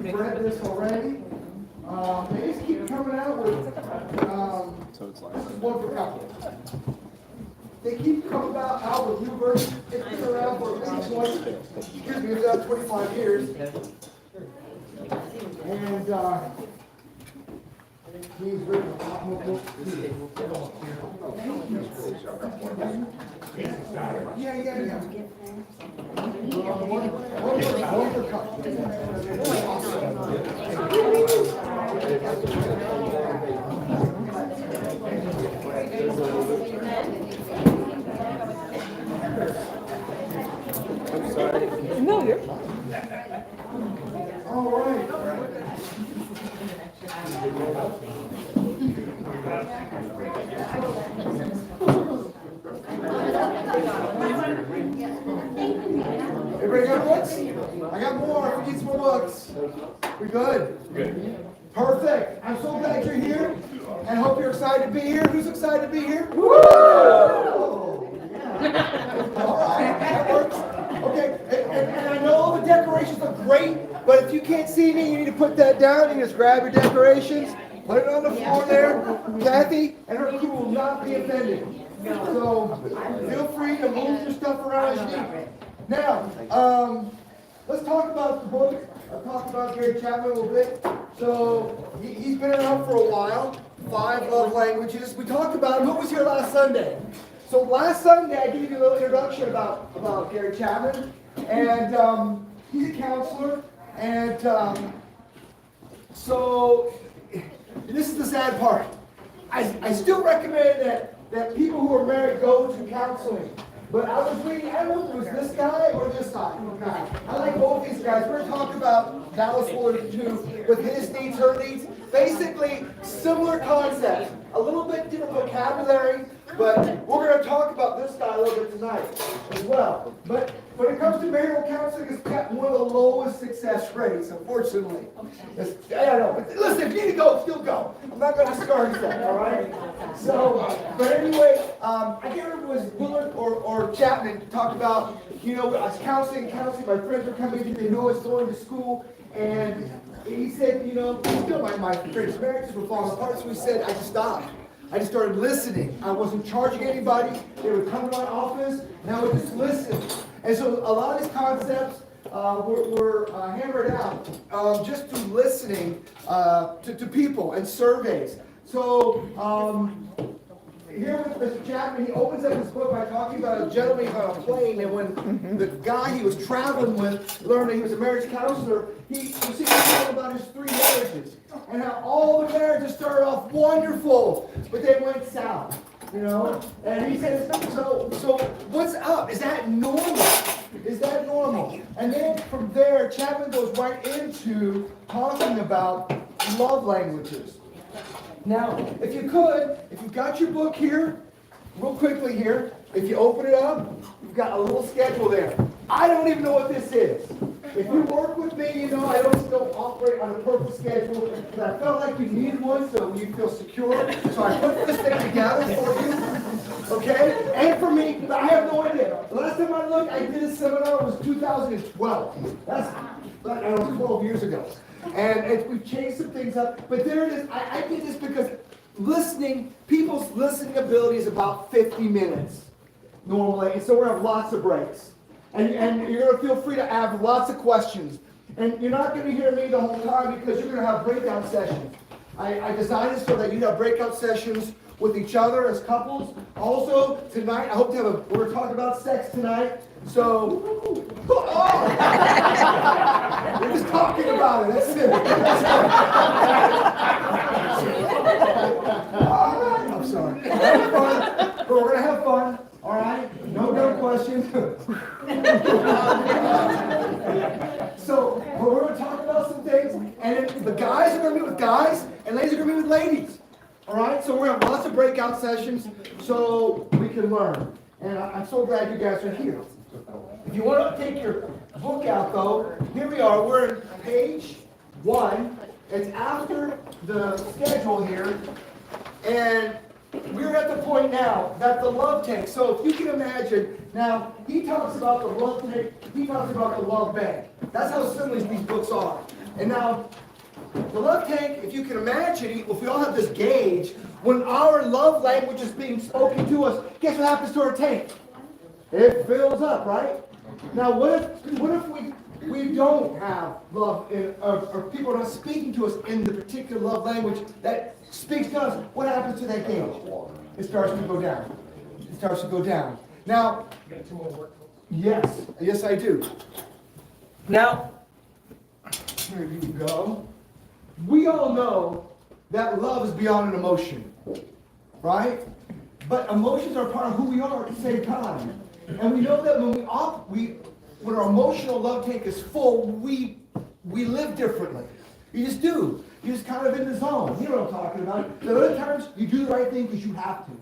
you've read this already. They just keep coming out with one for couple. They keep coming out with new versions. It's been around for at least 25 years. And he's written a lot more books. Yeah. One for couple. No, you're All right. Everybody got books? I got more. We need some more books. We good? Good. Perfect. I'm so glad you're here, and I hope you're excited to be here. Who's excited to be here? Woo! Oh, yeah. All right, that works. Okay, and I know the decorations look great, but if you can't see me, you need to put that down. You just grab your decorations, put it on the floor there. Kathy and her crew will not be offended. So feel free to move your stuff around as you need. Now, let's talk about the book. I'll talk about Gary Chapman a little bit. So he's been around for a while. 5 love languages. We talked about him. Who was here last Sunday? So last Sunday I gave you a little introduction about Gary Chapman, and he's a counselor, and so this is the sad part. I still recommend that people who are married go to counseling. But I was reading, I don't know if it was this guy or this guy. I like both these guys. We're going to talk about Dallas Willard too, with his needs, her needs. Basically, similar concepts. A little bit different vocabulary, but we're going to talk about this guy a little bit tonight as well. But when it comes to marital counseling, it's got one of the lowest success rates, unfortunately. I don't know, but listen, if you need to go, still go. I'm not going to discourage that, all right? So, but anyway, I can't remember if it was Willard or Chapman talked about, I was counseling, my friends were coming in, they know I was going to school, and he said, still my friends' marriages were falling apart, so he said, I just stopped. I just started listening. I wasn't charging anybody. They would come to my office, and I would just listen. And so a lot of these concepts were hammered out just through listening to people and surveys. So here with Mr. Chapman, he opens up his book by talking about a gentleman on a plane, and when the guy he was traveling with learned that he was a marriage counselor, he was talking about his 3 marriages, and how all the marriages started off wonderful, but they went south, And he says, so what's up? Is that normal? Is that normal? And then from there, Chapman goes right into talking about love languages. Now, if you've got your book here, real quickly here, if you open it up, you've got a little schedule there. I don't even know what this is. If you work with me, I don't still operate on a perfect schedule, but I felt like you needed one so you feel secure. So I put this thing together for you, okay? And for me, but I have no idea. The last time I looked, I did a seminar, it was 2012. That's 12 years ago. And we've changed some things up, but there it is. I did this because people's listening ability is about 50 minutes normally, and so we're going to have lots of breaks. And you're going to feel free to have lots of questions. And you're not going to hear me the whole time because you're going to have breakout sessions. I designed it so that you have breakout sessions with each other as couples. Also, tonight, I hope to have we're talking about sex tonight. So, we're just talking about it. That's it. All right. I'm sorry. But we're going to have fun. All right? No dumb questions. So, we're going to talk about some things. And the guys are going to meet with guys, and ladies are going to meet with ladies. All right? So, we're going to have lots of breakout sessions so we can learn. And I'm so glad you guys are here. If you want to take your book out, though, here we are. We're in page 1. It's after the schedule here. And we're at the point now that the love tank. So if you can imagine, now he talks about the love tank, he talks about the love bank. That's how similar these books are. And now, the love tank, if you can imagine, if we all have this gauge, when our love language is being spoken to us, guess what happens to our tank? It fills up, right? Now, what if we don't have love, or people are not speaking to us in the particular love language that speaks to us? What happens to that gauge? It starts to go down. It starts to go down. Now, yes, I do. Now, here you go. We all know that love is beyond an emotion, right? But emotions are part of who we are at the same time. And we know that when our emotional love tank is full, we live differently. You just do. You're just kind of in the zone. You know what I'm talking about. But other times, you do the right thing because you have to.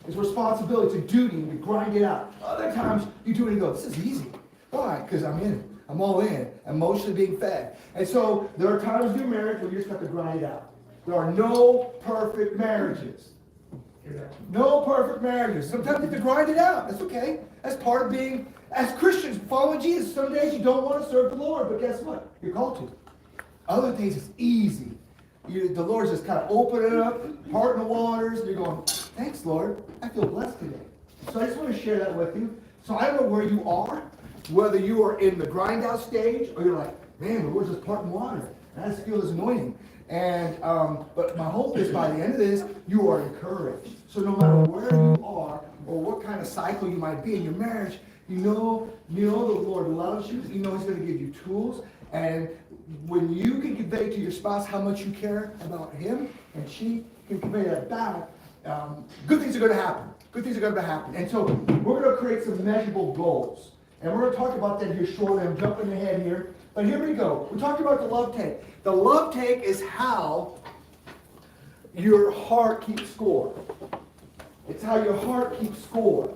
It's responsibility, it's a duty, and you grind it out. Other times, you do it and go, this is easy. Why? Because I'm in it. I'm all in, emotionally being fed. And so there are times in your marriage where you just have to grind it out. There are no perfect marriages. No perfect marriages. Sometimes you have to grind it out. That's okay. That's part of being, as Christians, following Jesus. Some days you don't want to serve the Lord, but guess what? You're called to. Other days it's easy. The Lord's just kind of opening it up, parting the waters, and you're going, thanks, Lord. I feel blessed today. So I just want to share that with you. So I don't know where you are. Whether you are in the grind out stage or you're like, man, the Lord's just parting water. I just feel His anointing. And but my hope is by the end of this, you are encouraged. So no matter where you are or what kind of cycle you might be in your marriage, you know the Lord loves you. You know He's going to give you tools. And when you can convey to your spouse how much you care about him, and she can convey that back, good things are going to happen. Good things are going to happen. And so we're going to create some measurable goals. And we're going to talk about that here shortly. I'm jumping ahead here. But here we go. We're talking about the love tank. The love tank is how your heart keeps score. It's how your heart keeps score.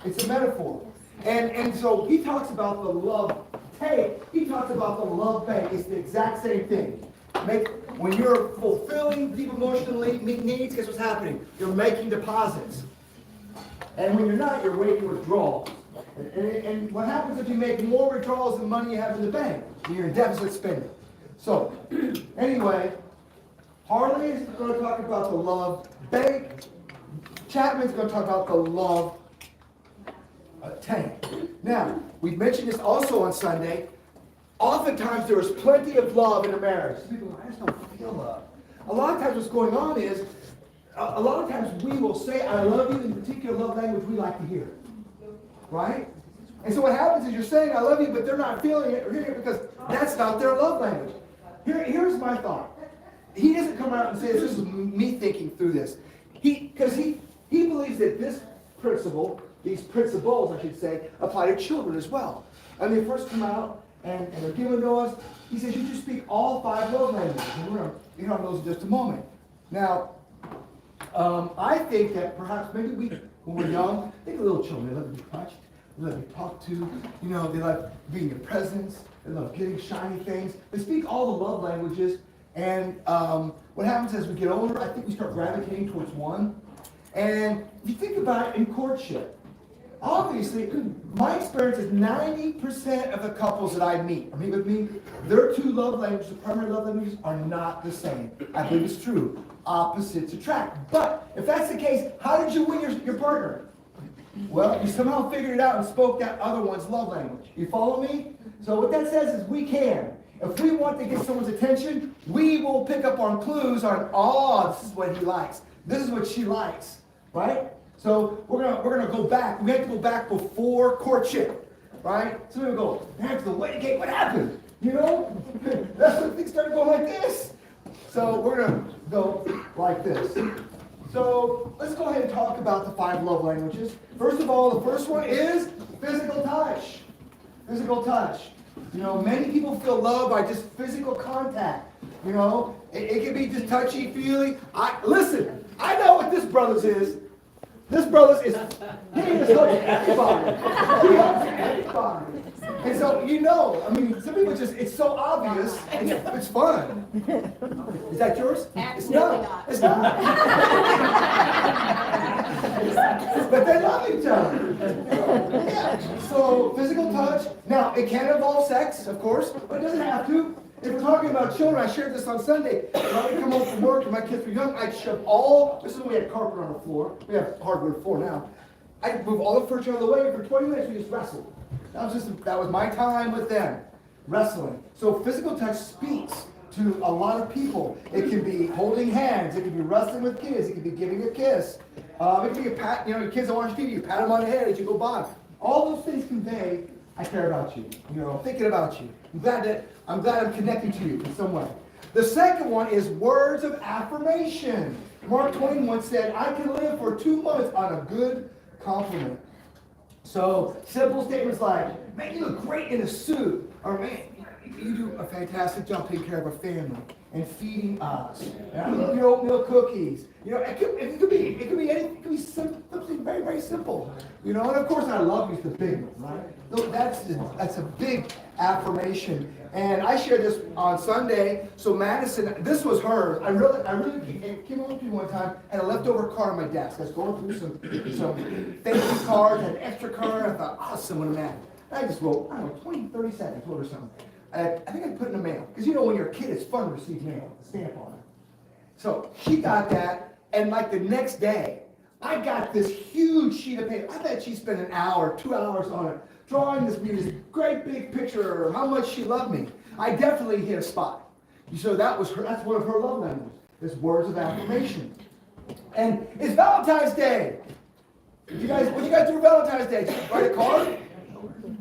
It's a metaphor. And so he talks about the love tank. He talks about the love bank. It's the exact same thing. When you're fulfilling deep emotional needs, guess what's happening? You're making deposits. And when you're not, you're making withdrawals. And what happens if you make more withdrawals than money you have in the bank? You're in deficit spending. So, anyway, Harley is going to talk about the love bank. Chapman's going to talk about the love tank. Now, we mentioned this also on Sunday. Oftentimes there is plenty of love in a marriage. People go, I just don't feel love. A lot of times what's going on is, a lot of times we will say, I love you in particular love language we like to hear. Right? And so what happens is you're saying I love you, but they're not feeling it or hearing it because that's not their love language. Here's my thought. He doesn't come out and say, this is me thinking through this. Because he believes that this principle, these principles, I should say, apply to children as well. And they first come out and they're given to us. He says, you just speak all 5 love languages. And we're going to get on those in just a moment. Now, I think that perhaps maybe when we're young, I think little children, they love to be touched, they love to be talked to, they love being in your presence, they love getting shiny things. They speak all the love languages, and what happens as we get older, I think we start gravitating towards one. And if you think about it in courtship, obviously, my experience is 90% of the couples that I meet with me, their 2 love languages, the primary love languages, are not the same. I believe it's true. Opposites attract. But if that's the case, how did you win your partner? Well, you somehow figured it out and spoke that other one's love language. You follow me? So what that says is we can. If we want to get someone's attention, we will pick up on clues on, this is what he likes. This is what she likes. Right? So we're gonna go back. We have to go back before courtship. Right? So we're going to go, man, to the wedding cake, what happened? That's when things started going like this. So we're going to go like this. So let's go ahead and talk about the 5 love languages. First of all, the first one is physical touch. Physical touch. Many people feel love by just physical contact. It can be just touchy-feely. Listen, I know what this, brothers, is. This brother is, he just hugs everybody. He hugs everybody. And so, you know, I mean, some people just, it's so obvious, and it's fun. Is that yours? It's not. It's not. But they love each other. Yeah. So, physical touch. Now, it can involve sex, of course, but it doesn't have to. If we're talking about children, I shared this on Sunday. When I would come home from work and my kids were young, I'd shove this is when we had carpet on the floor. We have hardwood floor now. I'd move all the furniture out of the way, and for 20 minutes we just wrestled. That was my time with them, wrestling. So physical touch speaks to a lot of people. It can be holding hands, it can be wrestling with kids, it can be giving a kiss. It can be a pat, your kids that watch TV, you pat them on the head as you go by. All those things convey, I care about you. I'm thinking about you. I'm glad I'm connecting to you in some way. The second one is words of affirmation. Mark Twain said, I can live for 2 months on a good compliment. So simple statements like, man, you look great in a suit. Or man, you do a fantastic job taking care of our family and feeding us. And I love your oatmeal cookies. It could be anything. It could be something very, very simple. And of course I love you is the big one, right? So that's a big affirmation. And I shared this on Sunday. So Madison, this was hers. I really came home to me one time and a leftover card on my desk. I was going through some thank you cards and an extra card. I thought, awesome, what a man. I just wrote, 20, 30 seconds, wrote her something. I think I put it in the mail. Because when you're a kid, it's fun to receive mail, a stamp on it. So she got that, and like the next day, I got this huge sheet of paper. I bet she spent an hour, 2 hours on it, drawing this great big picture of how much she loved me. I definitely hit a spot. So that's one of her love languages, is words of affirmation. And it's Valentine's Day. What you guys do for Valentine's Day? Did you write a card?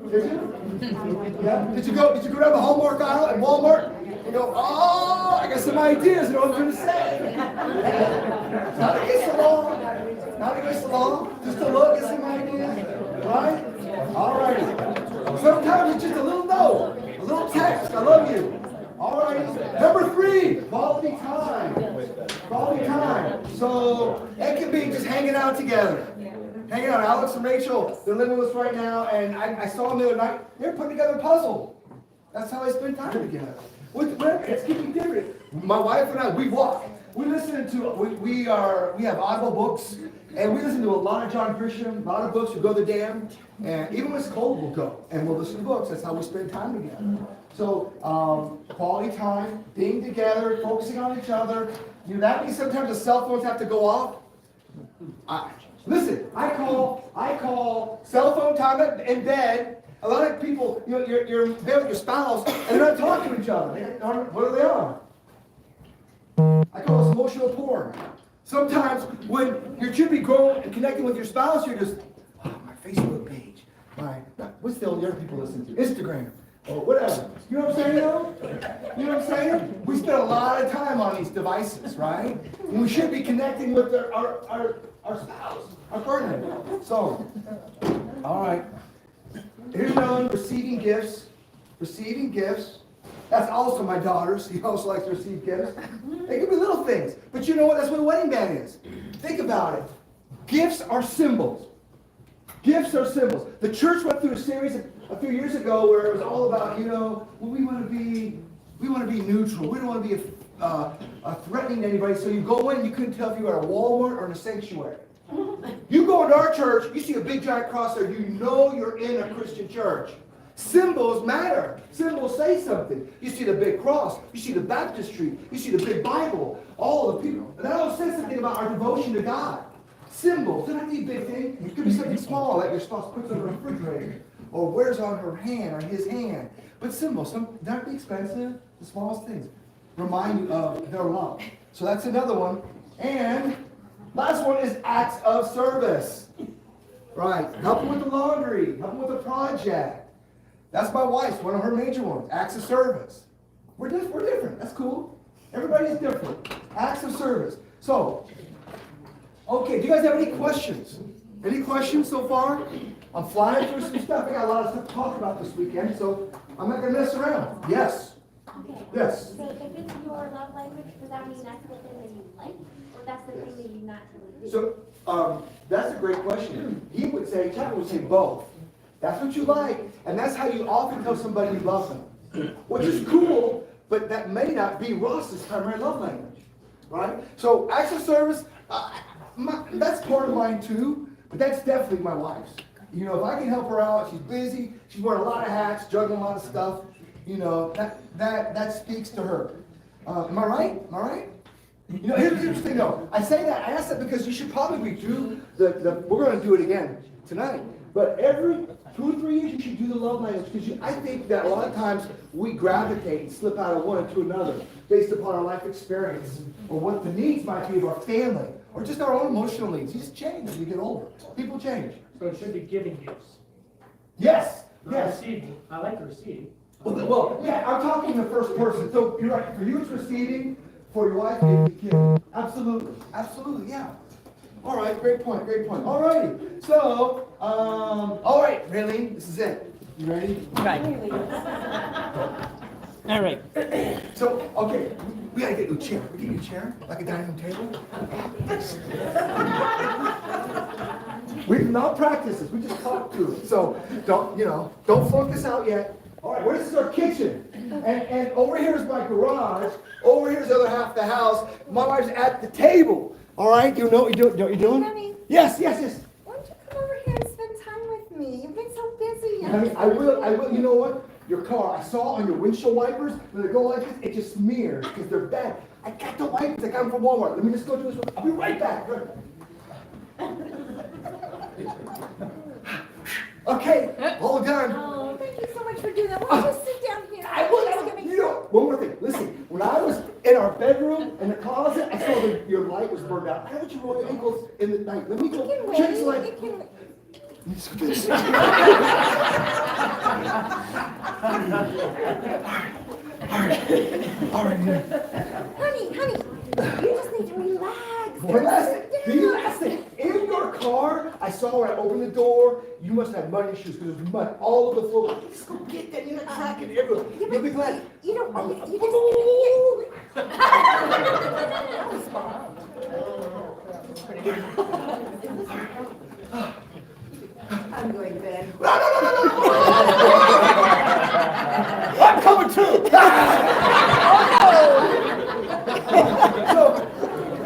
Did you? Yeah. Did you go down the Hallmark aisle at Walmart? You go, oh, I got some ideas. You know what I'm going to say? Not against the law. Just to look at some ideas. Right? All right. Sometimes it's just a little note, a little text. I love you. All right. Number 3, quality time. Quality time. So it can be just hanging out together. Hanging out. Alex and Rachel, they're living with us right now, and I saw them the other night. They're putting together a puzzle. That's how they spend time together. It's getting different. My wife and I, we walk. We listen to. We have Audible books, and we listen to a lot of John Grisham, a lot of books. We go to the dam, and even when it's cold, we'll go and we'll listen to books. That's how we spend time together. So quality time, being together, focusing on each other. That means sometimes the cell phones have to go off. Listen, I call cell phone time in bed. A lot of people, you're in bed with your spouse, and they're not talking to each other. What are they on? I call this emotional porn. Sometimes when you should be growing and connecting with your spouse, you're just, my Facebook page, what's the other people listen to? Instagram, or whatever. You know what I'm saying, You know what I'm saying? We spend a lot of time on these devices, right? And we should be connecting with our spouse, our partner. So, all right. Here's another one, receiving gifts. Receiving gifts. That's also my daughter's. She also likes to receive gifts. They can be little things. But you know what? That's what a wedding band is. Think about it. Gifts are symbols. Gifts are symbols. The church went through a series a few years ago where it was all about, we want to be neutral. We don't want to be threatening to anybody. So you go in, you couldn't tell if you were at a Walmart or in a sanctuary. You go into our church, you see a big giant cross there, you know you're in a Christian church. Symbols matter. Symbols say something. You see the big cross, you see the baptistry, you see the big Bible, all the people. And that all says something about our devotion to God. Symbols, they're not the big thing. It could be something small, like your spouse puts on the refrigerator, or wears on her hand or his hand. But symbols, they're not expensive, the smallest things. Remind you of their love. So that's another one. And last one is acts of service. Right. Helping with the laundry, helping with a project. That's my wife's, one of her major ones. Acts of service. We're different. That's cool. Everybody's different. Acts of service. So, okay, do you guys have any questions? Any questions so far? I'm flying through some stuff. I got a lot of stuff to talk about this weekend, so I'm not going to mess around. Yes. Okay. Yes. So if it's your love language, does that mean that's the thing that you like? Or that's the thing that you naturally do? So That's a great question. He would say, Chapman would say both. That's what you like, and that's how you often tell somebody you love them, which is cool, but that may not be Ross's primary love language, right? So acts of service, that's part of mine too, but that's definitely my wife's. You know, if I can help her out, she's busy, she's wearing a lot of hats, juggling a lot of stuff, you know, that speaks to her. Am I right? Am I right? You know, here's the interesting though. I say that, I ask that because you should probably do we're going to do it again tonight, but every 2 or 3 years you should do the love language, because I think that a lot of times we gravitate and slip out of one to another based upon our life experience or what the needs might be of our family or just our own emotional needs. You just change as you get older. People change. So it should be giving gifts. Yes. Not Yes. receiving. I like to receive. Well, yeah, I'm talking in the first person. So you're right. For you, it's receiving. For your wife, it's giving. Absolutely. Absolutely. Yeah. All right. Great point. Great point. All righty. So, all right, Raylene, this is it. You ready? Right. All right. So, okay, we gotta get you a chair. We get you a chair, like a dining room table. We've not practiced this. We just talked to it. So don't flunk this out yet. All right, this is our kitchen, and over here is my garage. Over here's the other half of the house. My wife's at the table. All right, you know what you're doing? Honey. Yes. Why don't you come over here and spend time with me? You've been so busy. Honey, I will. You know what? Your car, I saw on your windshield wipers, when they go like this, it just smears because they're bad. I got the wipers. I got them from Walmart. Let me just go do this. I'll be right back. Okay, all done. Oh, thank you so much for doing that. Why don't you sit down here? I will. You know, one more thing. Listen, when I was in our bedroom in the closet, I saw that your light was burned out. How would you roll your ankles in the night? Let me go change the light. It can wait. All right. Honey, you just need to relax. The last thing. In your car, I saw when I opened the door, you must have mud issues because there's mud all over the floor. Just go get that. You're not tracking everywhere. You'll be glad. You don't. I'm going to bed. No. I'm coming too.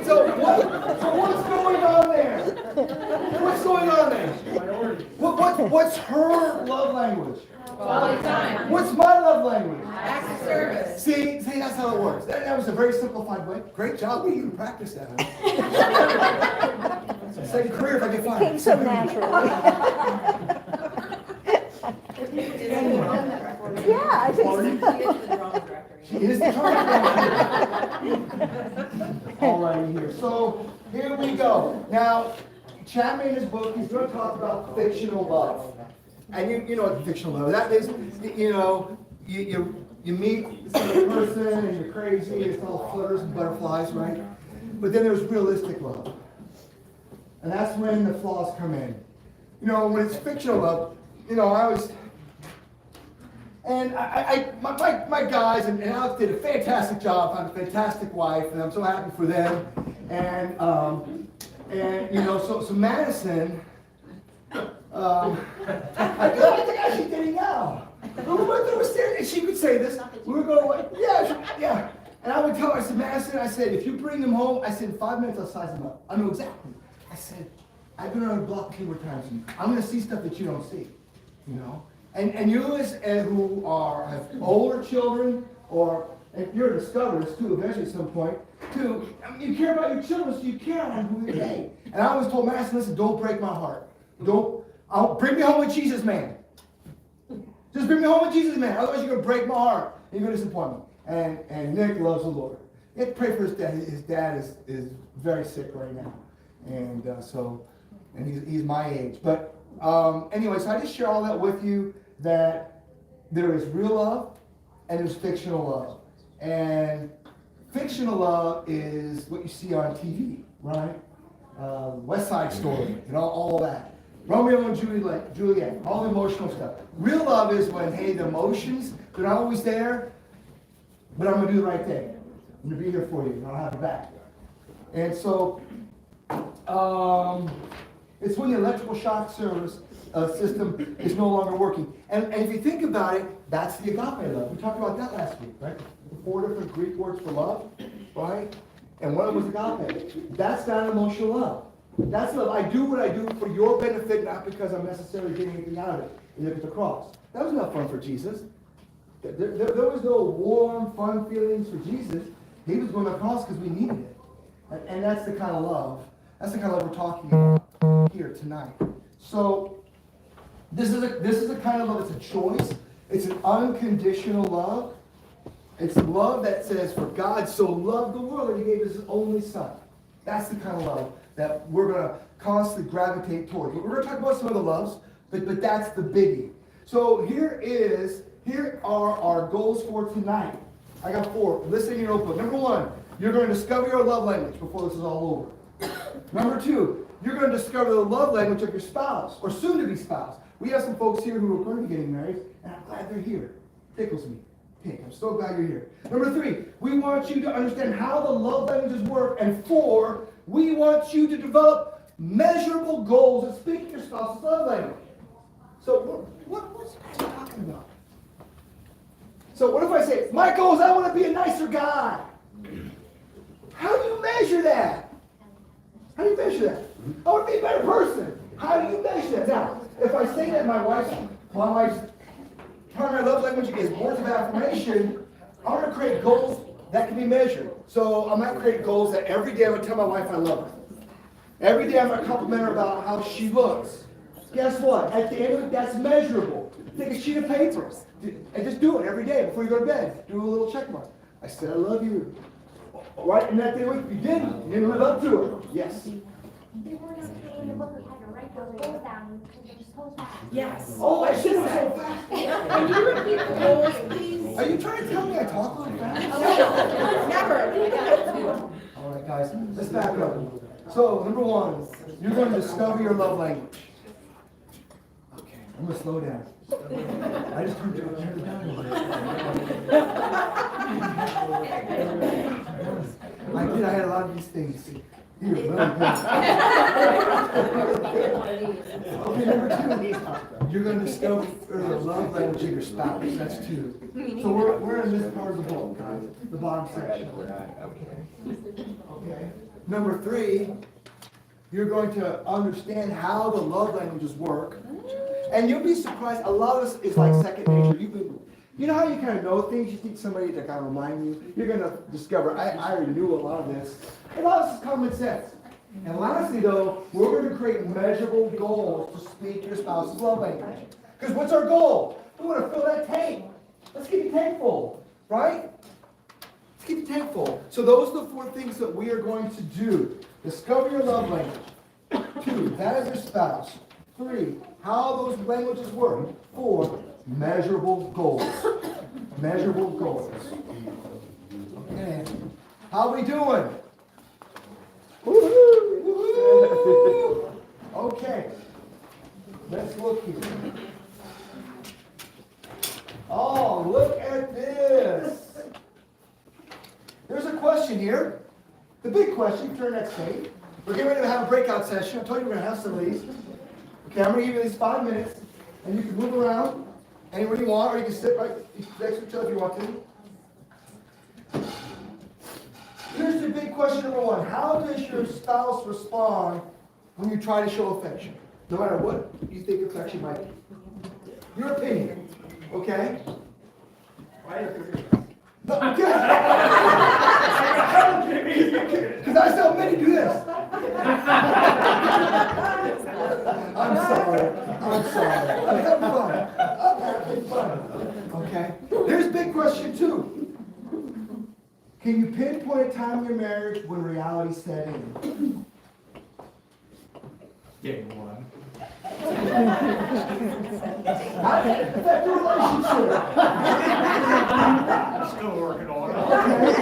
So what's going on there? What's going on there? What's her love language? Quality time. What's my love language? Acts of service. See, that's how it works. That was a very simplified way. Great job. We even practiced that. Second career if I get fired. Came so naturally. Yeah, I think so. She is the drama director. All right, here. So here we go. Now, Chapman in his book, he's going to talk about fictional love. And you know what fictional love is. That is, you meet this other person and you're crazy, it's all flutters and butterflies, right? But then there's realistic love. And that's when the flaws come in. You know, when it's fictional love, you know, my guys and Alex did a fantastic job, found a fantastic wife, and I'm so happy for them. And you know, so Madison, I think I should dating now. We went through a stairs, and she would say this. We would go like, yeah. And I would tell her, I said, Madison, I said, if you bring them home, I said, in 5 minutes I'll size them up. I know exactly. I said, I've been on the block a few more times. I'm going to see stuff that you don't see, you know. And you who have older children, or if you're a discoverers too, eventually at some point, too, I mean, you care about your children, so you care on who they date. And I always told Madison, listen, don't break my heart. Bring me home with Jesus, man. Just bring me home with Jesus, man. Otherwise, you're going to break my heart. And you're going to disappoint me. And Nick loves the Lord. You have to pray for his dad. His dad is very sick right now. And he's my age. But anyway, so I just share all that with you, that there is real love and there's fictional love. And fictional love is what you see on TV, right? West Side Story, and all that. Romeo and Juliet, all the emotional stuff. Real love is when, hey, the emotions, they're not always there, but I'm going to do the right thing. I'm going to be here for you, and I'll have your back. And so, It's when the electrical shock service system is no longer working. And if you think about it, that's the agape love. We talked about that last week, right? The 4 different Greek words for love, right? And one of them was agape. That's not emotional love. That's love. I do what I do for your benefit, not because I'm necessarily getting anything out of it. You look at the cross. That was not fun for Jesus. There was no warm, fun feelings for Jesus. He was going to the cross because we needed it. And that's the kind of love. That's the kind of love we're talking about here tonight. So this is a kind of love. It's a choice. It's an unconditional love. It's love that says, for God so loved the world that he gave his only son. That's the kind of love that we're going to constantly gravitate towards. We're going to talk about some other loves, but that's the biggie. So here are our goals for tonight. I got 4. Listen in your notebook. Number 1, you're going to discover your love language before this is all over. Number 2, you're going to discover the love language of your spouse or soon-to-be spouse. We have some folks here who are going to be getting married, and I'm glad they're here. Tickles me. Pink, I'm so glad you're here. Number 3, we want you to understand how the love languages work. And 4, we want you to develop measurable goals and speak your spouse's love language. So what's you guys talking about? So what if I say, my goal is I want to be a nicer guy? How do you measure that? How do you measure that? I want to be a better person. How do you measure that? Now, if I say that my wife's primary love language is words of affirmation, I want to create goals that can be measured. So I might create goals that every day I'm going to tell my wife I love her. Every day I'm going to compliment her about how she looks. Guess what? At the end of it, that's measurable. Take a sheet of paper and just do it every day before you go to bed. Do a little check mark. I said I love you. All right, and that day if you didn't live up to it. Yes. Yes. Oh, I should have so fast. Can you repeat the goals, please? Are you trying to tell me I talk a little fast? Never. All right, guys, let's back up. So, number 1, you're going to discover your love language. Okay, I'm going to slow down. I just turned it down. I had a lot of these things. Here, really good. Okay, number 2, you're going to discover the love language of your spouse. That's 2. So we're in this part of the book, guys, the bottom section. Okay. Number 3, you're going to understand how the love languages work. And you'll be surprised, a lot of this is like second nature. You know how you kind of know things? You think somebody to kind of remind you? You're going to discover, I already knew a lot of this. A lot of this is common sense. And lastly, though, we're going to create measurable goals to speak your spouse's love language. Because what's our goal? We want to fill that tank. Let's keep the tank full, right? Let's keep the tank full. So those are the 4 things that we are going to do. Discover your love language. 2, that is your spouse. 3, how those languages work. 4, measurable goals. Measurable goals. Okay. How are we doing? Woo-hoo! Woo-hoo! Okay. Let's look here. Oh, look at this. There's a question here. The big question, turn next page. We're getting ready to have a breakout session. I told you we're going to have some of these. Okay, I'm going to give you these 5 minutes, and you can move around anywhere you want, or you can sit right next to each other if you want to. Here's the big question number 1. How does your spouse respond when you try to show affection? No matter what you think affection might be. Your opinion. Okay? No, because I saw many do this. I'm sorry. I'm having fun. Okay? Here's a big question, too. Can you pinpoint a time in your marriage when reality set in? Day 1. How did it affect your relationship? Still working on it.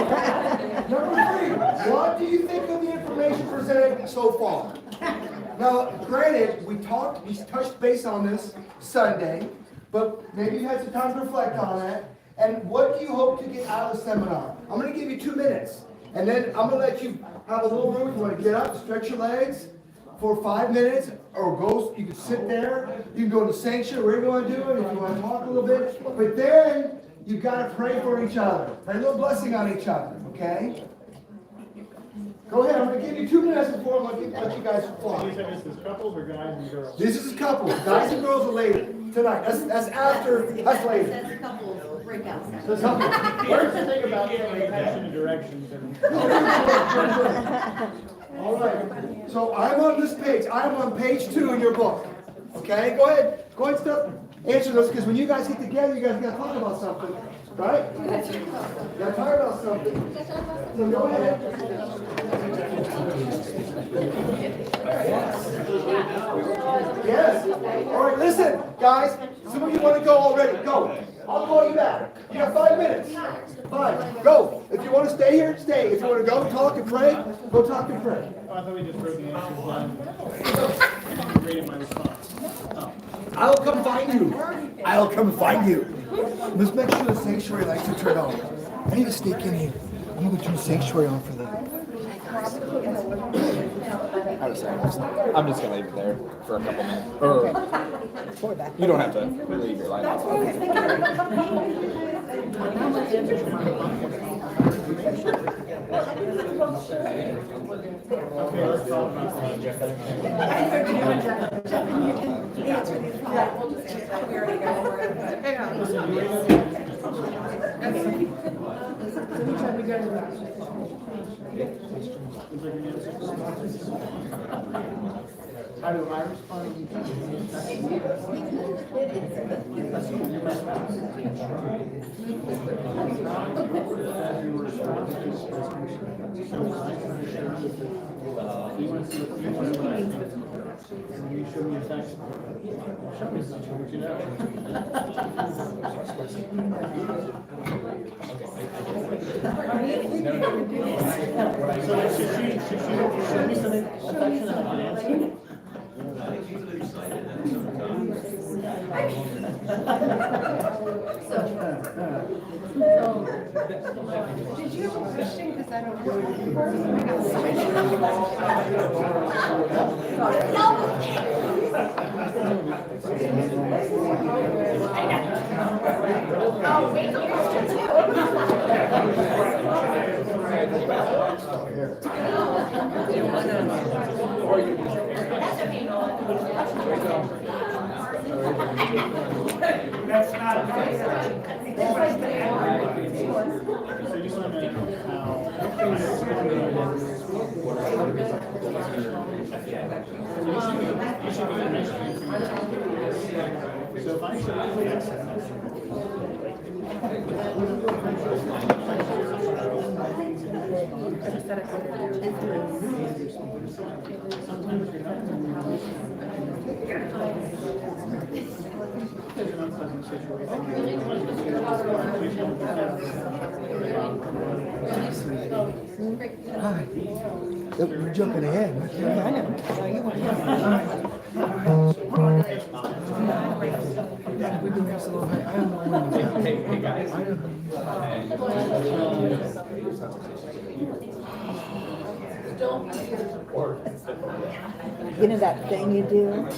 Okay. Number 3, what do you think of the information presented so far? Now, granted, we touched base on this Sunday, but maybe you had some time to reflect on that. And what do you hope to get out of the seminar? I'm going to give you 2 minutes, and then I'm going to let you have a little room if you want to get up, stretch your legs, for 5 minutes, or go, you can sit there, you can go to the sanctuary, wherever you want to do it, if you want to talk a little bit, but then you got to pray for each other. Pray a little blessing on each other, okay? Go ahead, I'm going to give you 2 minutes before I'm going to let you guys fly. You said this is couples or guys and girls? This is couples. Guys and girls are later tonight. That's after. That's later. That's couples breakout. That's couples. Where's the thing about passion and directions and? All right. So I'm on this page. I'm on page 2 in your book. Okay. Go ahead. Go ahead. Stop. Answer those, because when you guys get together, you guys got to talk about something, right? You got to talk about something. So go ahead. Yes. All right, listen, guys. Some of you want to go already. Go. I'll call you back. You got 5 minutes. 5. Go. If you want to stay here, stay. If you want to go talk and pray, go talk and pray. Oh, I thought we just wrote the answers down. Reading my response. Oh. I'll come find you. I'll come find you. Let's make sure the sanctuary lights are turned on. I need to sneak in here. I'm going to turn the sanctuary on for them. I'm just gonna leave it there for a couple minutes. Or you don't have to leave your light off. Okay, let's talk about how do I respond? You show me a text. Show me something, what you know. So should she show me some affection and answer? Did you have a question? Because I don't That's not a so you want to so if I show you Hi. You're jumping ahead. I know. So you want We do have some. I am the one. Hey guys. You know that thing you do?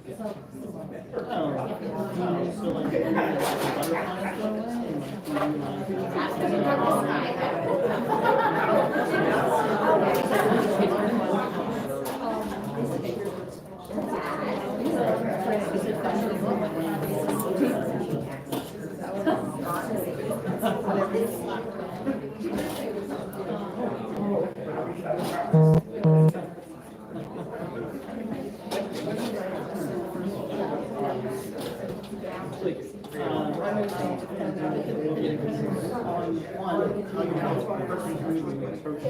So like, butterflies go away, one, how you help the person who approaches.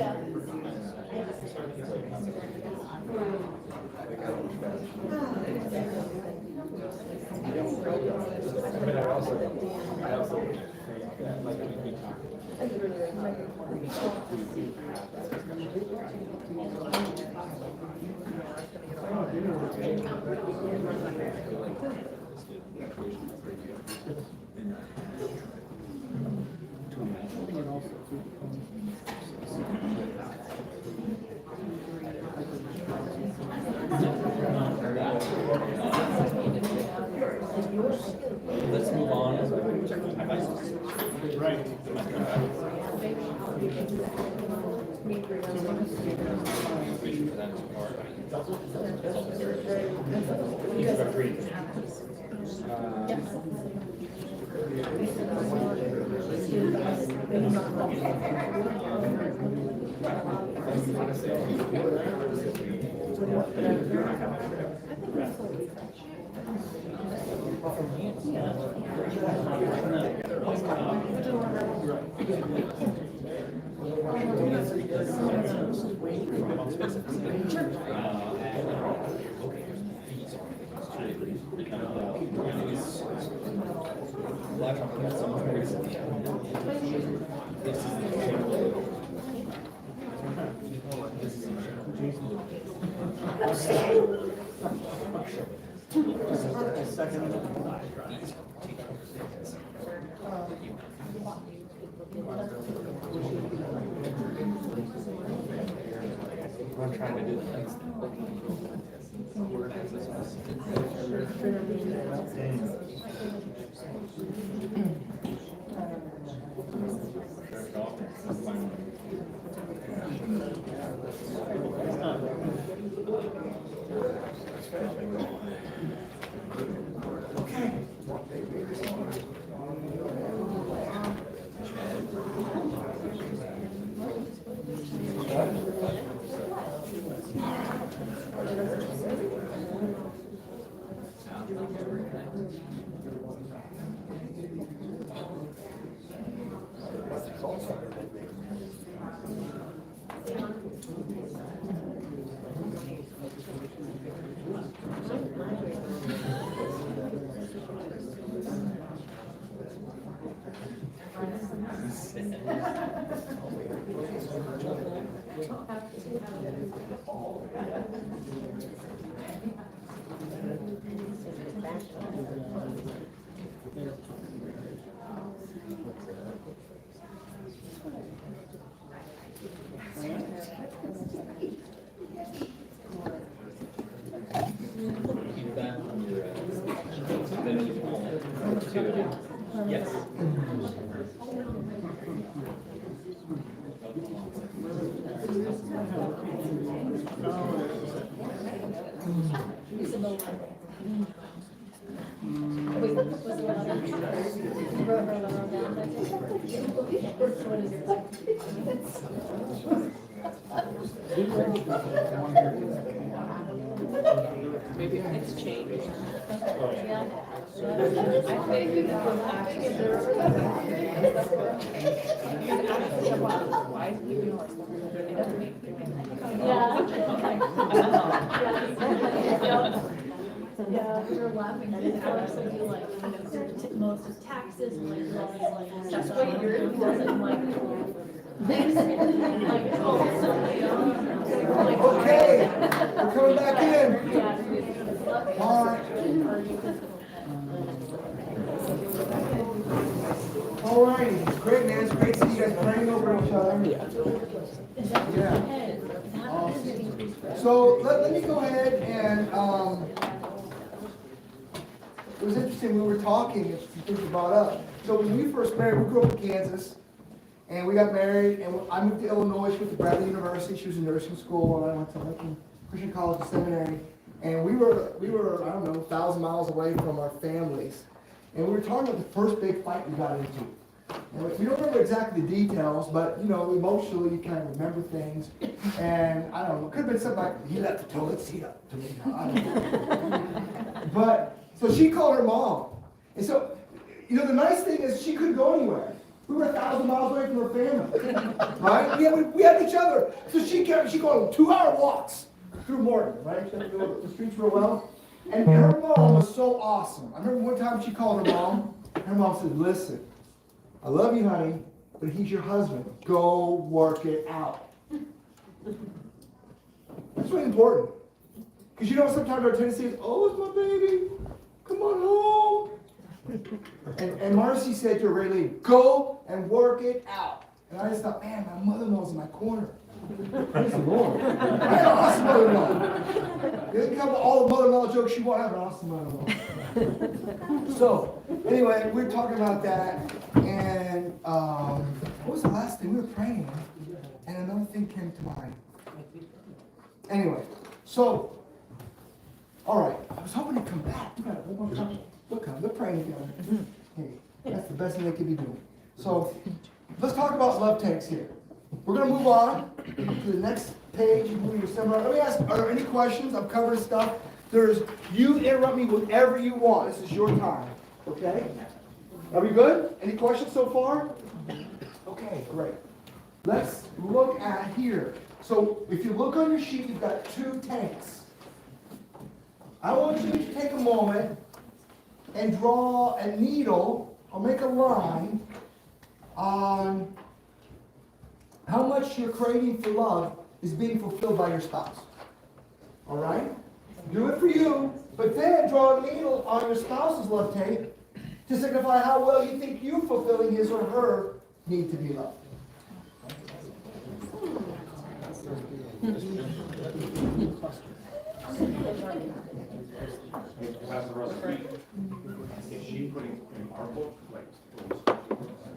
Let's move on. Right. I'm trying to do things. Yes. Maybe it's changed. Yeah, we were laughing because Alex will do like, most of taxes and like, that's what you're, he doesn't like. Okay, we're coming back in. All right. All right, great, man. It's great to see you guys praying over each other. Yeah. So let me go ahead and was interesting, we were talking, and some things were brought up. So when we first married, we grew up in Kansas, and we got married, and I moved to Illinois, she went to Bradley University, she was in nursing school, and I went to Lincoln Christian College and Seminary. And we were, I don't know, 1,000 miles away from our families. And we were talking about the first big fight we got into. And we don't remember exactly the details, but, you know, emotionally you kind of remember things. And, I don't know, it could have been something like, he left the toilet seat up to me. I don't know. But, so she called her mom. And so, you know, the nice thing is she couldn't go anywhere. We were 1,000 miles away from her family, right? We had each other. So she go on 2-hour walks through Morton, right? She didn't know the streets real well. And her mom was so awesome. I remember one time she called her mom. Her mom said, listen, I love you, honey, but he's your husband. Go work it out. That's really important. Because you know sometimes our tendency is, oh, it's my baby. Come on home. And Marcy said to Raylene, go and work it out. And I just thought, man, my mother-in-law's in my corner. Praise the Lord. I had an awesome mother-in-law. You can come with all the mother-in-law jokes you want. I have an awesome mother-in-law. So, anyway, we were talking about that. And what was the last thing? We were praying. And another thing came to mind. Anyway, so, all right. I was hoping to come back. You got it one more time. Look, they're praying together. Hey, that's the best thing they could be doing. So, let's talk about love tanks here. We're going to move on to the next page. Moving your seminar. Let me ask, are there any questions? I'm covering stuff. You interrupt me whenever you want. This is your time. Okay? Are we good? Any questions so far? Okay, great. Let's look at here. So, if you look on your sheet, you've got 2 tanks. I want you to take a moment and draw a needle, or make a line on how much your craving for love is being fulfilled by your spouse. All right? Do it for you, but then draw a needle on your spouse's love tank to signify how well you think you're fulfilling his or her need to be loved. Is she putting in our book, like,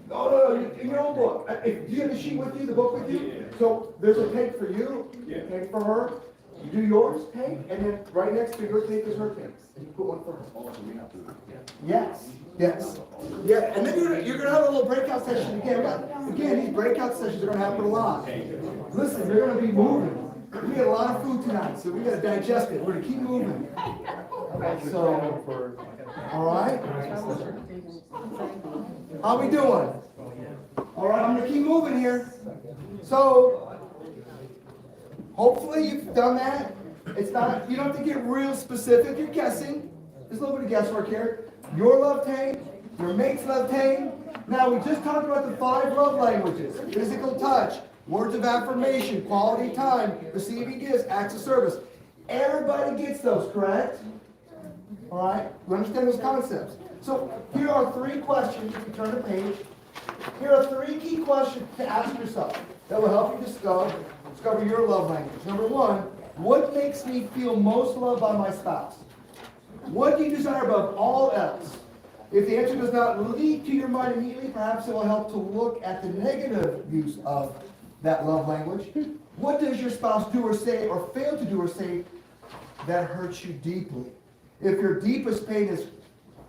No, in your own book. Do you have the sheet with you, the book with you? Yeah. So there's a tank for you, Yeah. a tank for her. You do yours tank, and then right next to your tank is her tank. And you put one for her. oh, so we have to, Yes, yes. Yeah, and then you're gonna have a little breakout session again. Again, these breakout sessions are gonna happen a lot. Listen, they're gonna be moving. We had a lot of food tonight, so we gotta digest it. We're gonna keep moving. So, all right. How we doing? All right, I'm gonna keep moving here. So, hopefully you've done that. It's not, you don't have to get real specific. You're guessing. There's a little bit of guesswork here. Your love tank, your mate's love tank. Now, we just talked about the 5 love languages. Physical touch, words of affirmation, quality time, receiving gifts, acts of service. Everybody gets those, correct? All right? You understand those concepts? So, here are 3 questions. If you turn the page, here are 3 key questions to ask yourself that will help you discover your love language. Number 1, what makes me feel most loved by my spouse? What do you desire above all else? If the answer does not leap to your mind immediately, perhaps it will help to look at the negative use of that love language. What does your spouse do or say or fail to do or say that hurts you deeply? If your deepest pain is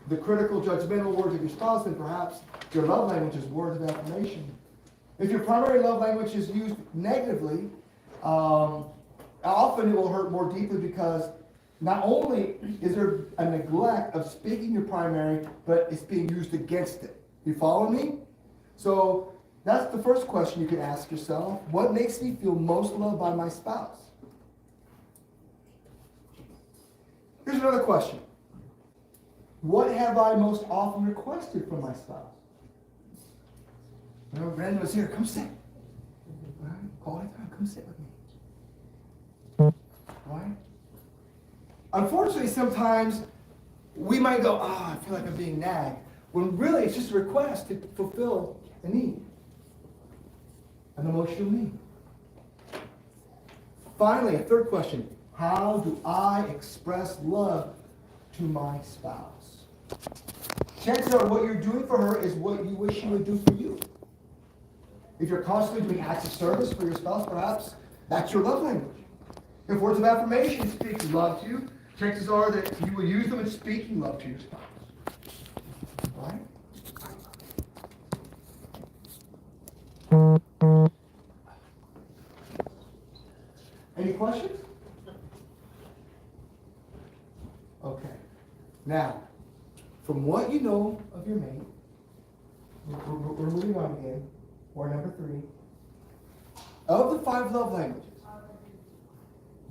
the critical, judgmental words of your spouse, then perhaps your love language is words of affirmation. If your primary love language is used negatively, often it will hurt more deeply because not only is there a neglect of speaking your primary, but it's being used against it. You follow me? So that's the first question you can ask yourself. What makes me feel most loved by my spouse? Here's another question. What have I most often requested from my spouse? You know, Brandon was here. Come sit. All right? Quality time. Come sit with me. All right? Unfortunately, sometimes we might go, I feel like I'm being nagged, when really it's just a request to fulfill a need, an emotional need. Finally, a third question. How do I express love to my spouse? chances are what you're doing for her is what you wish she would do for you. If you're constantly doing acts of service for your spouse, perhaps that's your love language. If words of affirmation speak love to you, chances are that you will use them in speaking love to your spouse. Right? Any questions? Okay. Now, from what you know of your mate, we're moving on again. Or number 3. Of the 5 love languages,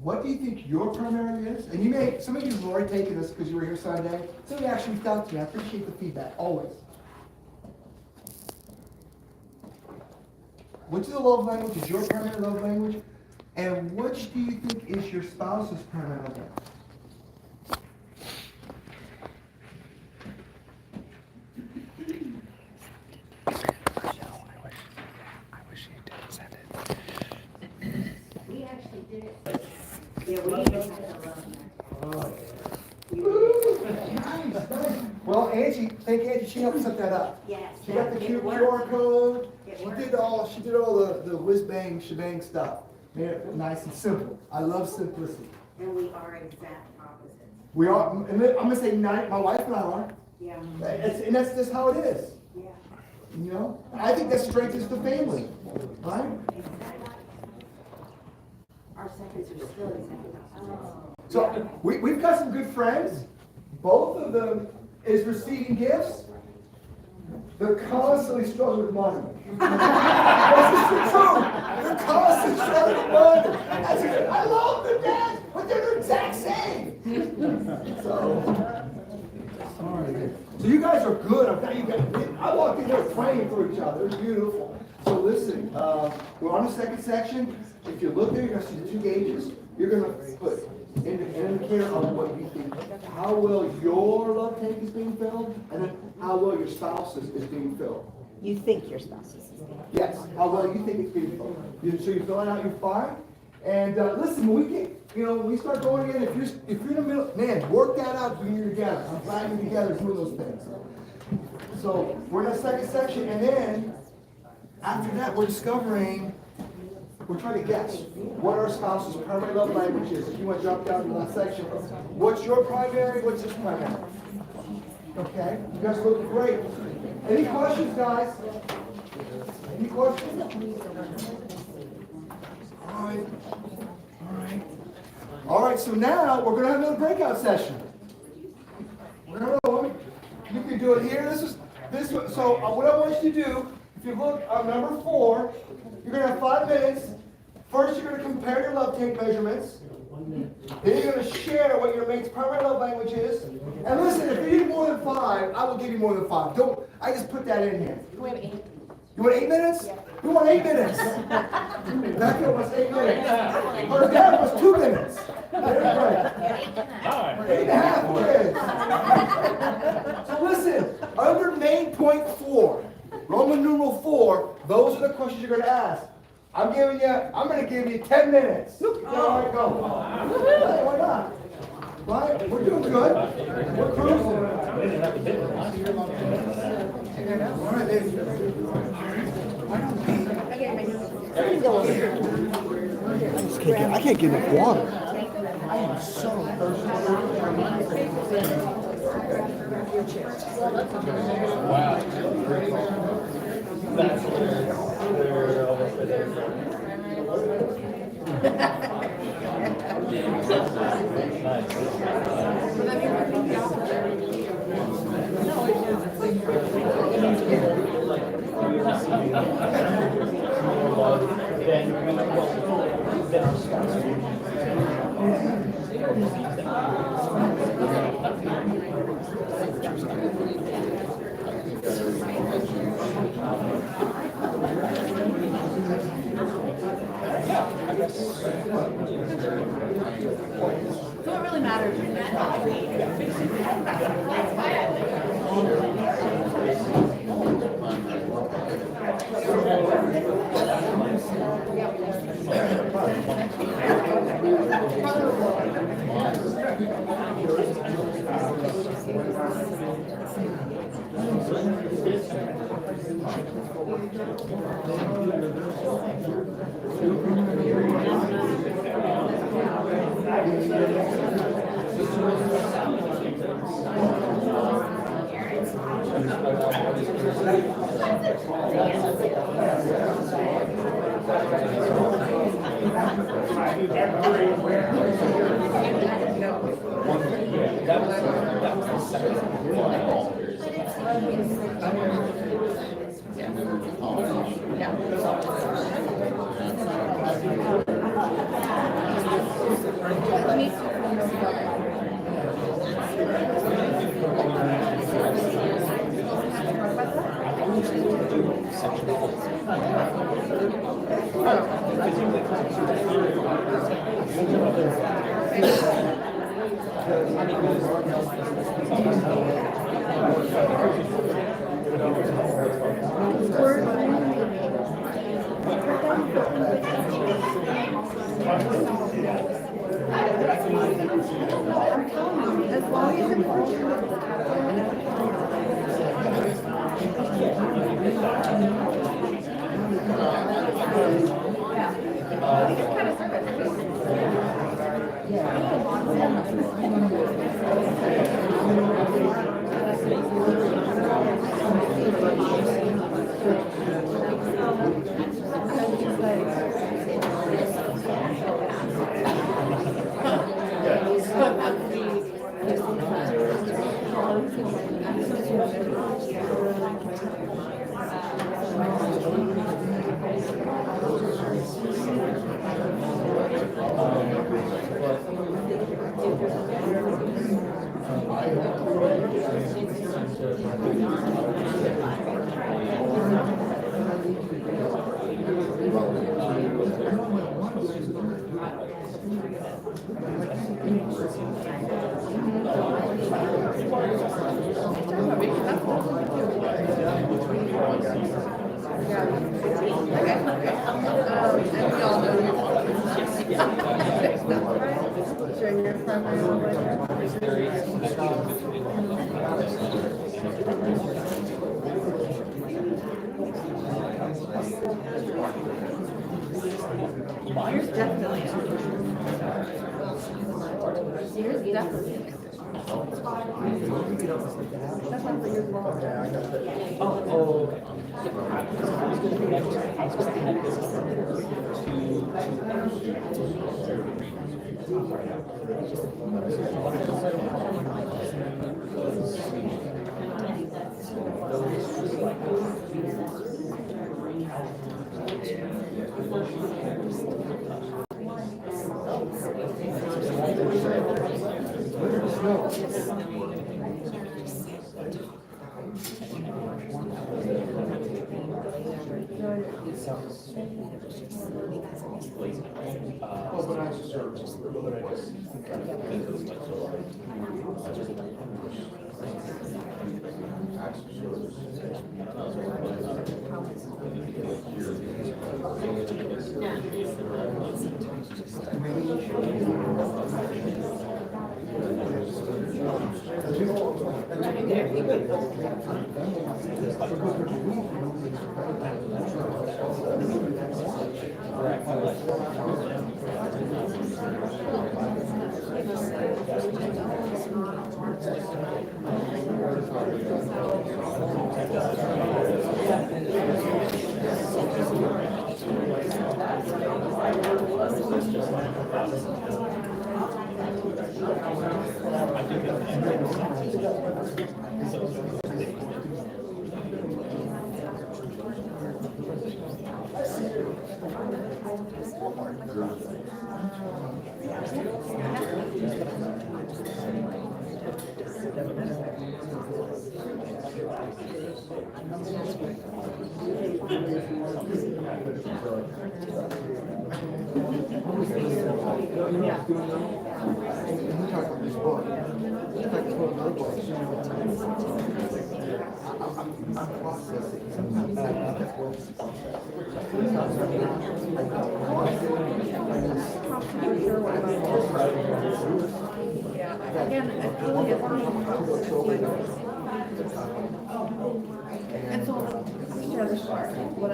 what do you think your primary is? And you may, some of you have already taken this because you were here Sunday. Some of you actually reached out to me. I appreciate the feedback, always. Which of the love language is your primary love language? And which do you think is your spouse's primary love language? We actually did it. Yeah, we even had a love. Well, Angie, thank Angie, she helped set that up. Yes. She got the it QR worked. code. It She worked. did all the whiz bang shebang stuff. Made it nice and simple. I love simplicity. And we are exact opposites. We are, and I'm gonna say my wife and I are. Yeah. And that's just how it is. Yeah. You know? I think that strengthens the family. Right? Exactly. Our seconds are still exact opposites. So we've got some good friends. Both of them is receiving gifts. They're constantly struggling with money. This is the truth. They're constantly struggling with money. I love the dads, but they're the exact same. So you guys are good. I've got you guys. I walked in there praying for each other. It's beautiful. So listen, we're on the second section. If you look there, you're going to see the 2 gauges. You're going to put an indicator on what you think, how well your love tank is being filled, and then how well your spouse's is being filled. You think your spouse is. Yes, how well you think it's being filled. So you're filling out your 5. And listen, when we get, when we start going in, if you're in the middle, man, work that out when you're together. I'm glad you're together doing those things. So we're in the second section, and then after that, we're trying to guess what our spouse's primary love language is. If you want to jump down to that section, what's your primary, what's his primary? Okay, you guys look great. Any questions, guys? Any questions? All right, so now we're going to have another breakout session. You can do it here. So what I want you to do, if you look on number 4, you're going to have 5 minutes. First, you're going to compare your love tank measurements. Then you're going to share what your mate's primary love language is. And listen, if you need more than 5, I will give you more than 5. I just put that in here. We have 8. You want 8 minutes? Yeah. You want 8 minutes? That girl wants 8 minutes. Her dad wants 2 minutes. Eight and a half kids. So listen, under main point 4, Roman numeral 4, those are the questions you're going to ask. I'm going to give you 10 minutes. All right, go. Hey, why not? Right? We're doing good. We're cruising. All right, baby. I can't get enough water. I am so So it really matters. Again, I feel like it's What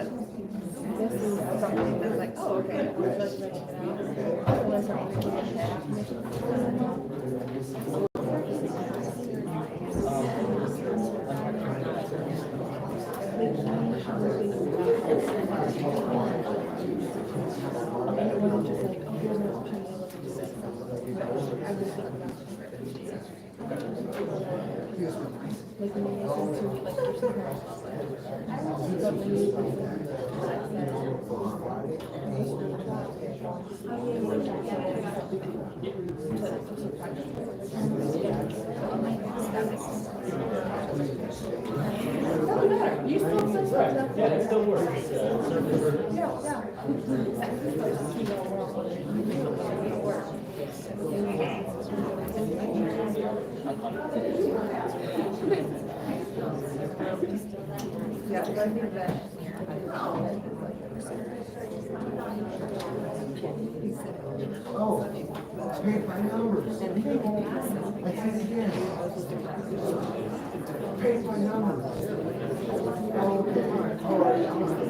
this is something that's like, oh, okay, let's check it out. Otherwise, I'm gonna you still have some Yeah, it still works. yeah, I think that. Oh, paid by numbers. I see it again. Paid by numbers. Okay, all right.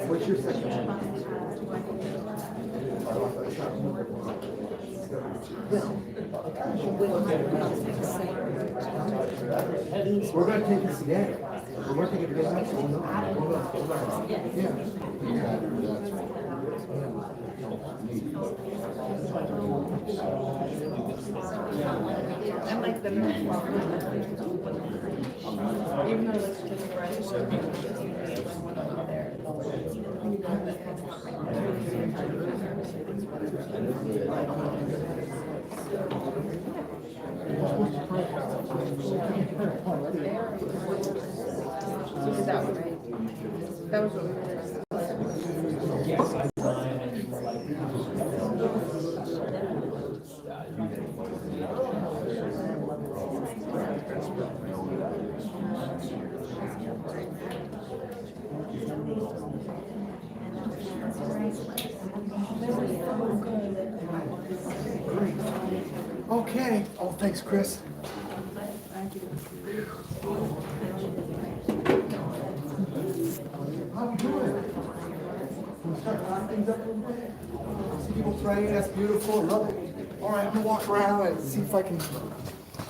What's your second We're gonna take this again. We're working it together. I'm like the nurse. Even though it's just friends, when I'm up there. That was right. That was what we were doing. Okay. Oh, thanks, Chris. How you doing? Can we start wrapping things up a little bit? See people praying, that's beautiful, love it. All right, I'm gonna walk around and see if I can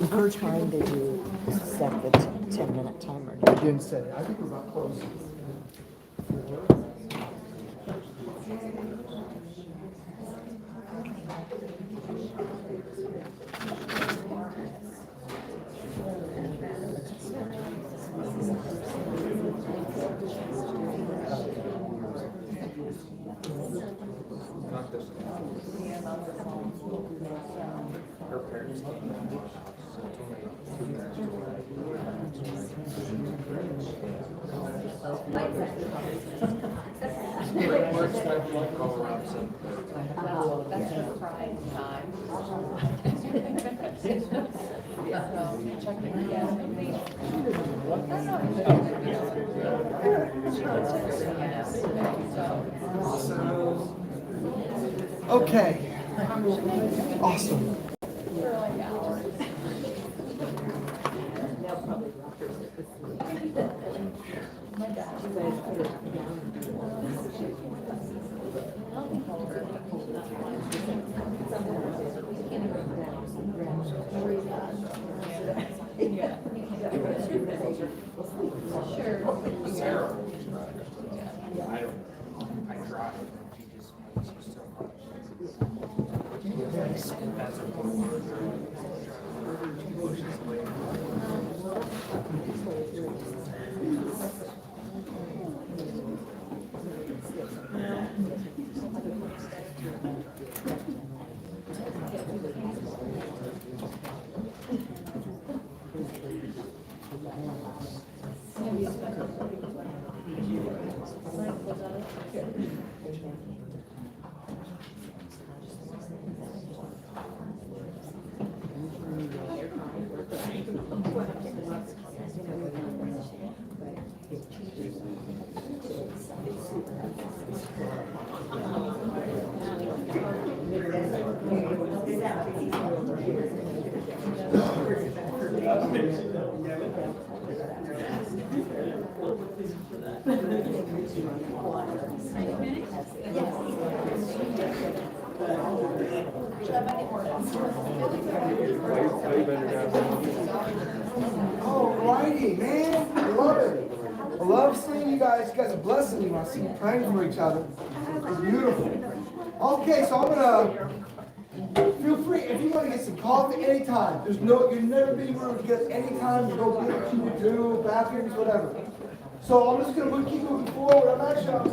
encourage people. Time did you set the 10-minute timer? I didn't say it. I think we're about close. Her parents That's a pride time. Checking Okay. Awesome. Sarah. I tried. She's so much. That's a Alrighty, man. I love it. I love seeing you guys. You guys are blessing me when I see you praying for each other. It's beautiful. Okay, so I'm gonna feel free if you want to get some coffee anytime. You're never being rude to get anytime to go get what you would do, bathrooms, whatever. So I'm just gonna keep moving forward. I'm actually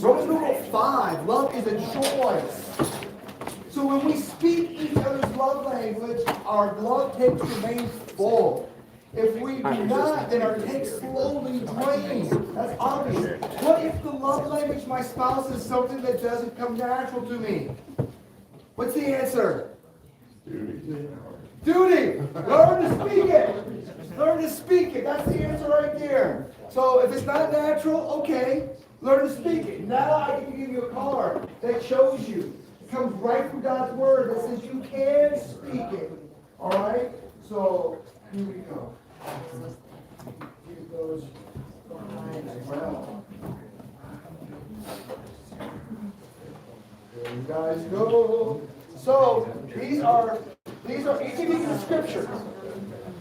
Romans numeral 5. Love is a choice. So when we speak each other's love language, our love tanks remain full. If we do not, then our tank slowly drains. That's obvious. What if the love language of my spouse is something that doesn't come natural to me? What's the answer? Duty. Learn to speak it. Learn to speak it. That's the answer right there. So if it's not natural, okay, learn to speak it. Now I can give you a card that shows you. It comes right from God's word that says you can speak it. All right? So here we go. Here goes behind as well. There you guys go. So these are each of these are scriptures.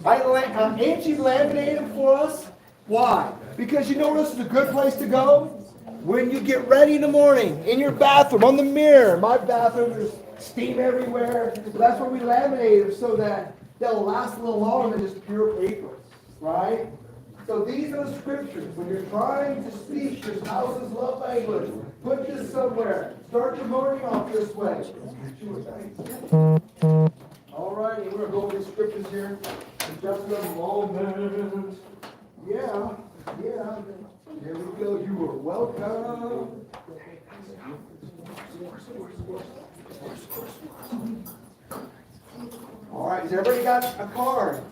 Angie laminated them for us. Why? Because you know this is a good place to go? When you get ready in the morning, in your bathroom, on the mirror. My bathroom, there's steam everywhere. So that's where we laminate them so that they'll last a little longer than just pure paper. Right? So these are the scriptures. When you're trying to speak your spouse's love language, put this somewhere. Start your morning off this way. All right, we're going to go over the scriptures here in just a moment. Yeah. Here we go. You are welcome. All right, has everybody got a card?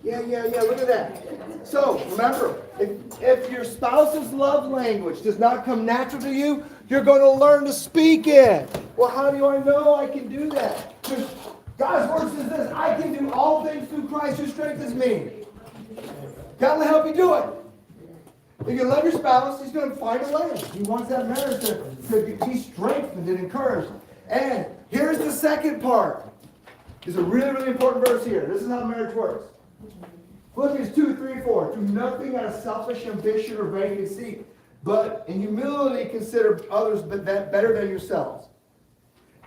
Yeah, look at that. So, remember, if your spouse's love language does not come natural to you, you're going to learn to speak it. Well, how do I know I can do that? Because God's word says this, I can do all things through Christ who strengthens me. God will help you do it. If you love your spouse, he's going to find a way. He wants that marriage to be strengthened and encouraged. And here's the second part. There's a really, really important verse here. This is how marriage works. Philippians 2, 3, 4. Do nothing out of selfish ambition or vain conceit, but in humility consider others better than yourselves.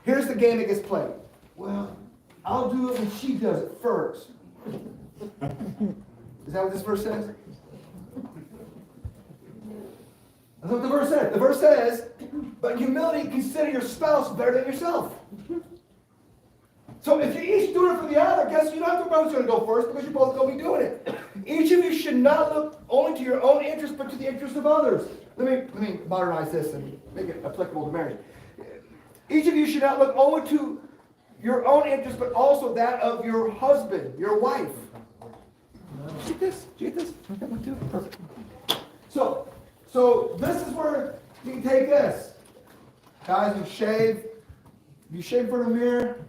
Here's the game that gets played. Well, I'll do it when she does it first. Is that what this verse says? That's what the verse says. The verse says, but in humility consider your spouse better than yourself. So if you each do it for the other, guess you don't have to know who's going to go first because you're both going to be doing it. Each of you should not look only to your own interest, but to the interest of others. Let me modernize this and make it applicable to marriage. Each of you should not look only to your own interest, but also that of your husband, your wife. Did you get this? Okay, one, two. Perfect. So this is where you can take this. Guys, you shave in front of the mirror.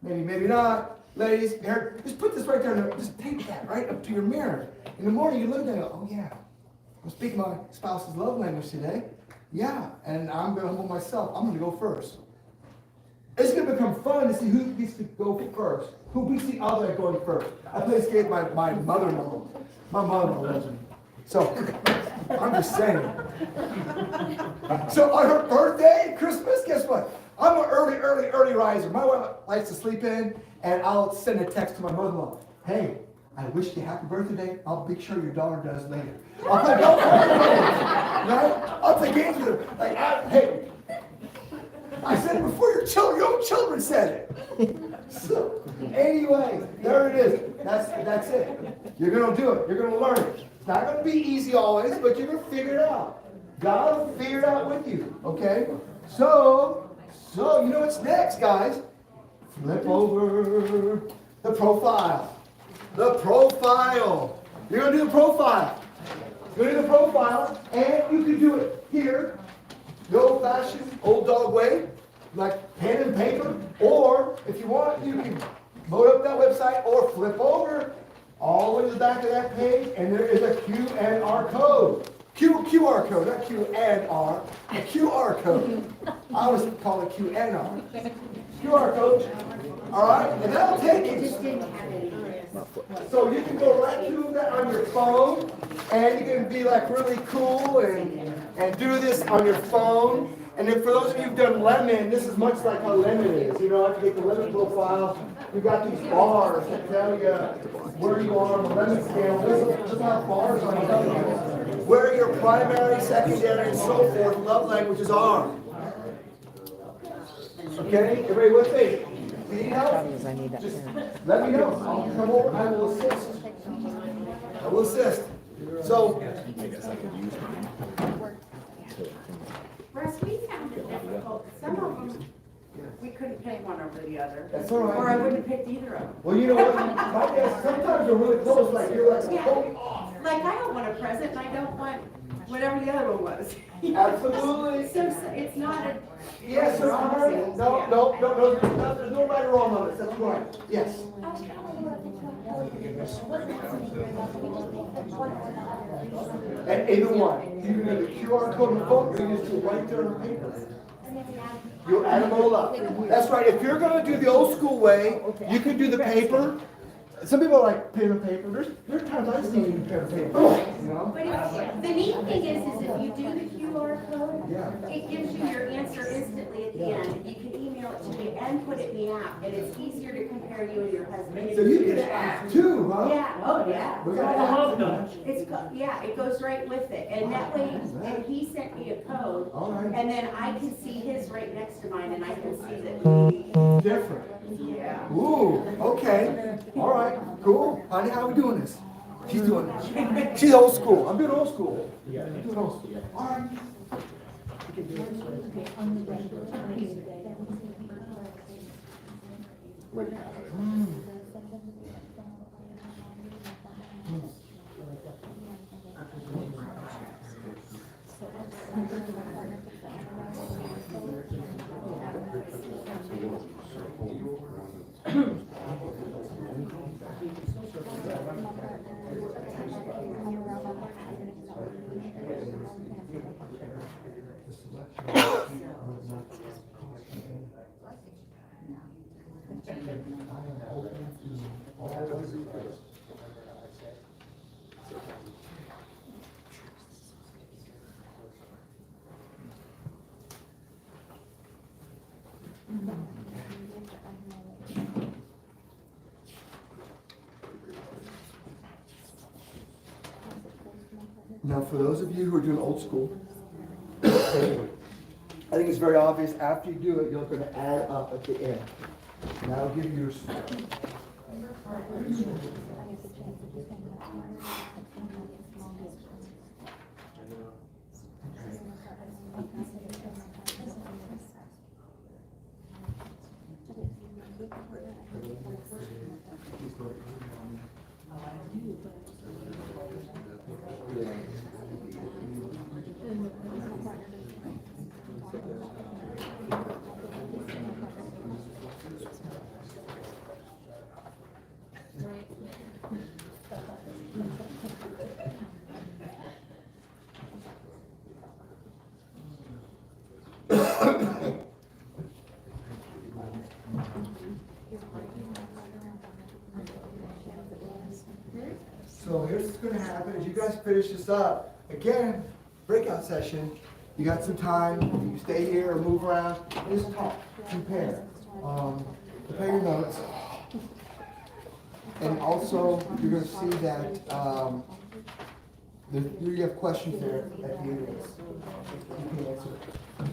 Maybe not. Ladies, here, just put this right there. Just take that right up to your mirror. In the morning, you look at it and go, oh yeah, I'm speaking my spouse's love language today. Yeah, and I'm going to humble myself. I'm going to go first. It's going to become fun to see who gets to go first. Who beats the other at going first. I play this game with my mother-in-law. My mother-in-law loves me. So, I'm just saying. So on her birthday, Christmas, guess what? I'm an early riser. My wife likes to sleep in, and I'll send a text to my mother-in-law. Hey, I wish you happy birthday. I'll make sure your daughter does later. I'll play golf with her. Right? I'll play games with her. Like, hey, I said it before your own children said it. So, anyway, there it is. That's it. You're going to do it. You're going to learn it. It's not going to be easy always, but you're going to figure it out. God will figure it out with you. Okay? So you know what's next, guys? Flip over the profile. The profile. You're going to do the profile. You're going to do the profile, and you can do it here, the old-fashioned, old dog way, like pen and paper, or if you want, you can load up that website or flip over all the way to the back of that page, and there is a QR code. QR code, not Q and R, a QR code. I always call it Q and R. QR code. All right, and that'll take It you. just didn't have any. So you can go right through that on your phone, and you can be like really cool and do this on your phone. And then for those of you who've done Lemon, this is much like how Lemon is. You know, after you get the Lemon profile, you got these bars that tell you where you are on the Lemon scale. This is how bars are telling you where your primary, secondary, and so forth love languages are. Okay, everybody with me? Need help? Problem is I need that Just parent. let me know. I'll come over. I will assist. I will assist. So, I guess I could use mine. Russ, we found it difficult. Some of them, we couldn't pick one over the other. that's all Or I right. wouldn't have picked either of them. Well, you know what? My guess, sometimes they're really close. Like you're like totally off. Like, I don't want a present and I don't want whatever the other one was. Absolutely. So it's not a. Yes, sir. No. There's no right or wrong on this. That's right. Yes. And either one. You can do the QR code on the phone, or you just do it right there on the paper. You'll add them all up. That's right. If you're going to do the old school way, you can do the paper. Some people like pen and paper. There's times I just need pen and paper. You know? But the neat thing is if you do the QR code, Yeah. it gives you your answer instantly at the end. You can email it to me and put it in the app, and it's easier to compare you and your husband. So you can ask too, huh? Yeah, oh, yeah. We're gonna ask. Yeah, it goes right with it, and that way, and he sent me a code, All right. and then I can see his right next to mine, and I can see that Different. yeah. Ooh, okay. All right, cool. Honey, how are we doing this? She's doing it. She's old school. I'm doing old school. I'm doing old school. All right. Now, for those of you who are doing old school, I think it's very obvious after you do it, you're going to add up at the end. And that'll give you your. So here's what's going to happen is you guys finish this up. Again, breakout session. You got some time. You stay here or move around. Just talk. Compare. Compare your notes. And also, you're going to see that you have questions there at the end of this. You can answer it.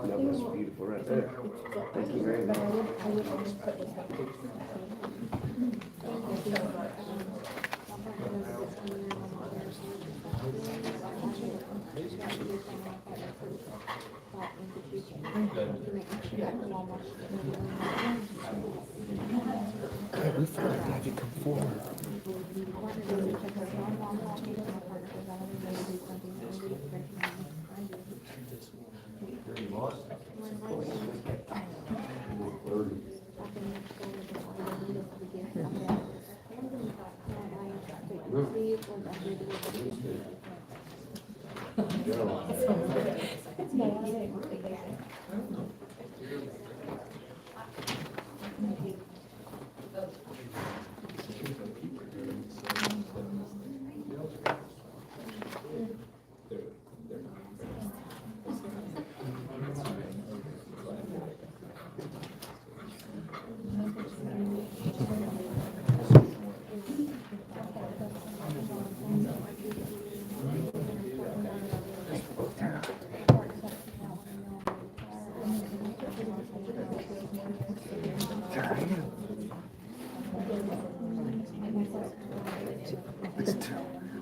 That was beautiful right there. Thank you very much. We forgot to have you come forward.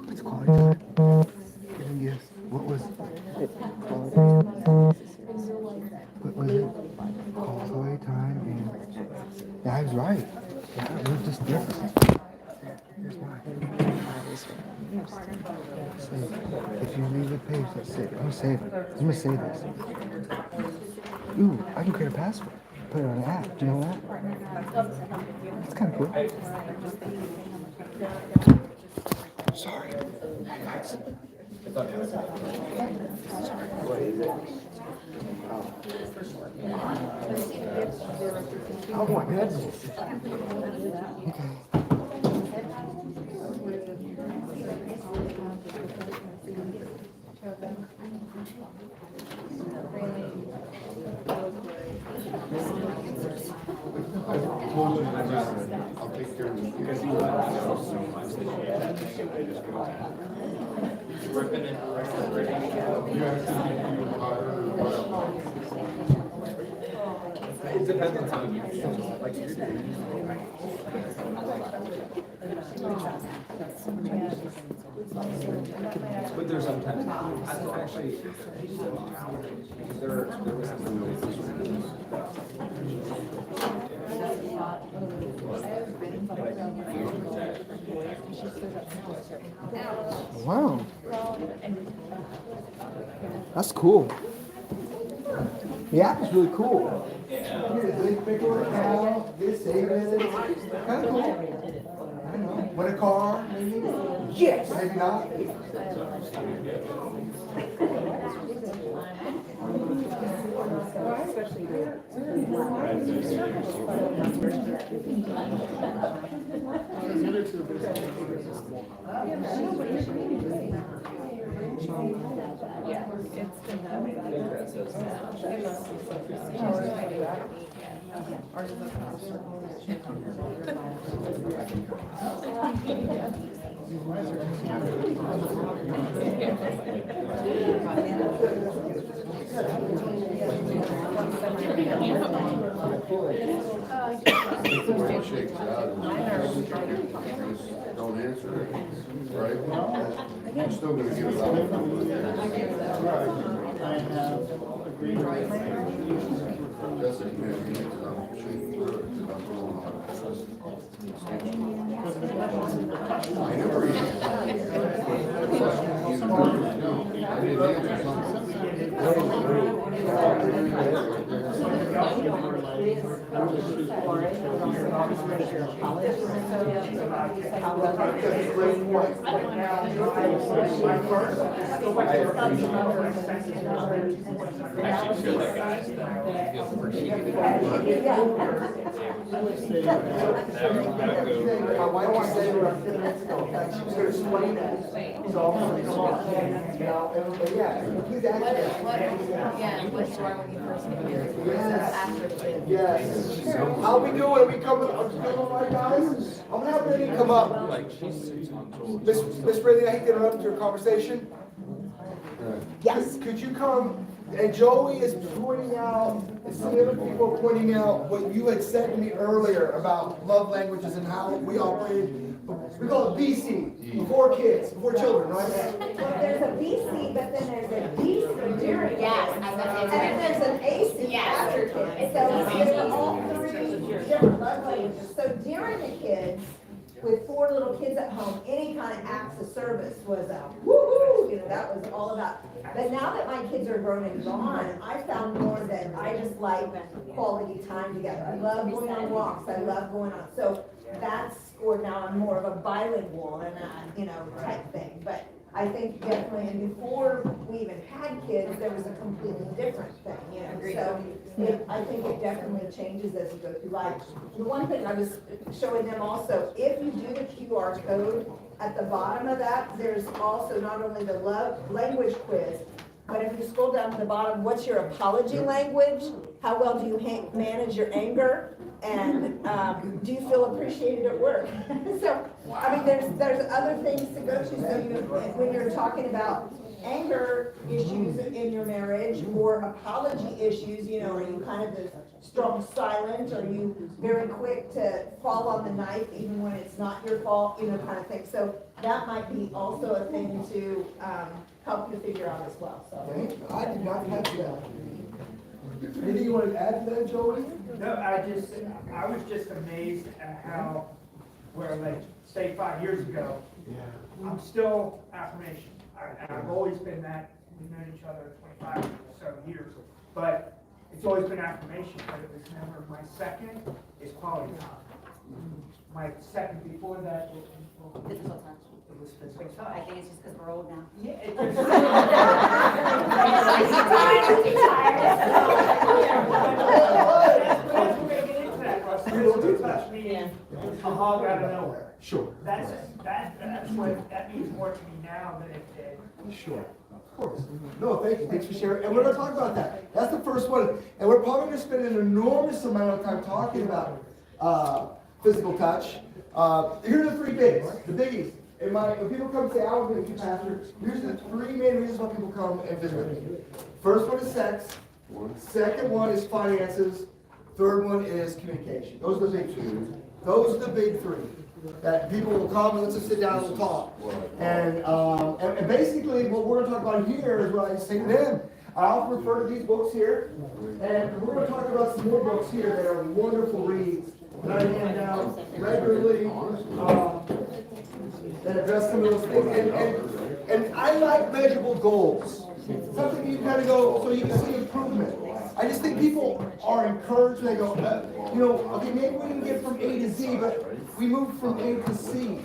It's quality time. And yes, what was it? Quality time and yeah, I was right. Yeah, it was just different. Here's why. If you leave the page, let's save it. I'm gonna save it. I'm gonna save this. Ooh, I can create a password. Put it on an app. Do you know that? That's kind of cool. Sorry. Hey guys. Oh my goodness. Okay. I'll take care of you. It depends on time. Like you're but there's sometimes actually there was Wow. That's cool. The app is really cool. Yeah. Get bigger account, get savings. Kind of cool. I don't know. Win a car, maybe? Yes. Maybe not. It shakes out and just don't answer it, right? You're still gonna give it up. I have agreed. Doesn't mean it's not shooting through it, it's not going on. I never even. I didn't answer something. My wife was saying to her a few minutes ago, that she was gonna explain that. So, come on, you know, and yeah, please ask her. Yeah, what's wrong when you first get married? Yes. After the kid. Yes. How we doing? We coming, are you coming all right, guys? I'm gonna have Brittany come up. Miss Brittany, I hate to interrupt your conversation. Yes. Could you come, and Joey is pointing out, and some other people are pointing out what you had said to me earlier about love languages and how we operate. We call it BC, before kids, before children, right? Well, there's a BC, but then there's a DC during. Yes, And then there's an AC Yes. after kids. So there's all three different love languages. So during the kids, with 4 little kids at home, any kind of acts of service was a woo-hoo, you know, that was all about. But now that my kids are grown and gone, I found more that I just like quality time together. I love going on walks, I love going on, so that's, or now I'm more of a bilingual and a, you know, type thing. But I think definitely, and before we even had kids, there was a completely different thing, you know, so I think it definitely changes as you go through life. The one thing I was showing them also, if you do the QR code, at the bottom of that, there's also not only the love language quiz, but if you scroll down to the bottom, what's your apology language? How well do you manage your anger? And do you feel appreciated at work? So, I mean, there's other things to go to. So when you're talking about anger issues in your marriage or apology issues, you know, are you kind of the strong silent? Are you very quick to fall on the knife even when it's not your fault, you know, kind of thing. So that might be also a thing to help you figure out as well. So I did not catch that. Anything you want to add to that, Joey? No, I was just amazed at how, where like, say 5 years ago, I'm still affirmation. I've always been that, we've known each other 25 or so years, but it's always been affirmation, but it was never, my second is quality time. My second before that was Physical touch. it was physical I touch. think it's just because we're old now. Yeah, it Physical touch meaning a hug out of nowhere. Sure. That means more to me now than it did. Sure. Of course. No, thank you. Thanks for sharing. And we're going to talk about that. That's the first one. And we're probably going to spend an enormous amount of time talking about physical touch. Here are the 3 bigs, the biggies. When people come and say, I want to be a pastor, here's the 3 main reasons why people come and visit with me. First one is sex. Second one is finances. Third one is communication. Those are the big 2. Those are the big 3. That people will come and let's just sit down and we'll talk. And basically what we're going to talk about here is what I say to them. I often refer to these books here. And we're going to talk about some more books here that are wonderful reads that I hand down regularly that address some of those things. And I like measurable goals. Something you kind of go so you can see improvement. I just think people are encouraged when they go, okay, maybe we didn't get from A to Z, but we moved from A to C,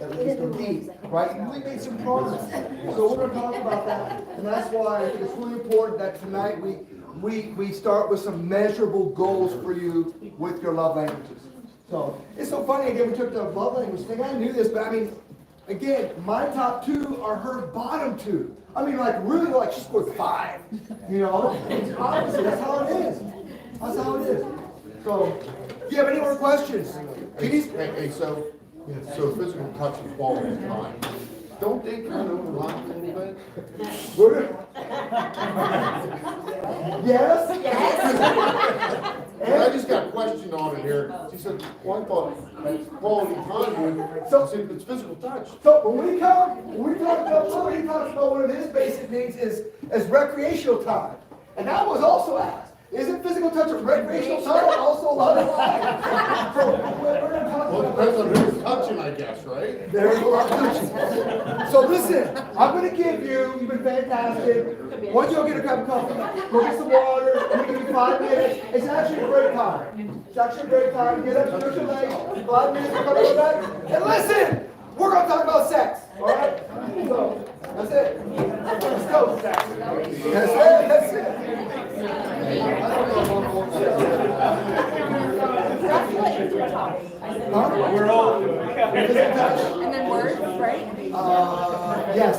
at least to D, right? We made some progress. So we're going to talk about that, and that's why I think it's really important that tonight we start with some measurable goals for you with your love languages. So it's so funny, again, we took the love language thing. I knew this, but I mean, again, my top 2 are her bottom 2. I mean, like, really, like, she scored 5. You know? It's obviously, that's how it is. That's how it is. So, do you have any more questions? Hey, so physical touch and quality time, don't they kind of overlap a little bit? Yes? Yes. And I just got a question on it here. She said, well, I thought quality time would, so if it's physical touch. So when we talk about Lou, he talks about one of his basic needs is recreational time. And I was also asked, isn't physical touch and recreational time also a lot of life? So we're gonna talk Well, it about depends on who's touching, I guess, right? There's a lot of touching. So listen, I'm gonna give you, you've been fantastic. Once you'll get a cup of coffee, go get some water, I'm gonna give you 5 minutes. It's actually a great time. It's actually a great time. Get up, stretch your legs, 5 minutes, we're coming back. And listen, we're gonna talk about sex, all right? So, that's it. Let's go. That's it. We're all. And then words, right? Yes.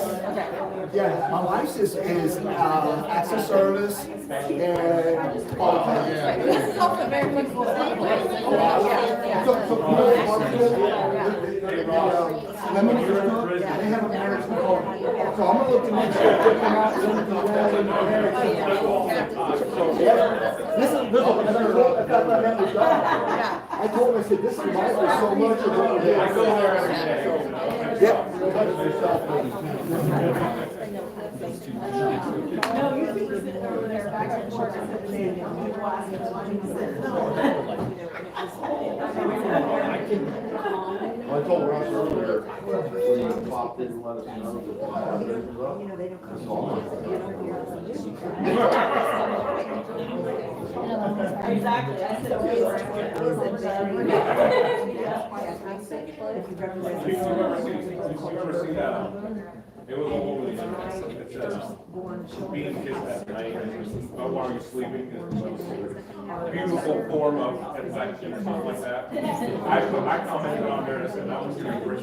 Yeah, my wife's is acts of service and all that. This is also very flexible. They have a marriage code. So I'm gonna look to make sure they come out. This is, I told him, I said, this reminds me so much of what we did. I go there every day. Yep. No, you're sitting over there back in the church. I told Russ earlier, when you popped in and let us know that the vibration was up. That's all. Exactly, I said, It was all over the internet. It's being kissed at night while you're sleeping is the most beautiful form of affection or something like that. I commented on there and said that was pretty great.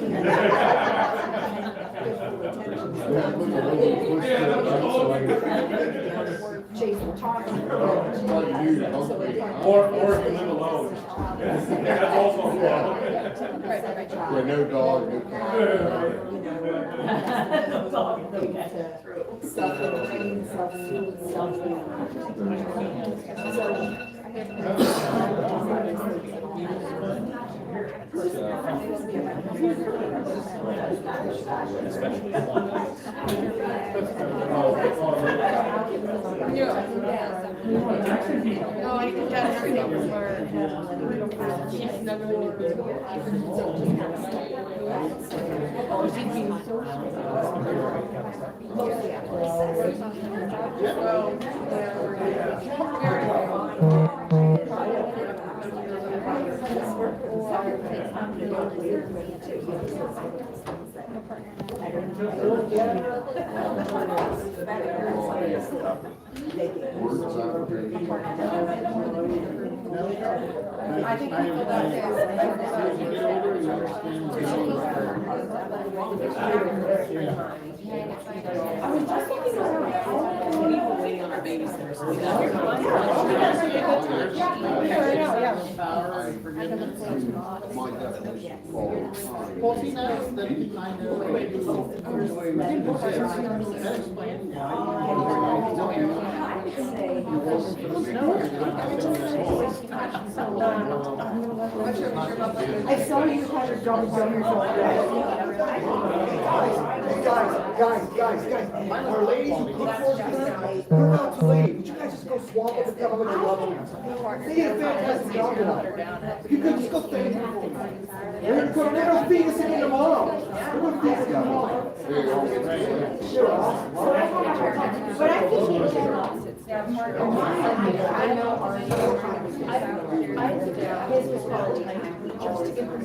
Or if you live alone. That's also a problem. With no dog, no No, I think that's everything for she's never been I think people that I was just thinking people waiting on our babysitters. My definition of quality time. Well, she knows that you kind of. I saw you had a dog on your shoulder. Guys, our ladies who cook for us, they're about to leave. Would you guys just go swamp up and tell them what you love them? They did a fantastic job tonight. If you could just go stay here for me. They're gonna feed us again tomorrow. They're gonna feed us again tomorrow. But I think you can. I know our. His was quality time. Just to get her.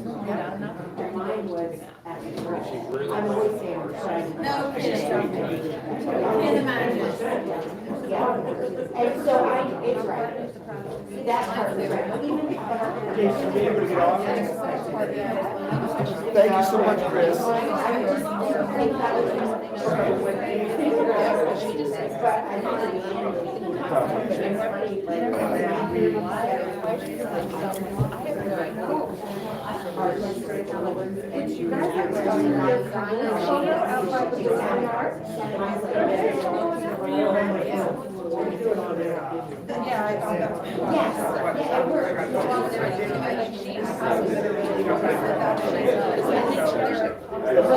Mine was at the church. I'm always saying. No kidding. Can't imagine. Yeah. And so it's right. That part is right. Thank you so much, Chris. I just think that was. But I Yeah, I thought that was. Yes, yeah, it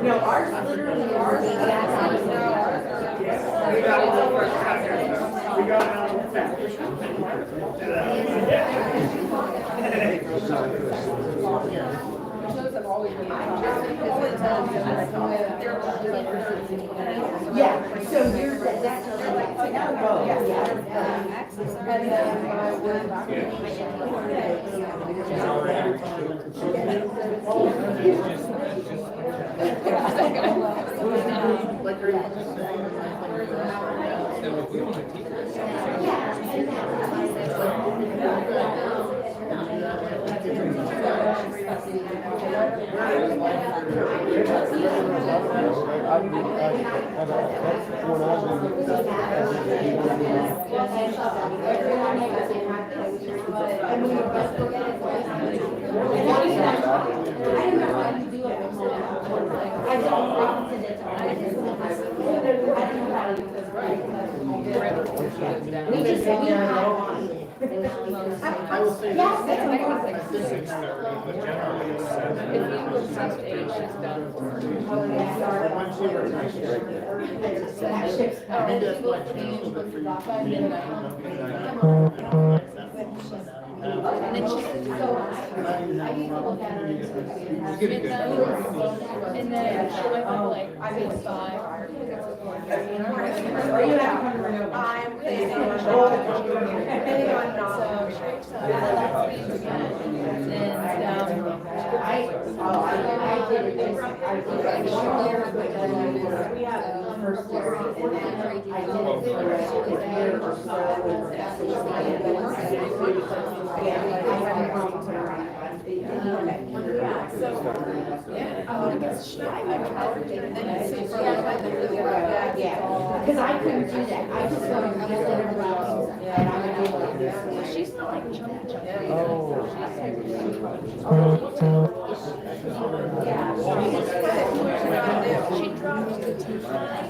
No, ours literally, ours. We got it out of the Yeah, so yours, that's. Oh, yeah. And then And then she went from like 5. Are you having fun? I'm pleased. Yeah, because I couldn't do that. I just wanted to get everybody else. And I would do like this. She's not like chump chump. She dropped the t-shirt.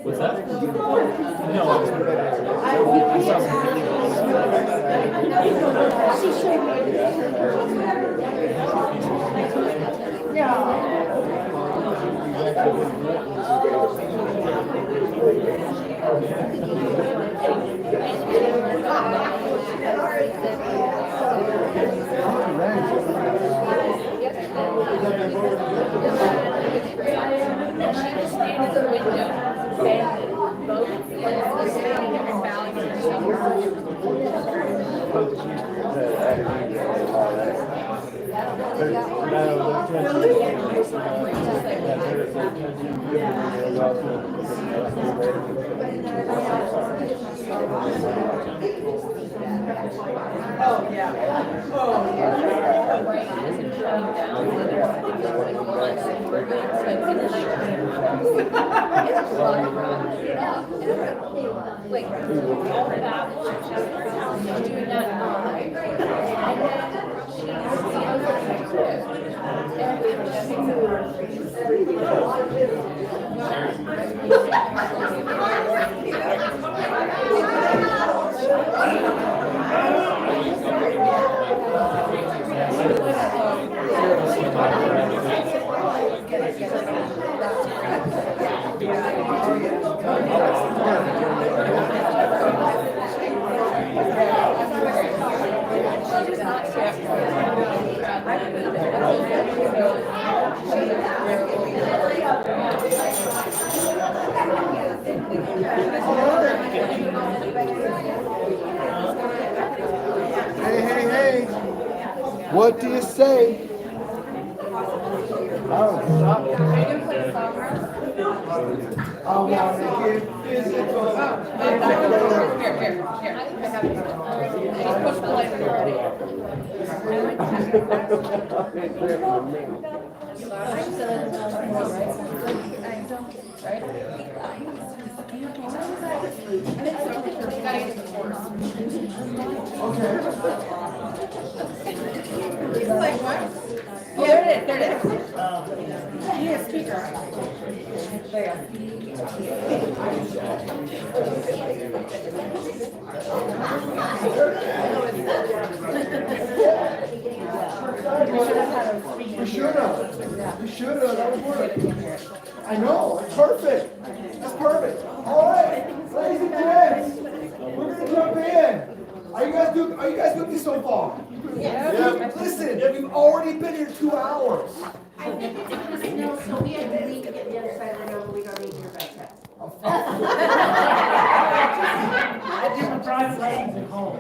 What's that? No. Hey, what do you say? I want to get physical. He's like, what? Oh, there it is, there it is. You need a speaker. There. You should have. You should have. That would work. I know. It's perfect. That's perfect. All right, ladies and gents, we're gonna jump in. Are you guys with me so far? Yeah. Listen, we've already been here 2 hours. I think it's gonna snow, so we had to leave to get the other side of the road, we don't need your backpack. I do my private lessons at home.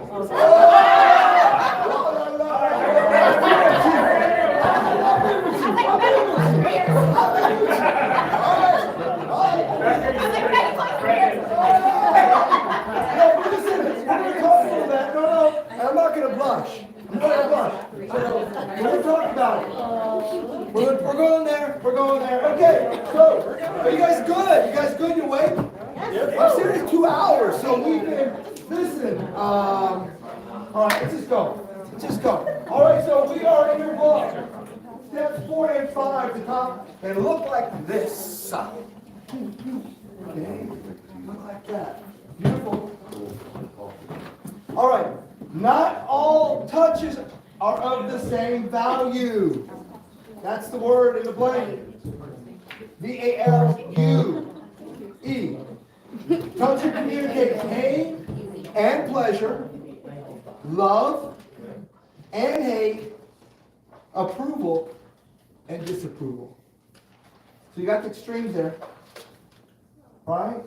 I'm not gonna blush. I'm not gonna blush. We'll talk about it. We're going there. We're going there. Okay. So, are you guys good? You guys good? You awake? I'm serious. 2 hours. So we've been listening. All right. Let's just go. Let's just go. All right. So we are in your book. Steps 4 and 5 to top and look like this. Okay. Look like that. Beautiful. All right. Not all touches are of the same value. That's the word in the blank. V-A-L-U-E. Touching communicate pain and pleasure, love and hate, approval and disapproval. So you got the extremes there, right?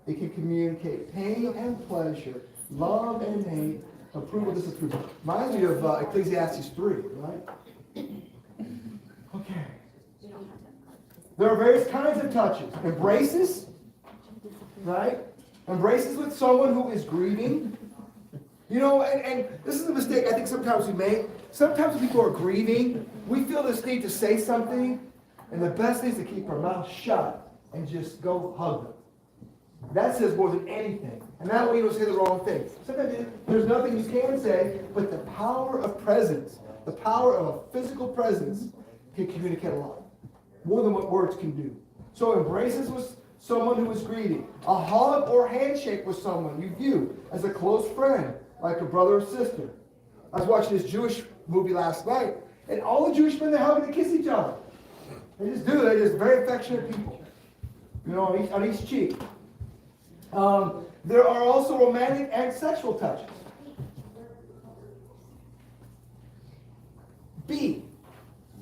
It can communicate pain and pleasure, love and hate, approval, disapproval. Reminds me of Ecclesiastes 3, right? Okay. There are various kinds of touches. Embraces, right? Embraces with someone who is grieving. You know, and this is a mistake I think sometimes we make. Sometimes when people are grieving, we feel this need to say something, and the best thing is to keep our mouth shut and just go hug them. That says more than anything. And that way you don't say the wrong thing. Sometimes there's nothing you can say, but the power of presence, the power of a physical presence can communicate a lot. More than what words can do. So embraces with someone who is grieving. A hug or handshake with someone you view as a close friend, like a brother or sister. I was watching this Jewish movie last night, and all the Jewish men, they hug and they kiss each other. They just do. They're just very affectionate people. You know, on each cheek. There are also romantic and sexual touches. B.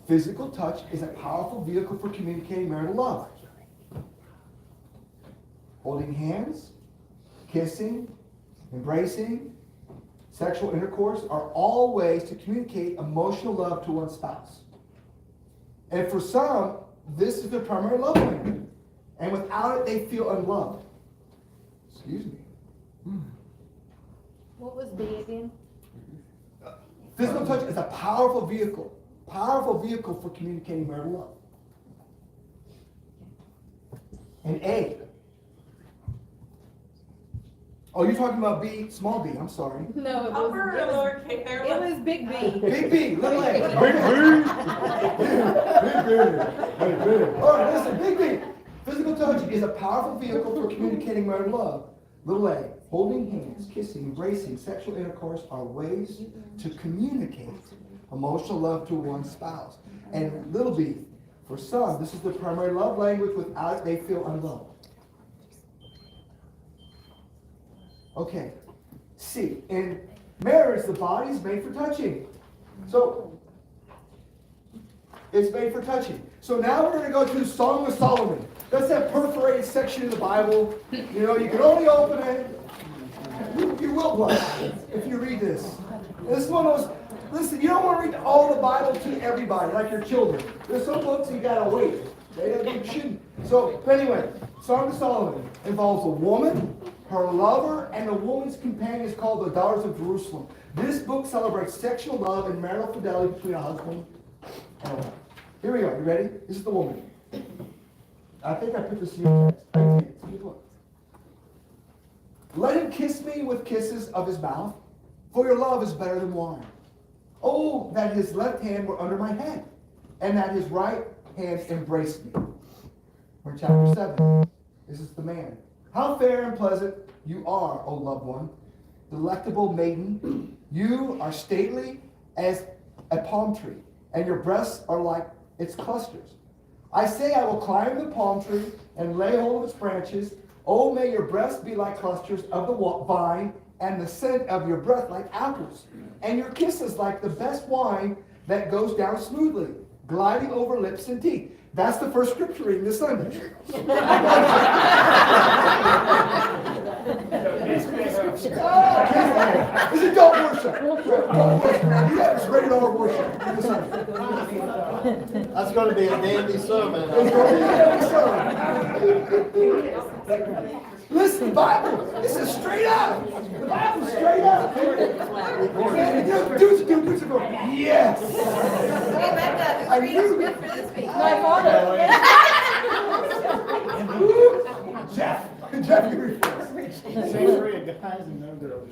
Physical touch is a powerful vehicle for communicating marital love. Holding hands, kissing, embracing, sexual intercourse are all ways to communicate emotional love to one's spouse. And for some, this is their primary love language. And without it, they feel unloved. Excuse me. What was B again? Physical touch is a powerful vehicle for communicating marital love. And A. Oh, you're talking about B, small b, I'm sorry. No, it Upper or lower case? it was big B. Big B, little A. Big B. All right, listen, big B. Physical touch is a powerful vehicle for communicating marital love. Little A, holding hands, kissing, embracing, sexual intercourse are ways to communicate emotional love to one's spouse. And little b, for some, this is the primary love language. Without it, they feel unloved. Okay. C, in marriage, the body is made for touching. So, it's made for touching. So now we're going to go to Song of Solomon. That's that perforated section of the Bible. You know, you can only open it. You will blush if you read this. This is one of those, listen, you don't want to read all the Bible to everybody, like your children. There's some books you got to wait. You shouldn't. So, but anyway, Song of Solomon involves a woman, her lover, and a woman's companion is called the Daughters of Jerusalem. This book celebrates sexual love and marital fidelity between a husband and a wife. Here we go. You ready? This is the woman. I think I put this in your text. Look. Let him kiss me with kisses of his mouth, for your love is better than wine. Oh, that his left hand were under my head, and that his right hand embraced me. We're in chapter 7. This is the man. How fair and pleasant you are, O loved one, delectable maiden. You are stately as a palm tree, and your breasts are like its clusters. I say I will climb the palm tree and lay hold of its branches. Oh, may your breasts be like clusters of the vine, and the scent of your breath like apples, and your kisses like the best wine that goes down smoothly, gliding over lips and teeth. That's the first scripture reading this Sunday. It's adult worship. Adult worship. You have regular worship this Sunday. That's gonna be a dandy sermon. It's going to be a dandy sermon. Listen, the Bible, this is straight up. The Bible's straight up. Dudes are going, yes. I knew. My father. Jeff, you refresh. Guys and no girls.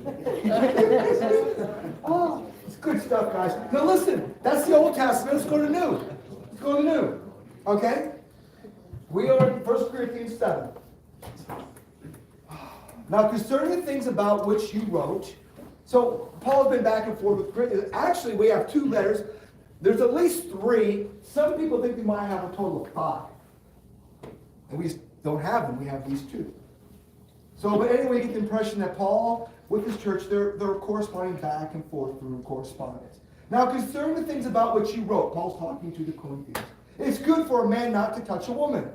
Oh, it's good stuff, guys. Now listen, that's the Old Testament. Let's go to New. Let's go to New. Okay? We are in 1 Corinthians 7. Now, concerning the things about which you wrote, so Paul's been back and forth with Corinthians. Actually, we have 2 letters. There's at least 3. Some people think we might have a total of 5. And we just don't have them. We have these 2. So, but anyway, you get the impression that Paul, with his church, they're corresponding back and forth through correspondence. Now, concerning the things about which you wrote, Paul's talking to the Corinthians. It's good for a man not to touch a woman.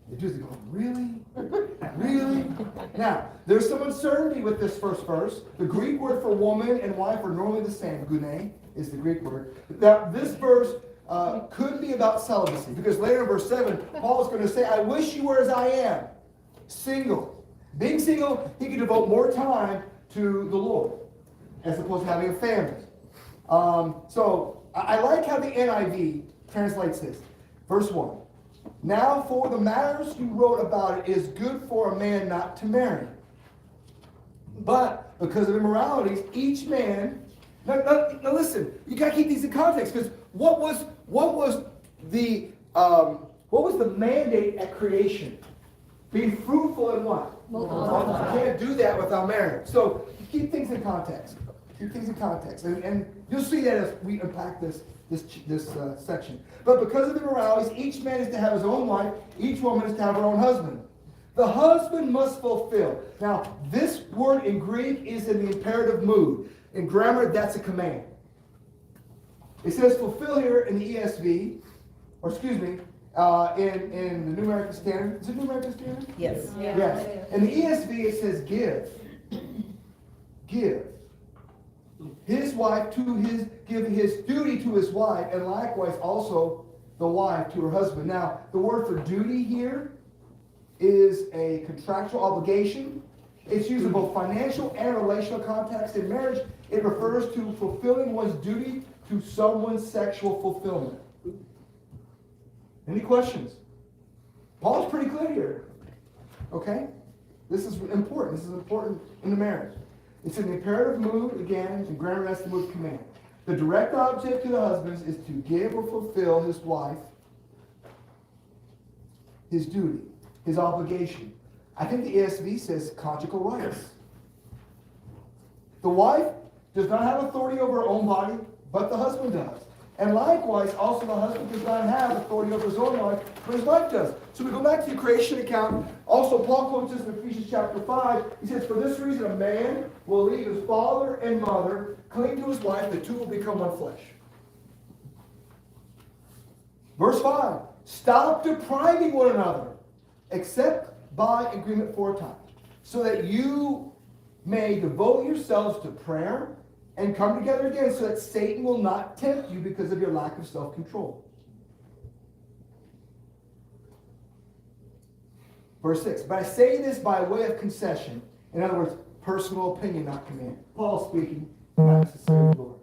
The Jews go, really? Really? Now, there's some uncertainty with this first verse. The Greek word for woman and wife are normally the same. Gune is the Greek word. Now, this verse could be about celibacy, because later in verse 7, Paul is going to say, I wish you were as I am, single. Being single, he could devote more time to the Lord, as opposed to having a family. So, I like how the NIV translates this. Verse 1. Now for the matters you wrote about it is good for a man not to marry. But because of immoralities, each man. Now listen, you gotta keep these in context, because what was the mandate at creation? Be fruitful and what? You can't do that without marriage. So keep things in context. Keep things in context, and you'll see that as we unpack this section. But because of immoralities, each man is to have his own wife, each woman is to have her own husband. The husband must fulfill. Now, this word in Greek is in the imperative mood. In grammar, that's a command. It says fulfill here in the ESV, or excuse me, in the New American Standard. Is it New American Standard? Yes. Yes. In the ESV, it says give. Give. His wife give his duty to his wife, and likewise also the wife to her husband. Now, the word for duty here is a contractual obligation. It's used in both financial and relational context. In marriage, it refers to fulfilling one's duty to someone's sexual fulfillment. Any questions? Paul's pretty clear here. Okay? This is important. This is important in the marriage. It's an imperative mood, again, in grammar that's the mood command. The direct object to the husbands is to give or fulfill his wife his duty, his obligation. I think the ESV says conjugal rights. The wife does not have authority over her own body, but the husband does. And likewise, also the husband does not have authority over his own life, but his wife does. So we go back to the creation account. Also, Paul quotes this in Ephesians chapter 5. He says, for this reason, a man will leave his father and mother, cling to his wife, the two will become one flesh. Verse 5, stop depriving one another, except by agreement for a time, so that you may devote yourselves to prayer and come together again, so that Satan will not tempt you because of your lack of self-control. Verse 6, but I say this by way of concession. In other words, personal opinion, not command. Paul speaking, not necessarily the Lord.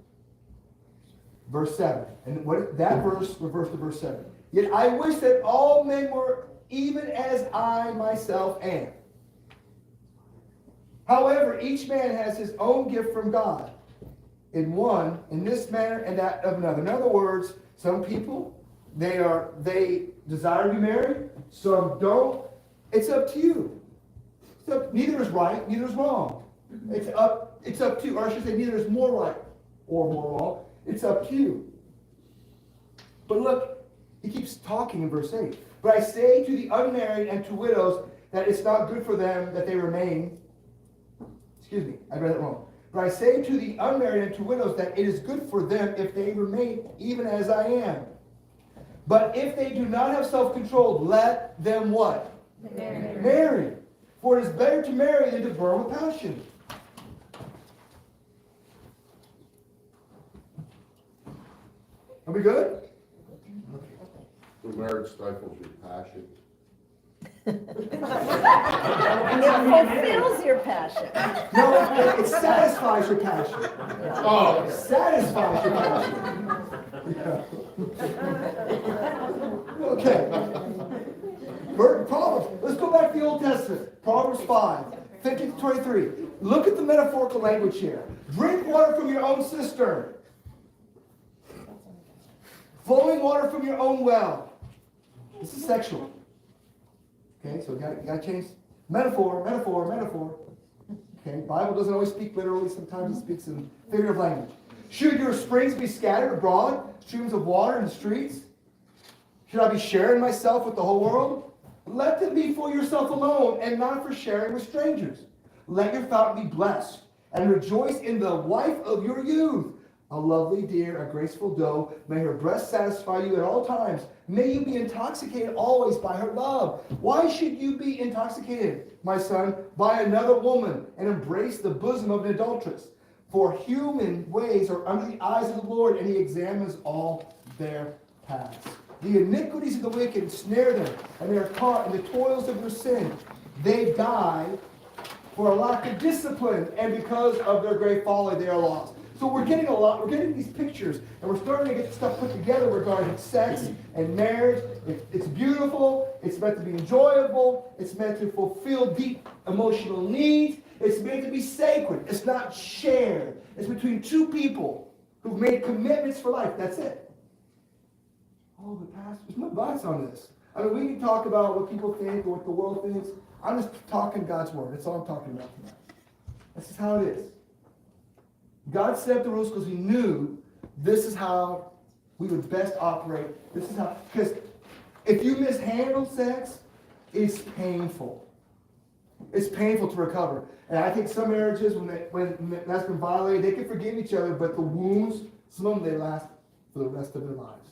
Verse 7, and that verse refers to verse 7. Yet I wish that all men were even as I myself am. However, each man has his own gift from God. In one, in this manner, and that of another. In other words, some people, they desire to be married, some don't. It's up to you. Neither is right, neither is wrong. It's up to you, or I should say, neither is more right or more wrong. It's up to you. But look, he keeps talking in verse 8. But I say to the unmarried and to widows that it's not good for them that they remain. Excuse me, I read it wrong. But I say to the unmarried and to widows that it is good for them if they remain even as I am. But if they do not have self-control, let them what? Marry. Marry. For it is better to marry than to burn with passion. Are we good? The marriage stifles your passion. And it fulfills your passion. No, it satisfies your passion. Oh. It satisfies your passion. Okay. Proverbs. Let's go back to the Old Testament. Proverbs 5, 15 to 23. Look at the metaphorical language here. Drink water from your own cistern. Flowing water from your own well. This is sexual. Okay, so you gotta change. Metaphor. Okay, Bible doesn't always speak literally. Sometimes it speaks in figurative language. Should your springs be scattered abroad, streams of water in the streets? Should I be sharing myself with the whole world? Let them be for yourself alone and not for sharing with strangers. Let your fountain be blessed and rejoice in the wife of your youth. A lovely deer, a graceful doe, may her breast satisfy you at all times. May you be intoxicated always by her love. Why should you be intoxicated, my son, by another woman and embrace the bosom of an adulteress? For human ways are under the eyes of the Lord, and he examines all their paths. The iniquities of the wicked ensnare them, and they are caught in the toils of their sin. They die for a lack of discipline, and because of their great folly they are lost. So we're getting these pictures, and we're starting to get stuff put together regarding sex and marriage. It's beautiful, it's meant to be enjoyable, it's meant to fulfill deep emotional needs, it's meant to be sacred, it's not shared. It's between two people who've made commitments for life, that's it. Oh, the pastor, there's no advice on this. I mean, we can talk about what people think or what the world thinks. I'm just talking God's word, that's all I'm talking about tonight. This is how it is. God set up the rules because he knew this is how we would best operate. This is how, because if you mishandle sex, it's painful. It's painful to recover. And I think some marriages, when that's been violated, they can forgive each other, but the wounds, some of them, they last for the rest of their lives.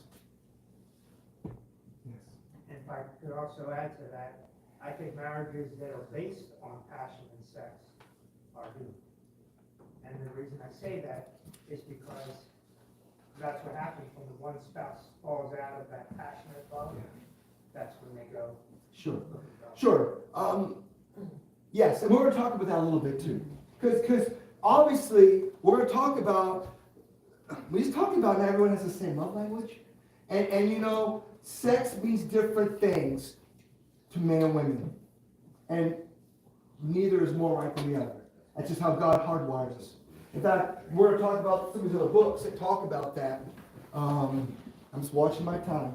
Yes. And if I could also add to that, I think marriages that are based on passion and sex are doomed. And the reason I say that is because that's what happens when the one spouse falls out of that passionate love. That's when they go. Sure. Yes, and we're going to talk about that a little bit too. Because obviously, we're going to talk about, when he's talking about not everyone has the same love language. And you know, sex means different things to men and women. And neither is more right than the other. That's just how God hardwires us. In fact, we're going to talk about some of these other books that talk about that. I'm just watching my time.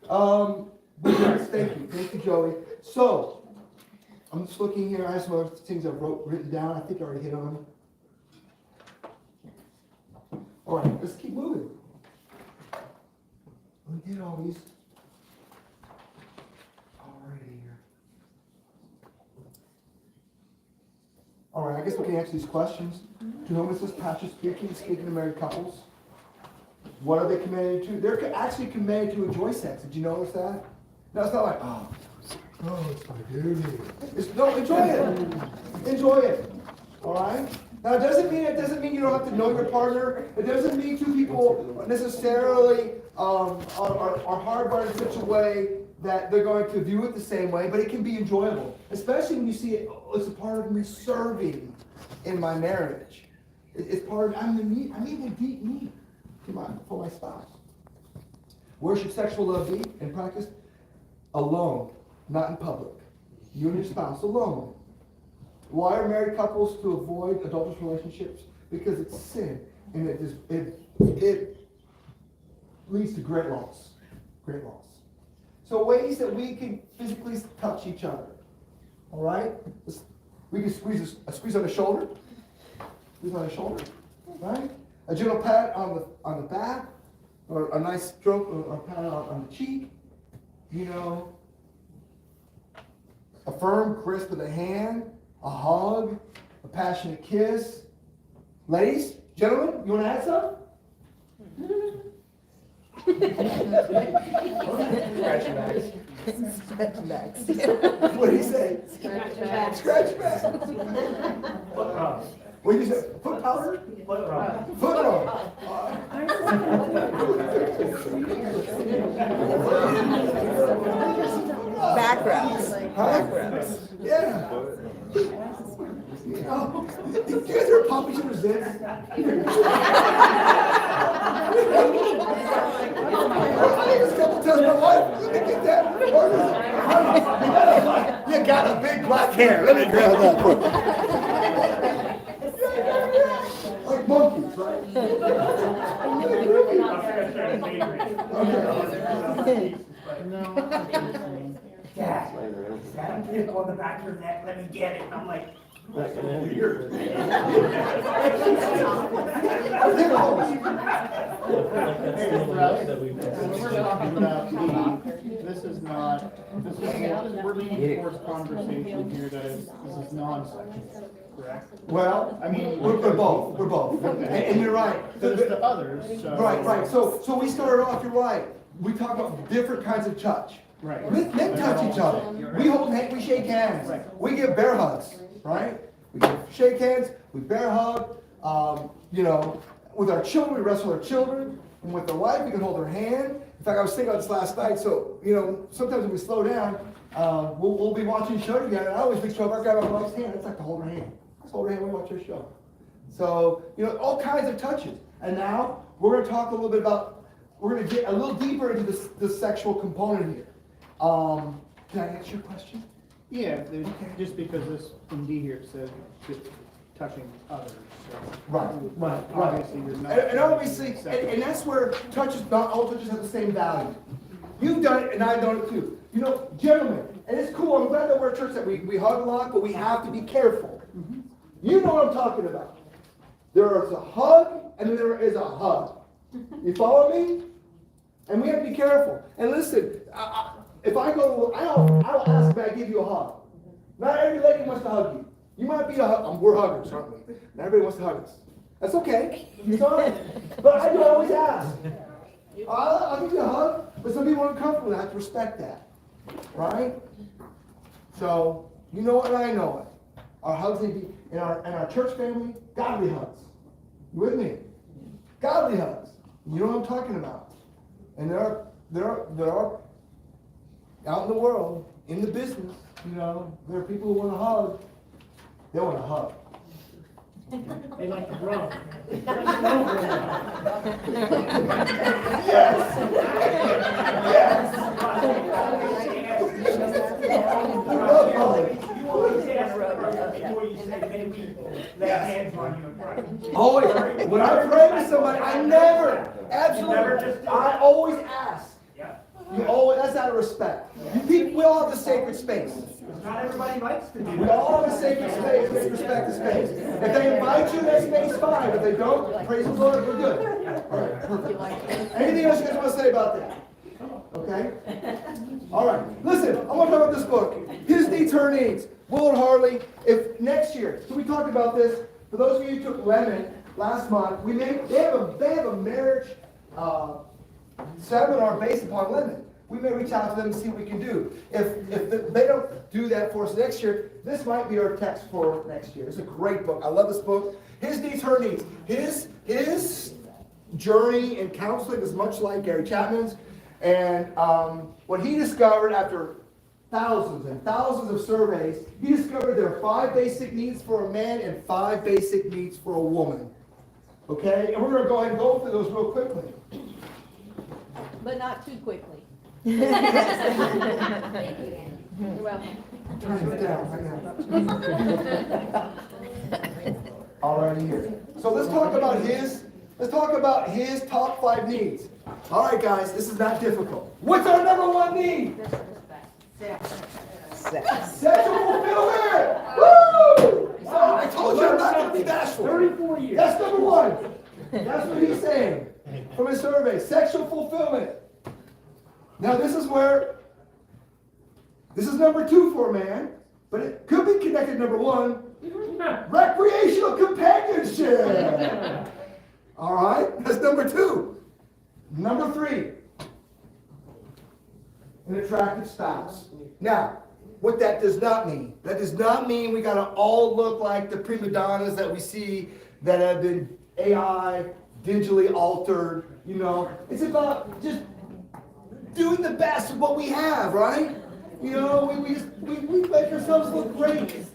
But yes, thank you. Thank you, Joey. So, I'm just looking here. I have some other things I've written down. I think I already hit on them. All right, let's keep moving. We did all these already here. All right, I guess we can answer these questions. To whom is this passage speaking to married couples? What are they commanded to? They're actually commanded to enjoy sex. Did you notice that? No, it's not like, oh, it's my duty. No, enjoy it. Enjoy it. All right? Now, it doesn't mean you don't have to know your partner. It doesn't mean two people necessarily are hardwired in such a way that they're going to view it the same way, but it can be enjoyable, especially when you see it as a part of me serving in my marriage. It's part of, I'm in a deep need for my spouse. Where should sexual love be and practiced? Alone, not in public. You and your spouse alone. Why are married couples to avoid adulterous relationships? Because it's sin, and it leads to great loss. Great loss. So ways that we can physically touch each other. All right? We can squeeze on the shoulder. Squeeze on the shoulder. Right? A gentle pat on the back, or a nice stroke or pat on the cheek. You know, a firm grasp of the hand, a hug, a passionate kiss. Ladies, gentlemen, you want to add something? Scratch backs. What did he say? Scratch back. Scratch back. Foot rub. What did you say? Foot powder? Foot rub. Foot rub. Back rubs. Back rubs. Yeah. Oh, you guys are popping your resist. I think it's a couple times my wife. Let me get that. You got a big black hair. Let me grab that. Like monkeys, right? Dad, that kid on the back of your neck, let me get it. I'm like, that's weird. We're talking about me. This is we're leaning towards conversation here that this is non-sexual, correct? Well, I mean, we're both. And you're right. There's the others, so. Right. So we started off, you're right. We talk about different kinds of touch. Right. Men touch each other. We hold hands, we shake hands. We give bear hugs, right? We shake hands, we bear hug. With our children, we wrestle our children. And with our wife, we can hold her hand. In fact, I was thinking about this last night. So, sometimes when we slow down, we'll be watching a show together. And I always make sure if I grab my wife's hand, it's like to hold her hand. Let's hold her hand when we watch our show. So, all kinds of touches. And now we're going to talk a little bit about, we're going to get a little deeper into the sexual component here. Can I answer your question? Yeah, just because this in D here says touching others. So Right. Obviously, you're not. And obviously, and that's where not all touches have the same value. You've done it, and I've done it too. Gentlemen, and it's cool. I'm glad that we're a church that we hug a lot, but we have to be careful. Mm-hmm. You know what I'm talking about. There is a hug, and then there is a hug. You follow me? And we have to be careful. And listen, if I go, I'll ask if I give you a hug. Not every lady wants to hug you. You might be we're huggers, aren't we? Not everybody wants to hug us. That's okay. It's all right. But I do always ask. I'll give you a hug, but some people aren't comfortable. I have to respect that. Right? So, you know it and I know it. Our hugs need to be, in our church family, godly hugs. You with me? Godly hugs. You know what I'm talking about. And there are out in the world, in the business, there are people who want to hug. They want to hug. They like to rub. Always. When I pray with somebody, I always ask. That's out of respect. We all have the sacred space. Not everybody likes to do that. We all have a sacred space. We respect the space. If they invite you, that space, fine. If they don't, praise the Lord, we're good. All right, perfect. Anything else you guys want to say about that? Okay? All right. Listen, I want to talk about this book. His Needs, Her Needs. Willard Harley. If next year, so we talked about this. For those of you who took Lemon last month, they have a marriage seminar based upon Lemon. We may reach out to them and see what we can do. If they don't do that for us next year, this might be our text for next year. It's a great book. I love this book. His Needs, Her Needs. His journey in counseling is much like Gary Chapman's. And what he discovered after thousands and thousands of surveys, he discovered there are 5 basic needs for a man and 5 basic needs for a woman. Okay? And we're going to go ahead and go through those real quickly. But not too quickly. You're welcome. Turn it down. Alrighty here. So let's talk about his top 5 needs. All right, guys, this is not difficult. What's our number 1 need? Sex. Sexual fulfillment. Woo! So I told you I'm not going to be bashful. 34 years. That's number 1. That's what he's saying from his survey. Sexual fulfillment. Now this is number 2 for a man, but it could be connected to number 1. Recreational companionship. All right, that's number 2. Number 3, an attractive spouse. Now, what that does not mean we gotta all look like the prima donnas that we see that have been AI, digitally altered, you know. It's about just doing the best with what we have, right? You know, we make ourselves look great.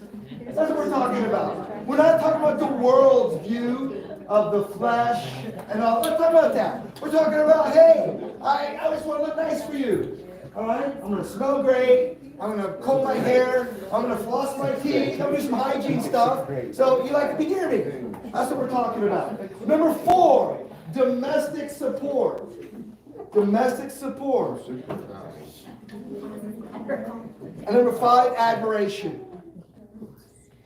That's what we're talking about. We're not talking about the world's view of the flesh and all. We're not talking about that. We're talking about, hey, I just want to look nice for you. All right? I'm going to smell great. I'm going to comb my hair. I'm going to floss my teeth. I'm going to do some hygiene stuff. So you like to be near me. That's what we're talking about. Number 4, domestic support. Domestic support. And number 5, admiration.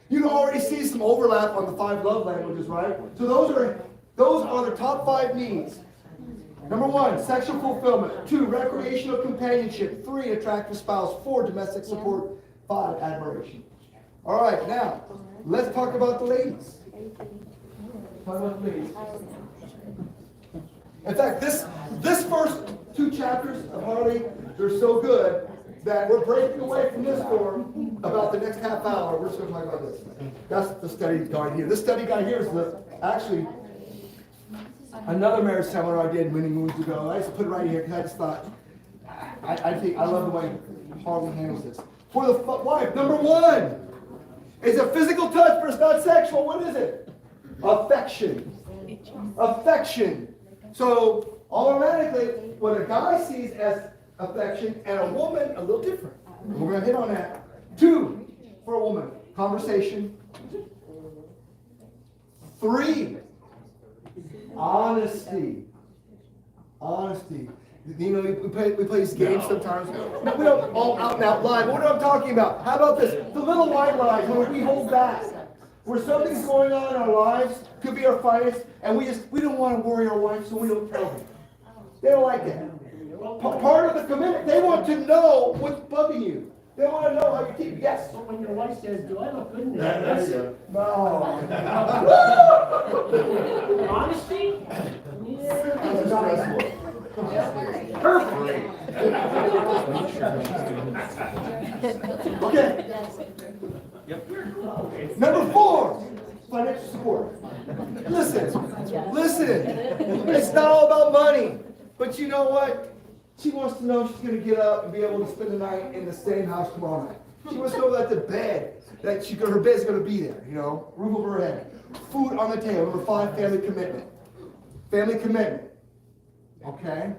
You can already see some overlap on the 5 love languages, right? So those are the top 5 needs. Number 1, sexual fulfillment. 2, recreational companionship. 3, attractive spouse. 4, domestic support. 5, admiration. All right, now let's talk about the ladies. Talk about the ladies. In fact, this first 2 chapters of Harley, they're so good that we're breaking away from this form about the next half hour. We're just going to talk about this. That's the study guide here. This study guide here is actually another marriage seminar I did many moons ago. I just put it right here because I just thought, I love the way Harley handles this. For the wife, number 1 is a physical touch, but it's not sexual. What is it? Affection. Affection. So automatically, what a guy sees as affection and a woman, a little different. We're going to hit on that. 2, for a woman, conversation. 3, honesty. Honesty. You know, we play these games sometimes. We don't all out and out lie, but what am I talking about? How about this? The little white lies where we hold back. Where something's going on in our lives, could be our finance, and we don't want to worry our wife, so we don't tell them. They don't like that. Part of the commitment, they want to know what's bugging you. They want to know how you keep. Yes. So when your wife says, "Do I look good in That's this?" it. No. Honesty? Okay. Number 4, financial support. Listen. It's not all about money, but you know what? She wants to know she's going to get up and be able to spend the night in the same house tomorrow night. She wants to know that the bed, that her bed's going to be there, you know, roof over her head. Food on the table. Number 5, family commitment. Family commitment. Okay?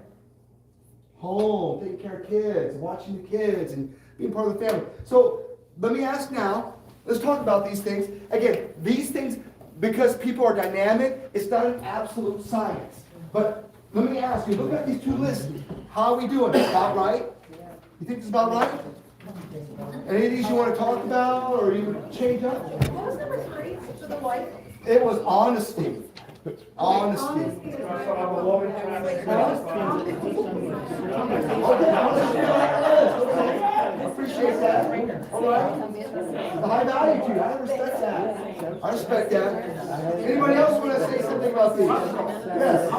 Home, taking care of kids, watching the kids, and being part of the family. So let me ask now, let's talk about these things. Again, these things, because people are dynamic, it's not an absolute science. But let me ask you, look at these 2 lists. How are we doing? About right? You think it's about right? Any of these you want to talk about, or you would change up? What was number 3 for the wife? It was honesty. Honesty. So I'm a woman, can I make a Okay, honesty on that list. Okay. I appreciate that. All right. The high value to you. I respect that. I respect that. Anybody else want to say something about these? Yes.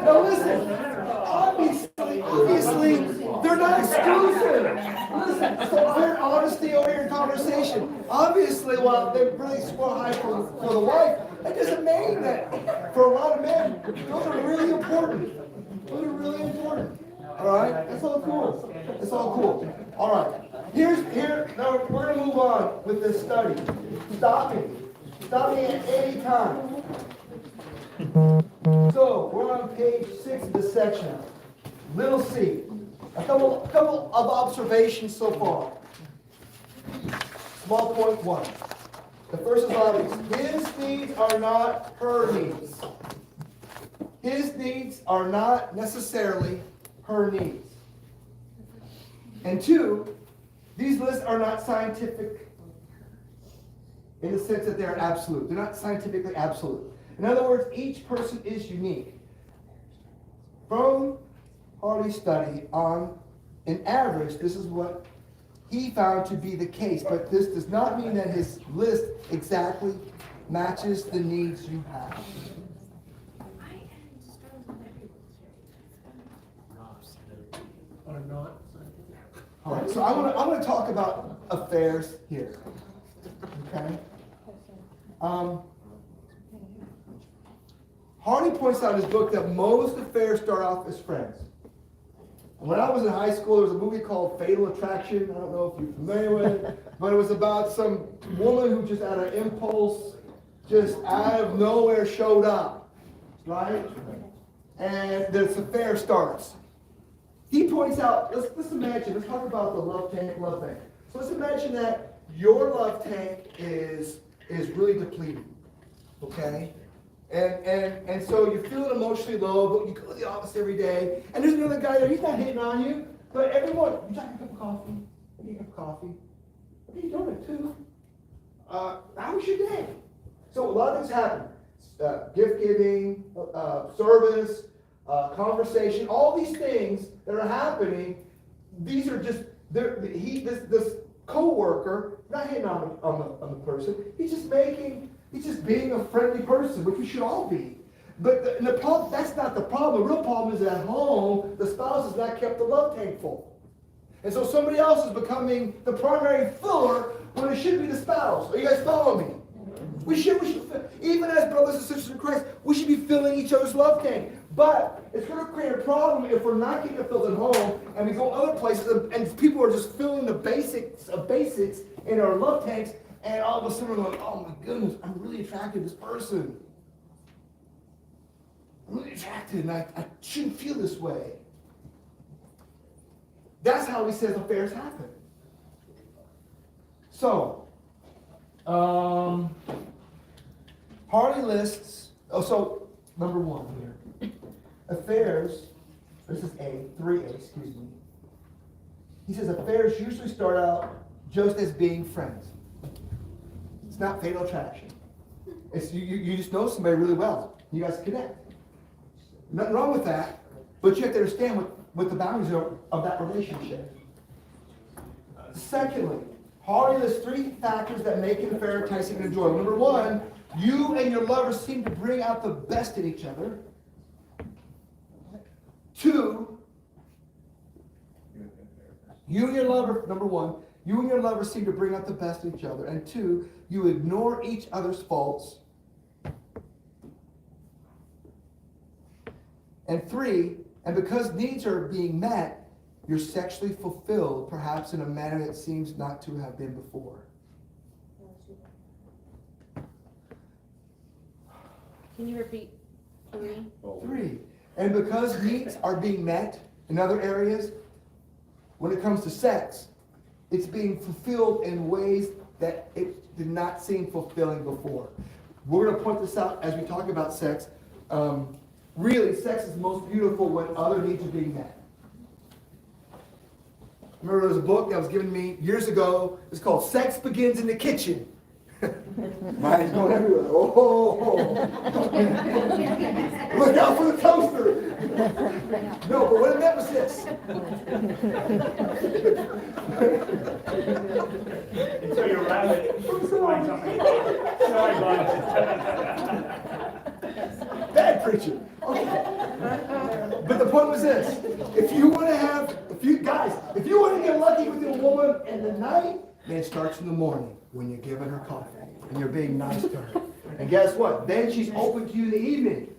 Now listen, obviously, they're not exclusive. Listen, so I heard honesty over here in conversation. Obviously, while they really score high for the wife, that doesn't mean that for a lot of men, those are really important. Those are really important. All right? That's all cool. That's all cool. All right. Now we're going to move on with this study. Stopping at any time. So we're on page 6 of the section. Little c. A couple of observations so far. Small point 1. The first is obvious. His needs are not her needs. His needs are not necessarily her needs. And 2, these lists are not scientific in the sense that they're absolute. They're not scientifically absolute. In other words, each person is unique. From Harley's study on an average, this is what he found to be the case, but this does not mean that his list exactly matches the needs you have. Or not. All right, so I want to talk about affairs here. Okay. Hardy points out in his book that most affairs start off as friends. When I was in high school, there was a movie called Fatal Attraction. I don't know if you're familiar with it, but it was about some woman who just out of impulse, just out of nowhere showed up, right? And this affair starts. He points out, let's imagine, let's talk about the love tank. So let's imagine that your love tank is really depleted, okay? And so you're feeling emotionally low, but you go to the office every day, and there's another guy there, he's not hitting on you, but everyone, you like a cup of coffee? You get a cup of coffee? What are you doing it too? How was your day? So a lot of things happen. Gift giving, service, conversation, all these things that are happening, these are just, this co-worker, not hitting on the person, he's just being a friendly person, which we should all be. But the problem, that's not the problem. The real problem is at home, the spouse has not kept the love tank full. And so somebody else is becoming the primary filler when it should be the spouse. Are you guys following me? We should, even as brothers and sisters in Christ, we should be filling each other's love tank. But it's going to create a problem if we're not getting it filled at home and we go other places and people are just filling the basics in our love tanks, and all of a sudden we're like, oh my goodness, I'm really attracted to this person. I'm really attracted and I shouldn't feel this way. That's how he says affairs happen. So, Harley lists, so number one here. Affairs, this is 3A, excuse me. He says affairs usually start out just as being friends. It's not fatal attraction. It's you just know somebody really well. You guys connect. Nothing wrong with that, but you have to understand what the boundaries are of that relationship. Secondly, Harley lists 3 factors that make an affair enticing and enjoyable. Number 1, you and your lover seem to bring out the best in each other. 2, you and your lover, number 1, you and your lover seem to bring out the best in each other. And 2, you ignore each other's faults. And 3, and because needs are being met, you're sexually fulfilled, perhaps in a manner that seems not to have been before. Can you repeat 3? 3, and because needs are being met in other areas, when it comes to sex, it's being fulfilled in ways that it did not seem fulfilling before. We're going to point this out as we talk about sex. Really, sex is most beautiful when other needs are being met. Remember, there was a book that was given me years ago. It's called Sex Begins in the Kitchen. Mine's going everywhere. Oh. Look out for the toaster. No, but what it meant was this. Until your rabbit finds something. Sorry, bud. Bad preaching. Okay. But the point was this. If you want to get lucky with your woman in the night, then it starts in the morning when you're giving her coffee and you're being nice to her. And guess what? Then she's open to you in the evening.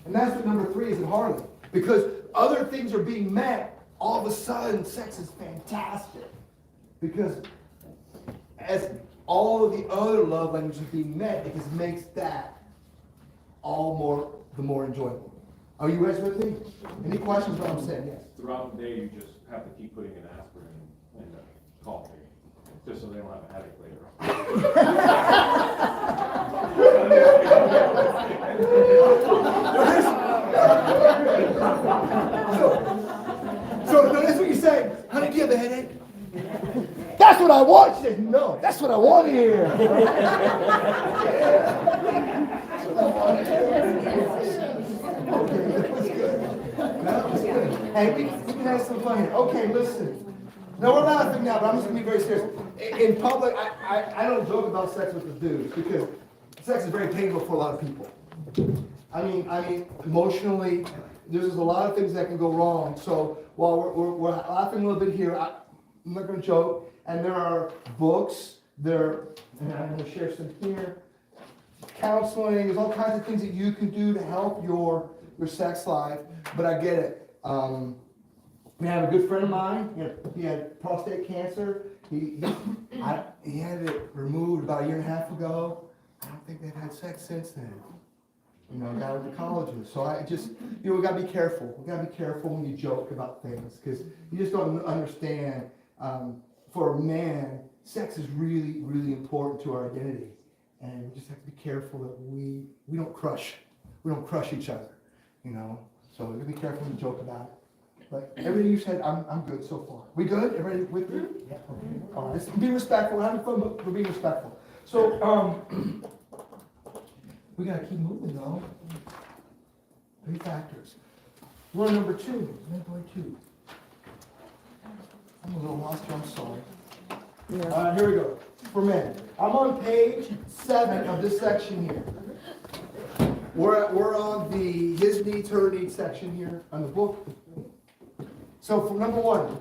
And that's what number 3 is in Harley. Because other things are being met, all of a sudden sex is fantastic. Because as all of the other love languages are being met, it just makes that the more enjoyable. Are you guys with me? Any questions about what I'm saying? Yes. Throughout the day, you just have to keep putting an aspirin in the coffee, just so they don't have a headache later So that's what you're saying. Honey, do you have a headache? That's what I want. She said, no, that's what I want to hear. Okay, that was good. That was good. Hey, we can have some fun here. Okay, listen. No, we're laughing now, but I'm just gonna be very serious. In public, I don't joke about sex with the dudes because sex is very painful for a lot of people. I mean, emotionally, there's a lot of things that can go wrong. So while we're laughing a little bit here, I'm not gonna joke. And there are books, and I'm gonna share some here. Counseling, there's all kinds of things that you can do to help your sex life. But I get it. We have a good friend of mine. He had prostate cancer. He had it removed about 1.5 years ago. I don't think they've had sex since then. Got into colleges. So I just, we gotta be careful. We gotta be careful when you joke about things because you just don't understand. For a man, sex is really, really important to our identity, and we just have to be careful that we don't crush each other. So we gotta be careful when you joke about it. But everything you said, I'm good so far. We good? Everybody with me? Yeah. Okay. All right. Let's be respectful. We're having fun, but we're being respectful. So, we gotta keep moving though. 3 factors. We're on number 2. Number 2. I'm a little lost here. I'm sorry. Here we go. For men. I'm on page 7 of this section here. We're on the his needs, her needs section here on the book. So for number 1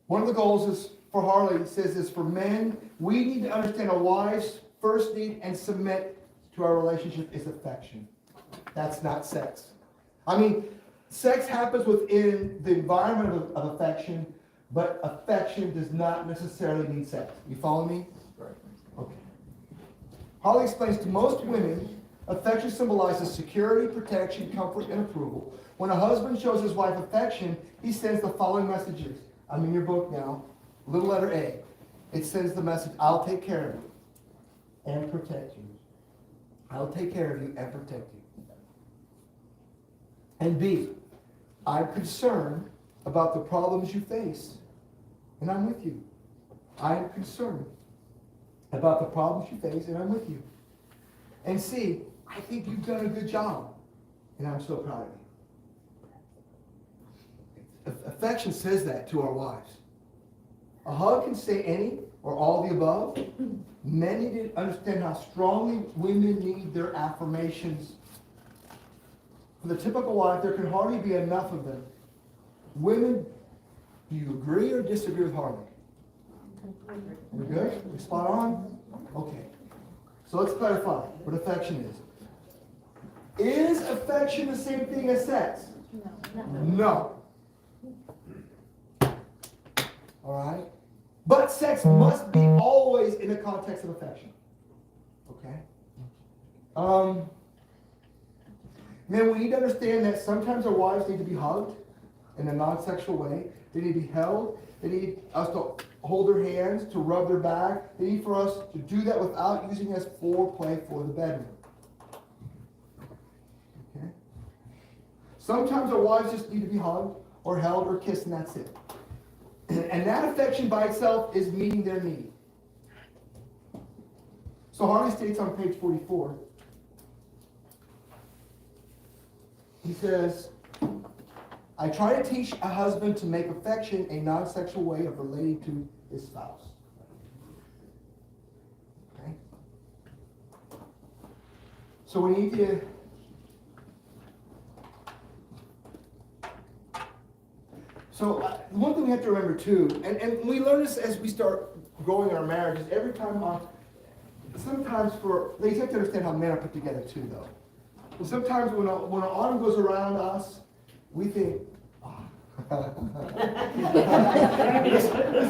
of the goals is for Harley, it says this, for men, we need to understand a wife's first need and submit to our relationship is affection. That's not sex. I mean, sex happens within the environment of affection, but affection does not necessarily mean sex. You follow me? Right. Okay. Harley explains to most women, affection symbolizes security, protection, comfort, and approval. When a husband shows his wife affection, he sends the following messages. I'm in your book now. Little letter A. It sends the message, I'll take care of you and protect you. I'll take care of you and protect you. And B, I'm concerned about the problems you face, and I'm with you. I am concerned about the problems you face, and I'm with you. And C, I think you've done a good job, and I'm so proud of you. Affection says that to our wives. A hug can say any or all the above. Men need to understand how strongly women need their affirmations. For the typical wife, there can hardly be enough of them. Women, do you agree or disagree with Harley? We're good? We're spot on? Okay. So let's clarify what affection is. Is affection the same thing as sex? No. All right? But sex must be always in the context of affection. Okay? Man, we need to understand that sometimes our wives need to be hugged in a non-sexual way. They need to be held. They need us to hold their hands, to rub their back. They need for us to do that without using it as foreplay for the bedroom. Okay? Sometimes our wives just need to be hugged or held or kissed, and that's it. And that affection by itself is meeting their need. So Harley states on page 44, he says, I try to teach a husband to make affection a non-sexual way of relating to his spouse. Okay? So we need to one thing we have to remember too, and we learn this as we start growing in our marriages, every time sometimes ladies have to understand how men are put together too though. And sometimes when an arm goes around us, we think, this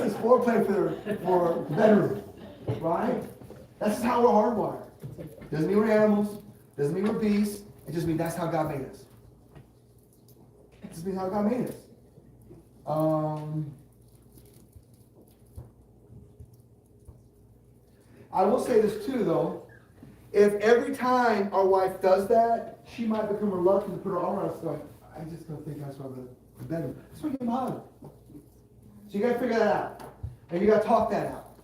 is foreplay for the bedroom, right? That's how we're hardwired. Doesn't mean we're animals, doesn't mean we're beasts, it just means that's how God made us. It just means how God made us. I will say this too though, if every time our wife does that, she might become reluctant to put her arm around us going, I just don't think that's what the bedroom. That's what you hug. So you gotta figure that out. And you gotta talk that out.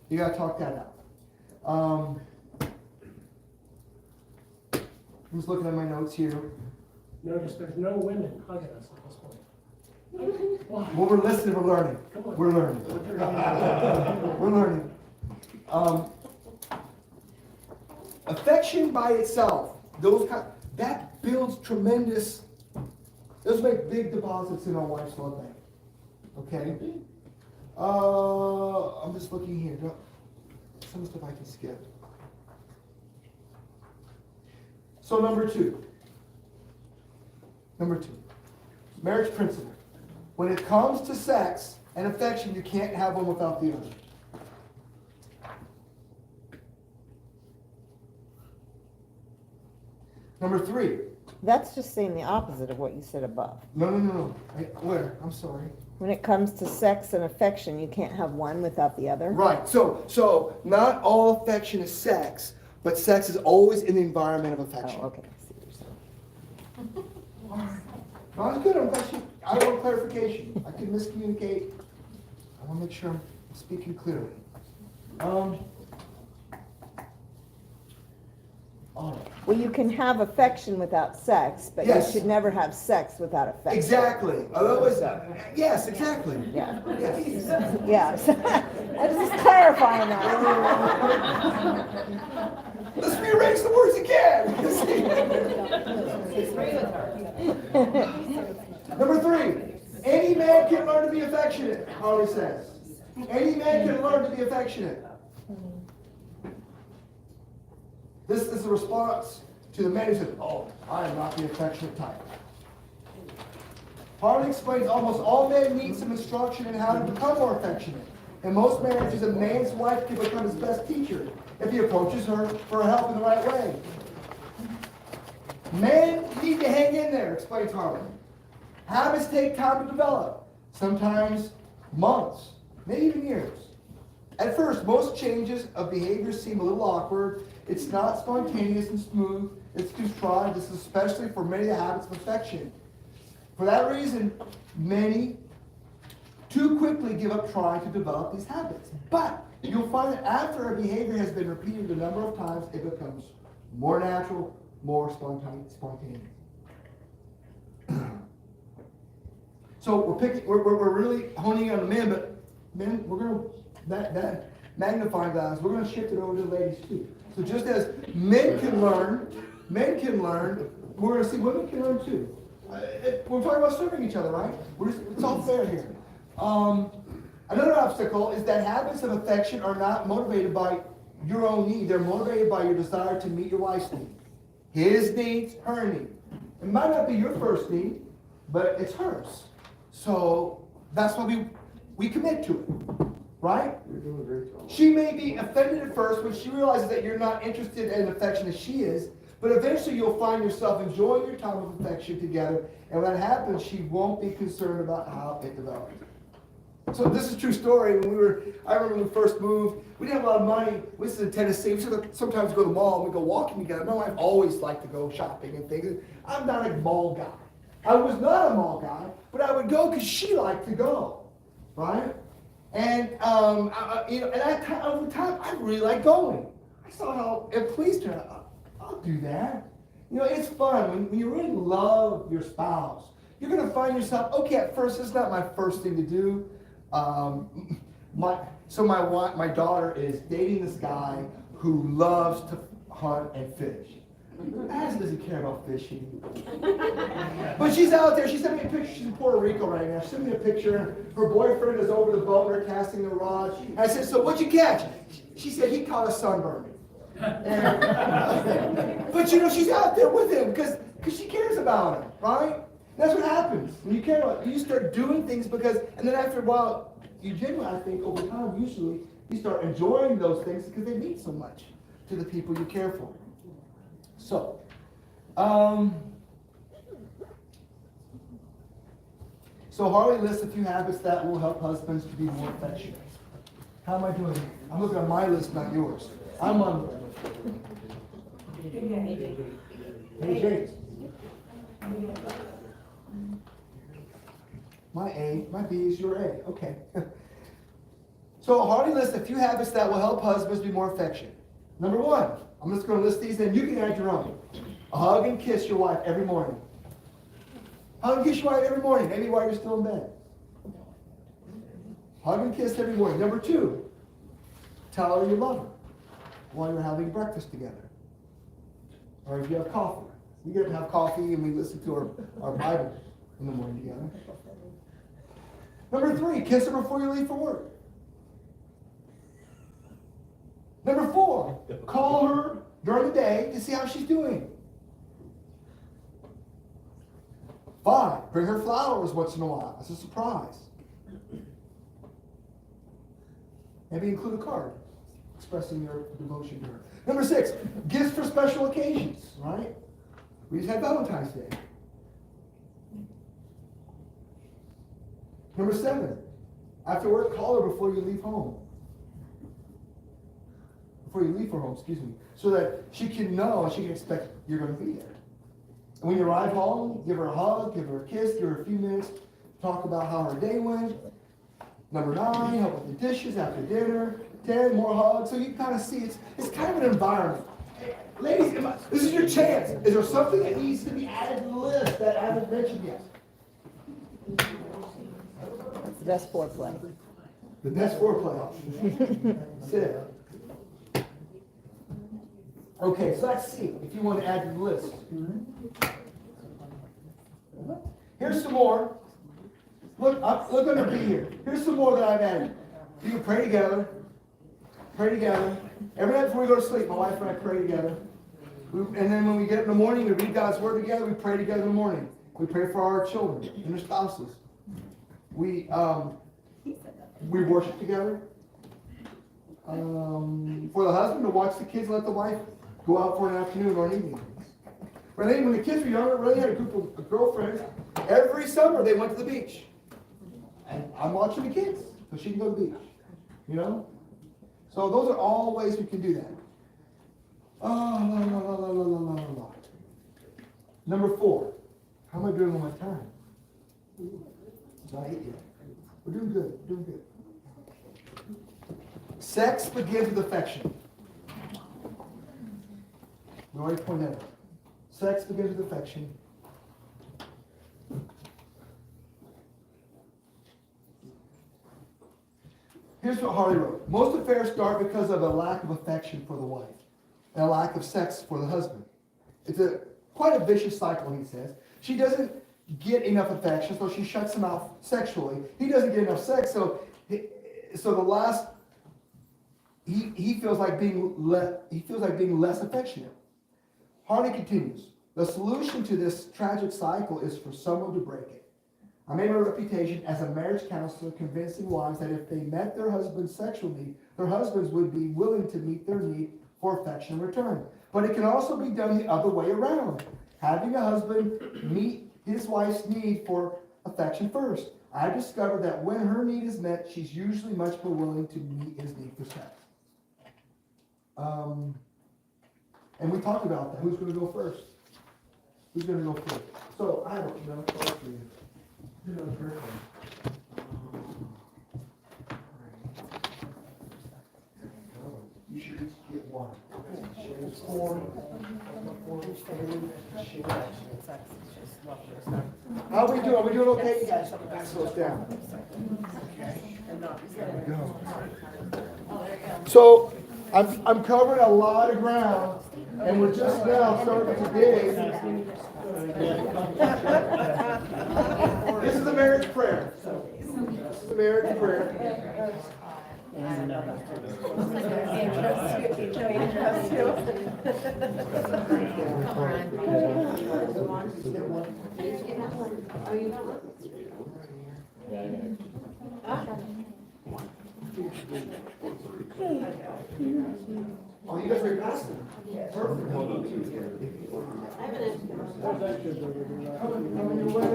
You gotta talk that out. I'm just looking at my notes here. Notice there's no women hugging us at this point. Why? Well, we're listening, we're learning. Come on. We're learning. We're learning. Affection by itself, that builds tremendous, those make big deposits in our wife's love bank. Okay? I'm just looking here. Some stuff I can skip. So number two, marriage principle. When it comes to sex and affection, you can't have one without the other. Number three. That's just saying the opposite of what you said above. No. Where? I'm sorry. When it comes to sex and affection, you can't have one without the other. Right. So not all affection is sex, but sex is always in the environment of affection. Oh, okay. I see what you're saying. No, that's good. I want clarification. I can miscommunicate. I want to make sure I'm speaking clearly. All right. Well, you can have affection without sex, but Yes. you should never have sex without affection. Exactly. Otherwise, yes, exactly. Yeah. Yes. Yes. I'm just clarifying that. Let's rearrange the words again. Number three, any man can learn to be affectionate, Harley says. Any man can learn to be affectionate. This is a response to the man who said, oh, I am not the affectionate type. Harley explains almost all men need some instruction in how to become more affectionate. In most marriages, a man's wife can become his best teacher if he approaches her for help in the right way. Men need to hang in there, explains Harley. Habits take time to develop, sometimes months, maybe even years. At first, most changes of behavior seem a little awkward. It's not spontaneous and smooth. It's contrived. This is especially for many of the habits of affection. For that reason, many too quickly give up trying to develop these habits. But you'll find that after a behavior has been repeated a number of times, it becomes more natural, more spontaneous. So we're really honing in on the men, but men, we're going to that magnifying glass, we're going to shift it over to the ladies too. So just as men can learn, we're going to see women can learn too. We're talking about serving each other, right? It's all fair here. Another obstacle is that habits of affection are not motivated by your own need. They're motivated by your desire to meet your wife's need. His needs, her need. It might not be your first need, but it's hers. So that's why we commit to it. Right? You're doing a great job. She may be offended at first when she realizes that you're not interested in affection as she is, but eventually you'll find yourself enjoying your time of affection together, and when that happens, she won't be concerned about how it develops. So this is a true story. I remember when we first moved, we didn't have a lot of money. This is in Tennessee. We sometimes go to the mall and we go walking together. My wife always liked to go shopping and things. I'm not a mall guy. I was not a mall guy, but I would go because she liked to go, right? And over time, I really like going. I saw how it pleased her. I'll do that. It's fun when you really love your spouse. You're going to find yourself, okay, at first, it's not my first thing to do. My daughter is dating this guy who loves to hunt and fish. Ashley doesn't care about fishing. But she's out there. She sent me a picture. She's in Puerto Rico right now. She sent me a picture. Her boyfriend is over the boat. They're casting the rod. And I said, so what'd you catch? She said, he caught a sunburn. But she's out there with him because she cares about him, right? That's what happens. When you care about, you start doing things and then after a while, you genuinely, I think, over time, usually, you start enjoying those things because they mean so much to the people you care for. So, Harley lists a few habits that will help husbands to be more affectionate. How am I doing? I'm looking at my list, not yours. I'm on. Hey, James. My B is your A. Okay. So Harley lists a few habits that will help husbands be more affectionate. Number one, I'm just going to list these and you can add your own. Hug and kiss your wife every morning. Hug and kiss your wife every morning, maybe while you're still in bed. Hug and kiss every morning. Number 2, tell her you love her while you're having breakfast together. Or if you have coffee. We get to have coffee and we listen to our Bible in the morning together. Number 3, kiss her before you leave for work. Number 4, call her during the day to see how she's doing. 5, bring her flowers once in a while as a surprise. Maybe include a card expressing your devotion to her. Number 6, gifts for special occasions, right? We just had Valentine's Day. Number 7, after work, call her before you leave home. Before you leave for home, so that she can know and she can expect you're going to be there. And when you arrive home, give her a hug, give her a kiss, give her a few minutes, talk about how her day went. Number 9, help with the dishes after dinner. 10, more hugs. So you kind of see it's kind of an environment. Hey, ladies, this is your chance. Is there something that needs to be added to the list that I haven't mentioned yet? That's the best foreplay. The best foreplay. Sit. Okay, so let's see if you want to add to the list. Here's some more. Look under B here. Here's some more that I've added. You can pray together. Pray together. Every night before we go to sleep, my wife and I pray together. And then when we get up in the morning, we read God's Word together. We pray together in the morning. We pray for our children and their spouses. We worship together. For the husband to watch the kids, let the wife go out for an afternoon or an evening. When the kids were younger, really had a group of girlfriends. Every summer they went to the beach. And I'm watching the kids so she can go to the beach. You know? So those are all ways we can do that. Number 4. How am I doing on my time? Not 8 yet. We're doing good. We're doing good. Sex begins with affection. We already pointed that out. Sex begins with affection. Here's what Harley wrote. Most affairs start because of a lack of affection for the wife and a lack of sex for the husband. It's quite a vicious cycle, he says. She doesn't get enough affection, so she shuts him out sexually. He doesn't get enough sex, so the last he feels like being less affectionate. Harley continues. The solution to this tragic cycle is for someone to break it. I made my reputation as a marriage counselor convincing wives that if they met their husband's sexual need, their husbands would be willing to meet their need for affection in return. But it can also be done the other way around. Having a husband meet his wife's need for affection first. I discovered that when her need is met, she's usually much more willing to meet his need for sex. And we talked about that. Who's going to go first? Who's going to go first? So I don't know. For you. You should each get one. How are we doing? Are we doing okay, you guys? Slow us down. So I'm covering a lot of ground, and we're just now starting to dig. This is the marriage prayer. This is the marriage prayer. Oh, you guys are passing. Perfect. Coming your way.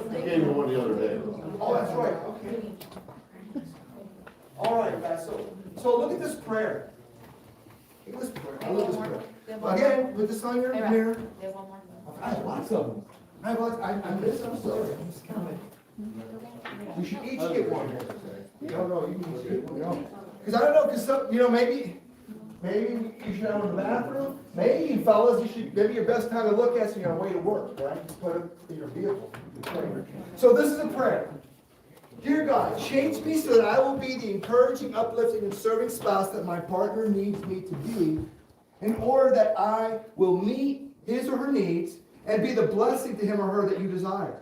I gave you one the other day. Oh, that's right. Okay. All right, guys. So look at this prayer. Look at this prayer. I love this prayer. Again, put this on your mirror. I have lots of them. I missed them, sorry. You should each get one. No, you can each get one. Because I don't know, because some, maybe you should have one in the bathroom. Maybe you fellas, maybe your best time to look at is your way to work, right? Just put it in your vehicle. So this is a prayer. Dear God, change me so that I will be the encouraging, uplifting, and serving spouse that my partner needs me to be, in order that I will meet his or her needs and be the blessing to him or her that you desire.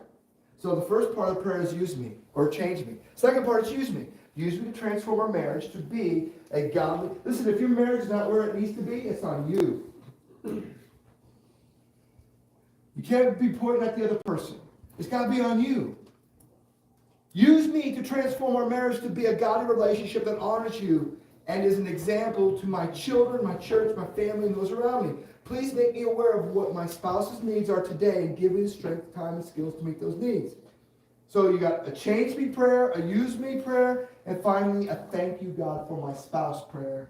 So the first part of the prayer is use me, or change me. Second part is use me. Use me to transform our marriage to be a godly. Listen, if your marriage is not where it needs to be, it's on you. You can't be pointing at the other person. It's got to be on you. Use me to transform our marriage to be a godly relationship that honors you and is an example to my children, my church, my family, and those around me. Please make me aware of what my spouse's needs are today and give me the strength, time, and skills to meet those needs. So you got a change me prayer, a use me prayer, and finally a thank you, God, for my spouse prayer.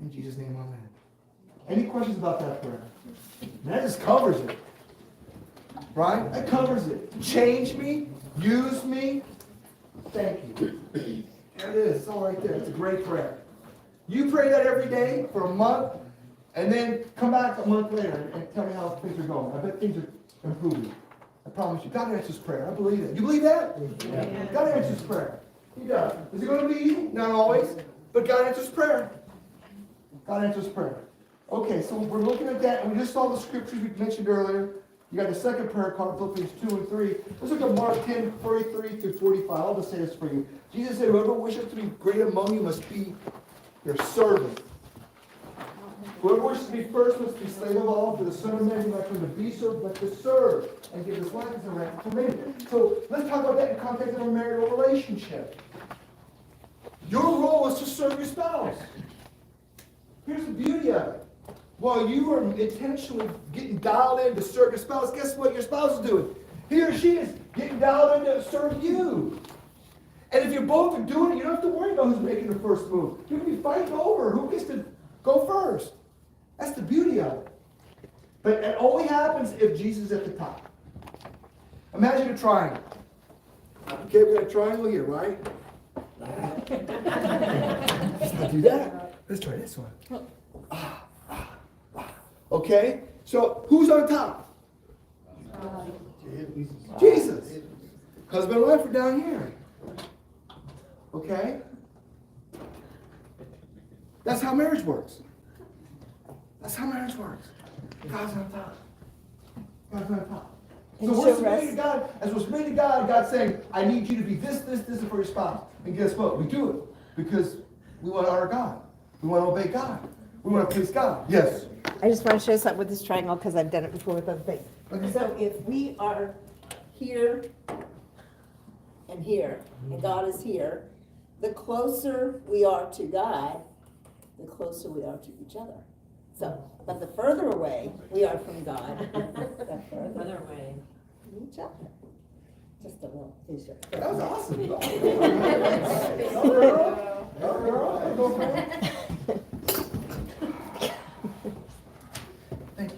In Jesus' name, amen. Any questions about that prayer? That just covers it. Right? That covers it. Change me, use me, thank you. There it is. It's all right there. It's a great prayer. You pray that every day for a month, and then come back a month later and tell me how things are going. I bet things are improving. I promise you. God answers prayer. I believe it. You believe that? Yeah. God answers prayer. He does. Is it going to be easy? Not always. But God answers prayer. God answers prayer. Okay, so we're looking at that, and we just saw the scriptures we mentioned earlier. You got the second prayer card, Philippians 2 and 3. Let's look at Mark 10, 43 through 45. I'll just say this for you. Jesus said, whoever wishes to be great among you must be your servant. Whoever wishes to be first must be slave of all, for the Son of Man is not come to be served, but to serve, and give his life as a ransom for many. So let's talk about that in context of a marital relationship. Your role is to serve your spouse. Here's the beauty of it. While you are intentionally getting dialed in to serve your spouse, guess what your spouse is doing? He or she is getting dialed in to serve you. And if you both are doing it, you don't have to worry about who's making the first move. You can be fighting over who gets to go first. That's the beauty of it. But it only happens if Jesus is at the top. Imagine a triangle. Okay, we got a triangle here, right? Let's not do that. Let's try this one. Okay, so who's on top? Jesus. Husband and wife are down here. Okay? That's how marriage works. That's how marriage works. God's on top. God's on top. So we're submitting to God. As we're submitting to God, God's saying, I need you to be this, and for your spouse. And guess what? We do it because we want to honor God. We want to obey God. We want to please God. Yes. I just want to show something with this triangle because I've done it before with other things. Okay. So if we are here and here, and God is here, the closer we are to God, the closer we are to each other. So, but the further away we are from God, the further away from each other. Just a little visual. That was awesome. Thank you.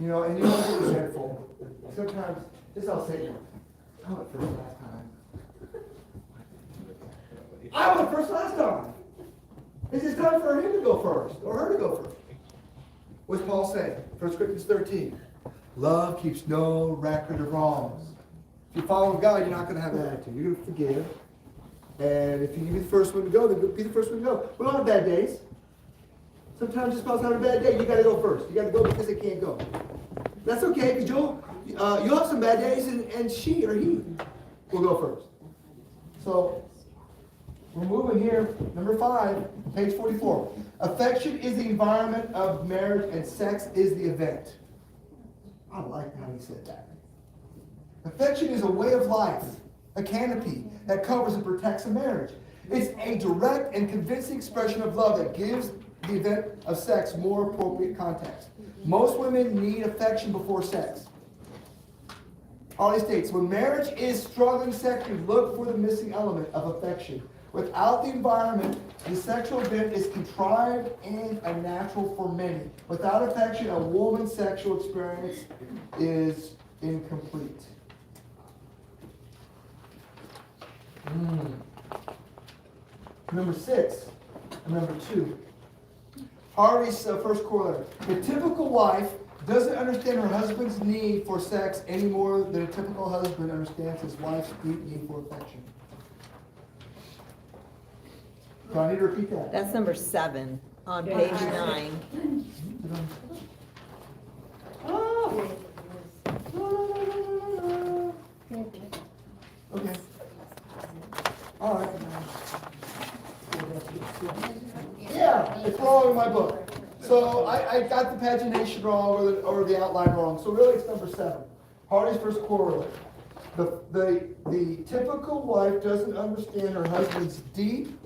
You know, and you know what is dreadful? Sometimes, this I'll say, I went first last time. I went first last time. It's time for him to go first, or her to go first. What's Paul saying? 1 Corinthians 13. Love keeps no record of wrongs. If you follow God, you're not going to have that attitude. You're going to forgive. And if you be the first one to go, then be the first one to go. We don't have bad days. Sometimes your spouse has a bad day. You got to go first. You got to go because they can't go. That's okay, because you'll have some bad days, and she or he will go first. So we're moving here. Number 5, page 44. Affection is the environment of marriage, and sex is the event. I like how he said that. Affection is a way of life, a canopy that covers and protects a marriage. It's a direct and convincing expression of love that gives the event of sex more appropriate context. Most women need affection before sex. Ollie states, when marriage is struggling sexually, look for the missing element of affection. Without the environment, the sexual event is contrived and unnatural for many. Without affection, a woman's sexual experience is incomplete. Number 6, and number 2. Harvey's first corollary. The typical wife doesn't understand her husband's need for sex any more than a typical husband understands his wife's deep need for affection. Do I need to repeat that? That's number 7 on page 9. Oh. Okay. All right. Yeah, it's wrong in my book. So I got the pagination wrong or the outline wrong. So really it's number 7. Hardy's first corollary. The typical wife doesn't understand her husband's deep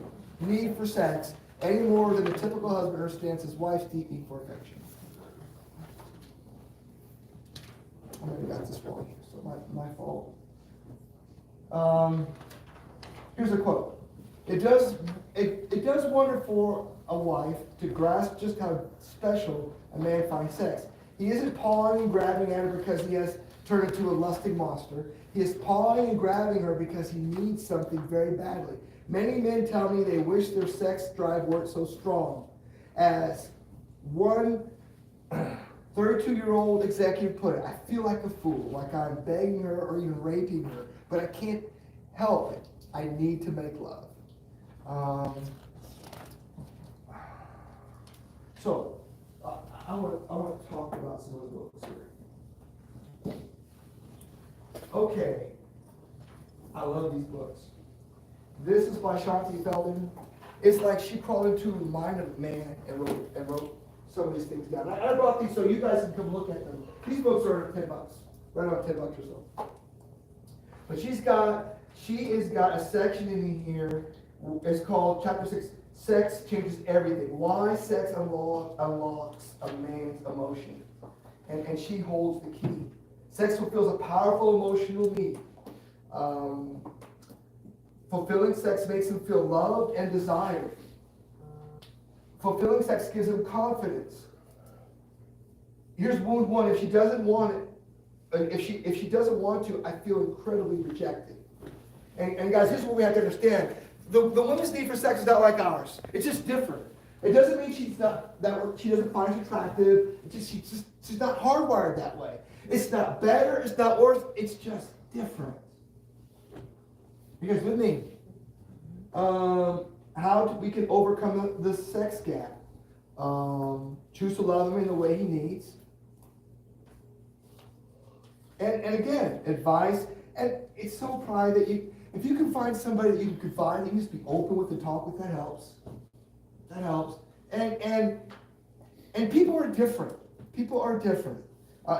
need for sex any more than the typical husband understands his wife's deep need for affection. I maybe got this wrong here, so my fault. Here's a quote. It does wonder for a wife to grasp just how special a man finds sex. He isn't pawing and grabbing at her because he has turned into a lusting monster. He is pawing and grabbing her because he needs something very badly. Many men tell me they wish their sex drive weren't so strong. As one 32-year-old executive put it, I feel like a fool, like I'm begging her or even raping her, but I can't help it. I need to make love. So, I want to talk about some of the books here. Okay. I love these books. This is by Shanti Feldman. It's like she crawled into the mind of man and wrote some of these things down. I brought these so you guys can come look at them. These books are $10, right around $10 or so. But she has got a section in here. It's called Chapter 6. Sex changes everything. Why sex unlocks a man's emotion. And she holds the key. Sex fulfills a powerful emotional need. Fulfilling sex makes him feel loved and desired. Fulfilling sex gives him confidence. Here's wound 1. If she doesn't want it, if she doesn't want to, I feel incredibly rejected. And guys, here's what we have to understand. The woman's need for sex is not like ours. It's just different. It doesn't mean she doesn't find it attractive. She's not hardwired that way. It's not better. It's not worse. It's just different. You guys with me? How we can overcome the sex gap? Choose to love him in the way he needs. And again, advice. And it's so pride that if you can find somebody that you can confide, you can just be open with and talk with. That helps. That helps. And people are different. People are different.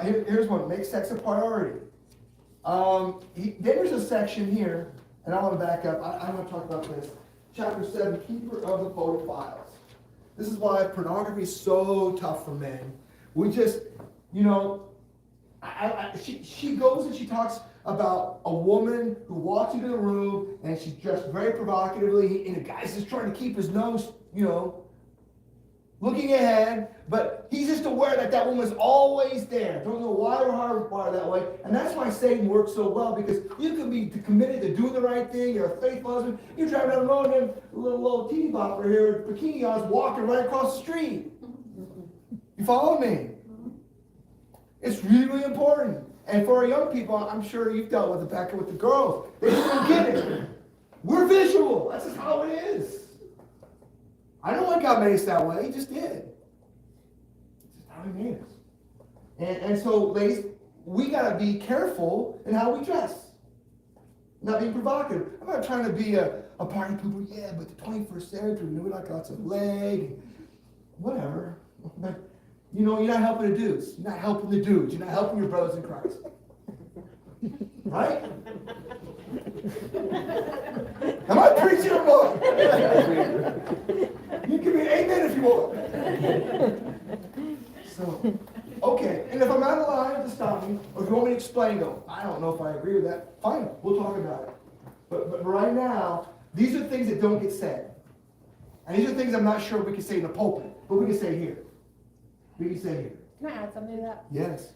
Here's one. Make sex a priority. There's a section here, and I want to back up. I want to talk about this. Chapter 7, Keeper of the Photo Files. This is why pornography is so tough for men. We just, she goes and she talks about a woman who walks into the room and she's dressed very provocatively, and the guy's just trying to keep his nose, looking ahead, but he's just aware that woman's always there. Don't know why or how or why that way. And that's why Satan works so well, because you can be committed to doing the right thing. You're a faithful husband. You're driving down the road and a little teeny bopper here, bikini on, is walking right across the street. You follow me? It's really, really important. And for our young people, I'm sure you've dealt with it back with the girls. They just don't get it. We're visual. That's just how it is. I don't know why God made us that way. He just did. It's just how he made us. And so, ladies, we got to be careful in how we dress. Not being provocative. I'm not trying to be a party pooper. Yeah, but the 21st century, we like lots of leg. Whatever. But, you're not helping the dudes. You're not helping the dudes. You're not helping your brothers in Christ. Right? Am I preaching or what? You can be amen if you want. So, okay. And if I'm out of line to stop me, or if you want me to explain, I don't know if I agree with that. Fine, we'll talk about it. But right now, These are things that don't get said. And these are things I'm not sure we can say in the pulpit, but we can say here. We can say here. Can I add something to that? Yes.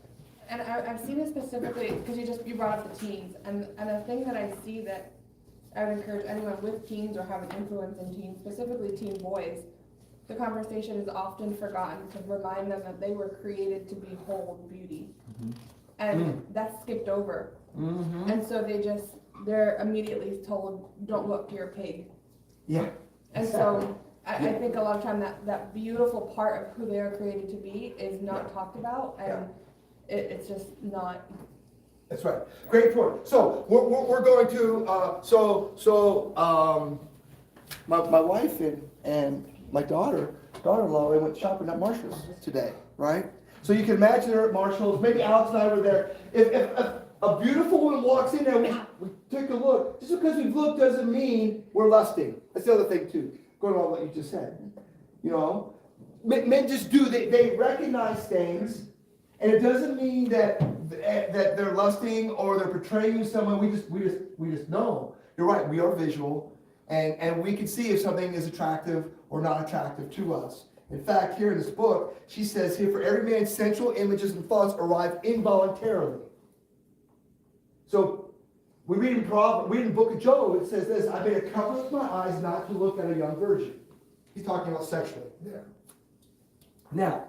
And I've seen this specifically, because you brought up the teens, and a thing that I see that I would encourage anyone with teens or have an influence in teens, specifically teen boys, the conversation is often forgotten to remind them that they were created to behold beauty. And that's skipped over. And so they're immediately told, don't look, you're a pig. Yeah. And so I think a lot of time that beautiful part of who they are created to be is not talked about, and it's just not. That's right. Great point. So we're going to my wife and my daughter-in-law, we went shopping at Marshall's today, right? So you can imagine her at Marshall's. Maybe Alex and I were there. If a beautiful woman walks in there, we take a look. Just because we've looked doesn't mean we're lusting. That's the other thing too. Going on what you just said. You know, men just do. They recognize things, and it doesn't mean that they're lusting or they're portraying you someone. We just know. You're right. We are visual, and we can see if something is attractive or not attractive to us. In fact, here in this book, she says here, for every man's sensual images and thoughts arrive involuntarily. So we read in the book of Job, it says this: I made a covenant with my eyes not to look at a young virgin. He's talking about sexually there. Now,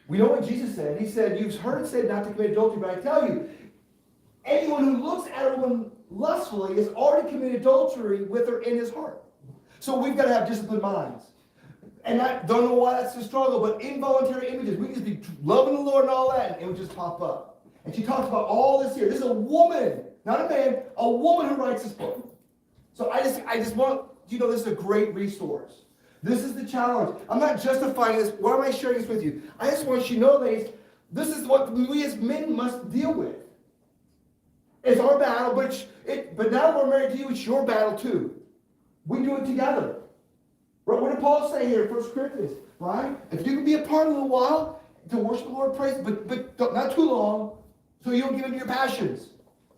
we know what Jesus said. He said, you've heard it said not to commit adultery, but I tell you, anyone who looks at a woman lustfully has already committed adultery with her in his heart. So we've got to have disciplined minds. And I don't know why that's the struggle, but involuntary images, we can just be loving the Lord and all that, and it would just pop up. And she talks about all this here. This is a woman, not a man, a woman who writes this book. So I just want you to know this is a great resource. This is the challenge. I'm not justifying this. Why am I sharing this with you? I just want you to know, ladies, this is what we as men must deal with. It's our battle, but now we're married to you, it's your battle too. We do it together. Right? What did Paul say here in 1 Corinthians? Right? If you can be apart a little while to worship the Lord, praise, but not too long, so you don't give into your passions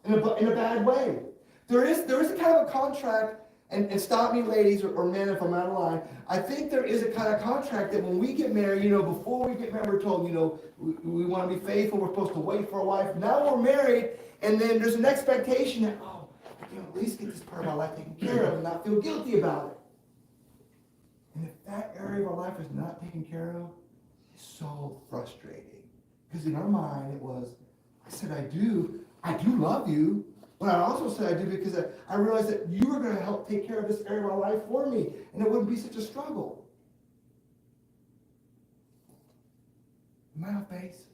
in a bad way. There is a kind of a contract, and stop me, ladies or men, if I'm out of line. I think there is a kind of contract that when we get married, before we get married, we're told, we want to be faithful. We're supposed to wait for a wife. Now we're married, and then there's an expectation that, at least get this part of my life taken care of and not feel guilty about it. And if that area of our life is not taken care of, it's so frustrating. Because in our mind, it was, I said I do love you, but I also said I do because I realized that you were going to help take care of this area of my life for me, and it wouldn't be such a struggle. Am I off base?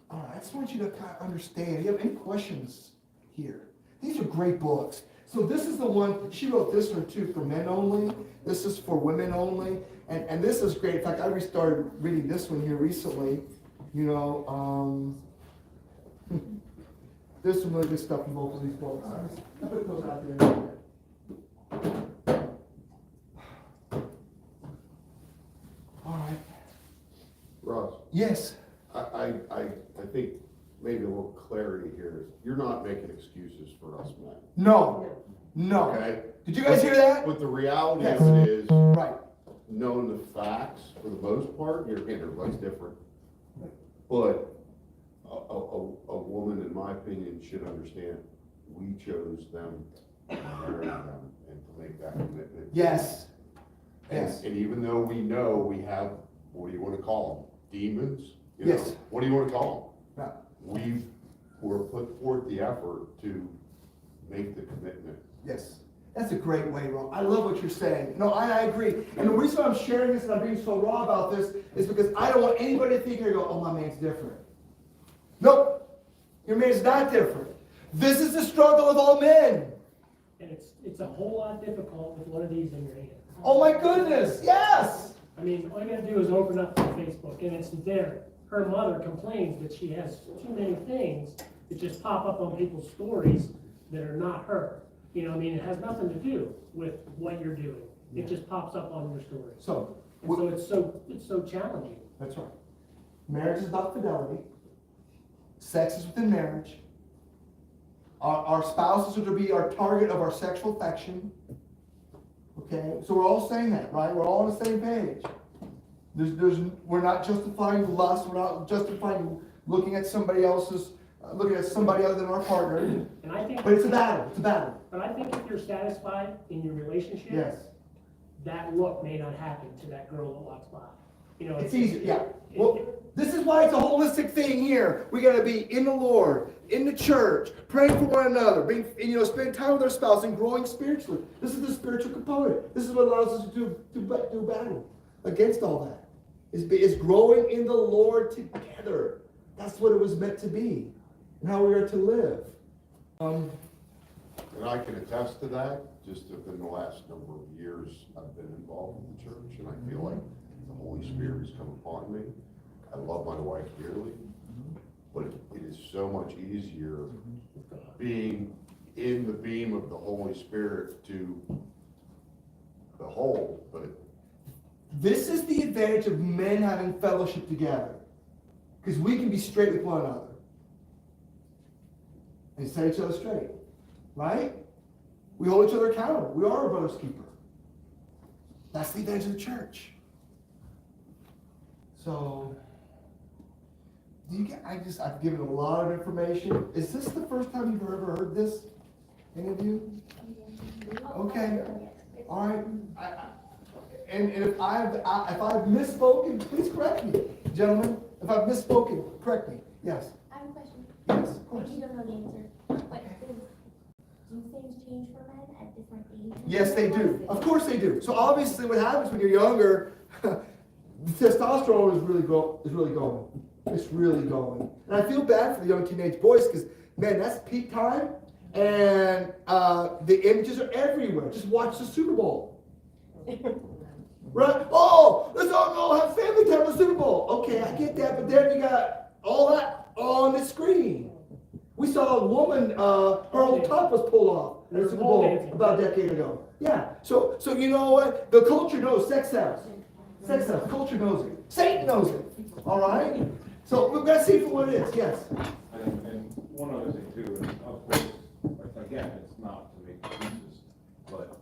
All right, I just want you to kind of understand. Do you have any questions here? These are great books. So this is the one, she wrote this one too, for men only. This is for women only. And this is great. In fact, I restarted reading this one here recently. There's some really good stuff in both of these books. I put those out there. All right. Ross? Yes. I think maybe a little clarity here is you're not making excuses for us men. No. Okay? Did you guys hear that? But the reality Yes. of it is, Right. knowing the facts for the most part, everybody's different. But a woman, in my opinion, should understand we chose them to marry them and to make that commitment. Yes. Yes. And even though we know we have, what do you want to call them? Demons? Yes. What do you want to call them? Yeah. We were put forth the effort to make the commitment. Yes. That's a great way, Ron. I love what you're saying. No, I agree. And the reason I'm sharing this and I'm being so raw about this is because I don't want anybody to think here, oh, my man's different. Nope. Your man's not different. This is the struggle of all men. And it's a whole lot difficult with one of these in your hand. Oh my goodness, yes! I mean, all you gotta do is open up Facebook and it's there. Her mother complains that she has too many things that just pop up on people's stories that are not her. It has nothing to do with what you're doing. It just pops up on your story. So it's so challenging. That's right. Marriage is about fidelity. Sex is within marriage. Our spouses are to be our target of our sexual affection. Okay, so we're all saying that, right? We're all on the same page. We're not justifying lust. We're not justifying looking at somebody else's, looking at somebody other than our partner. And I think. But it's a battle. It's a battle. But I think if you're satisfied in your relationship. Yes. That look may not happen to that girl that walks by. You know, It's easy, yeah. Well, this is why it's a holistic thing here. We gotta be in the Lord, in the church, praying for one another, spend time with our spouse and growing spiritually. This is the spiritual component. This is what allows us to do battle against all that. Is growing in the Lord together. That's what it was meant to be, and how we are to live. And I can attest to that, just within the last number of years I've been involved in the church, and I feel like the Holy Spirit has come upon me. I love my wife dearly, but it is so much easier being in the beam of the Holy Spirit to behold, but This is the advantage of men having fellowship together, because we can be straight with one another and set each other straight, right? We hold each other accountable. We are a brother's keeper. That's the advantage of the church. So, I've given a lot of information. Is this the first time you've ever heard this? Any of you? Okay. All right. And if I've misspoken, please correct me, gentlemen. If I've misspoken, correct me. Yes. I have a question. Yes, of course. You don't know the answer. But do things change for men at different ages? Yes, they do. Of course they do. So obviously, what happens when you're younger, testosterone is really going. It's really going. And I feel bad for the young teenage boys because, man, that's peak time, and the images are everywhere. Just watch the Super Bowl. Right? Oh, let's all go have family time at the Super Bowl. Okay, I get that, but then you got all that on the screen. We saw a woman, her whole top was pulled off at the Super Bowl about a decade ago. Yeah. So you know what? The culture knows sex sells. Sex sells. Culture knows it. Satan knows it. All right? So we've got to see for what it is. Yes. And one other thing too, and of course, again, it's not to make excuses, but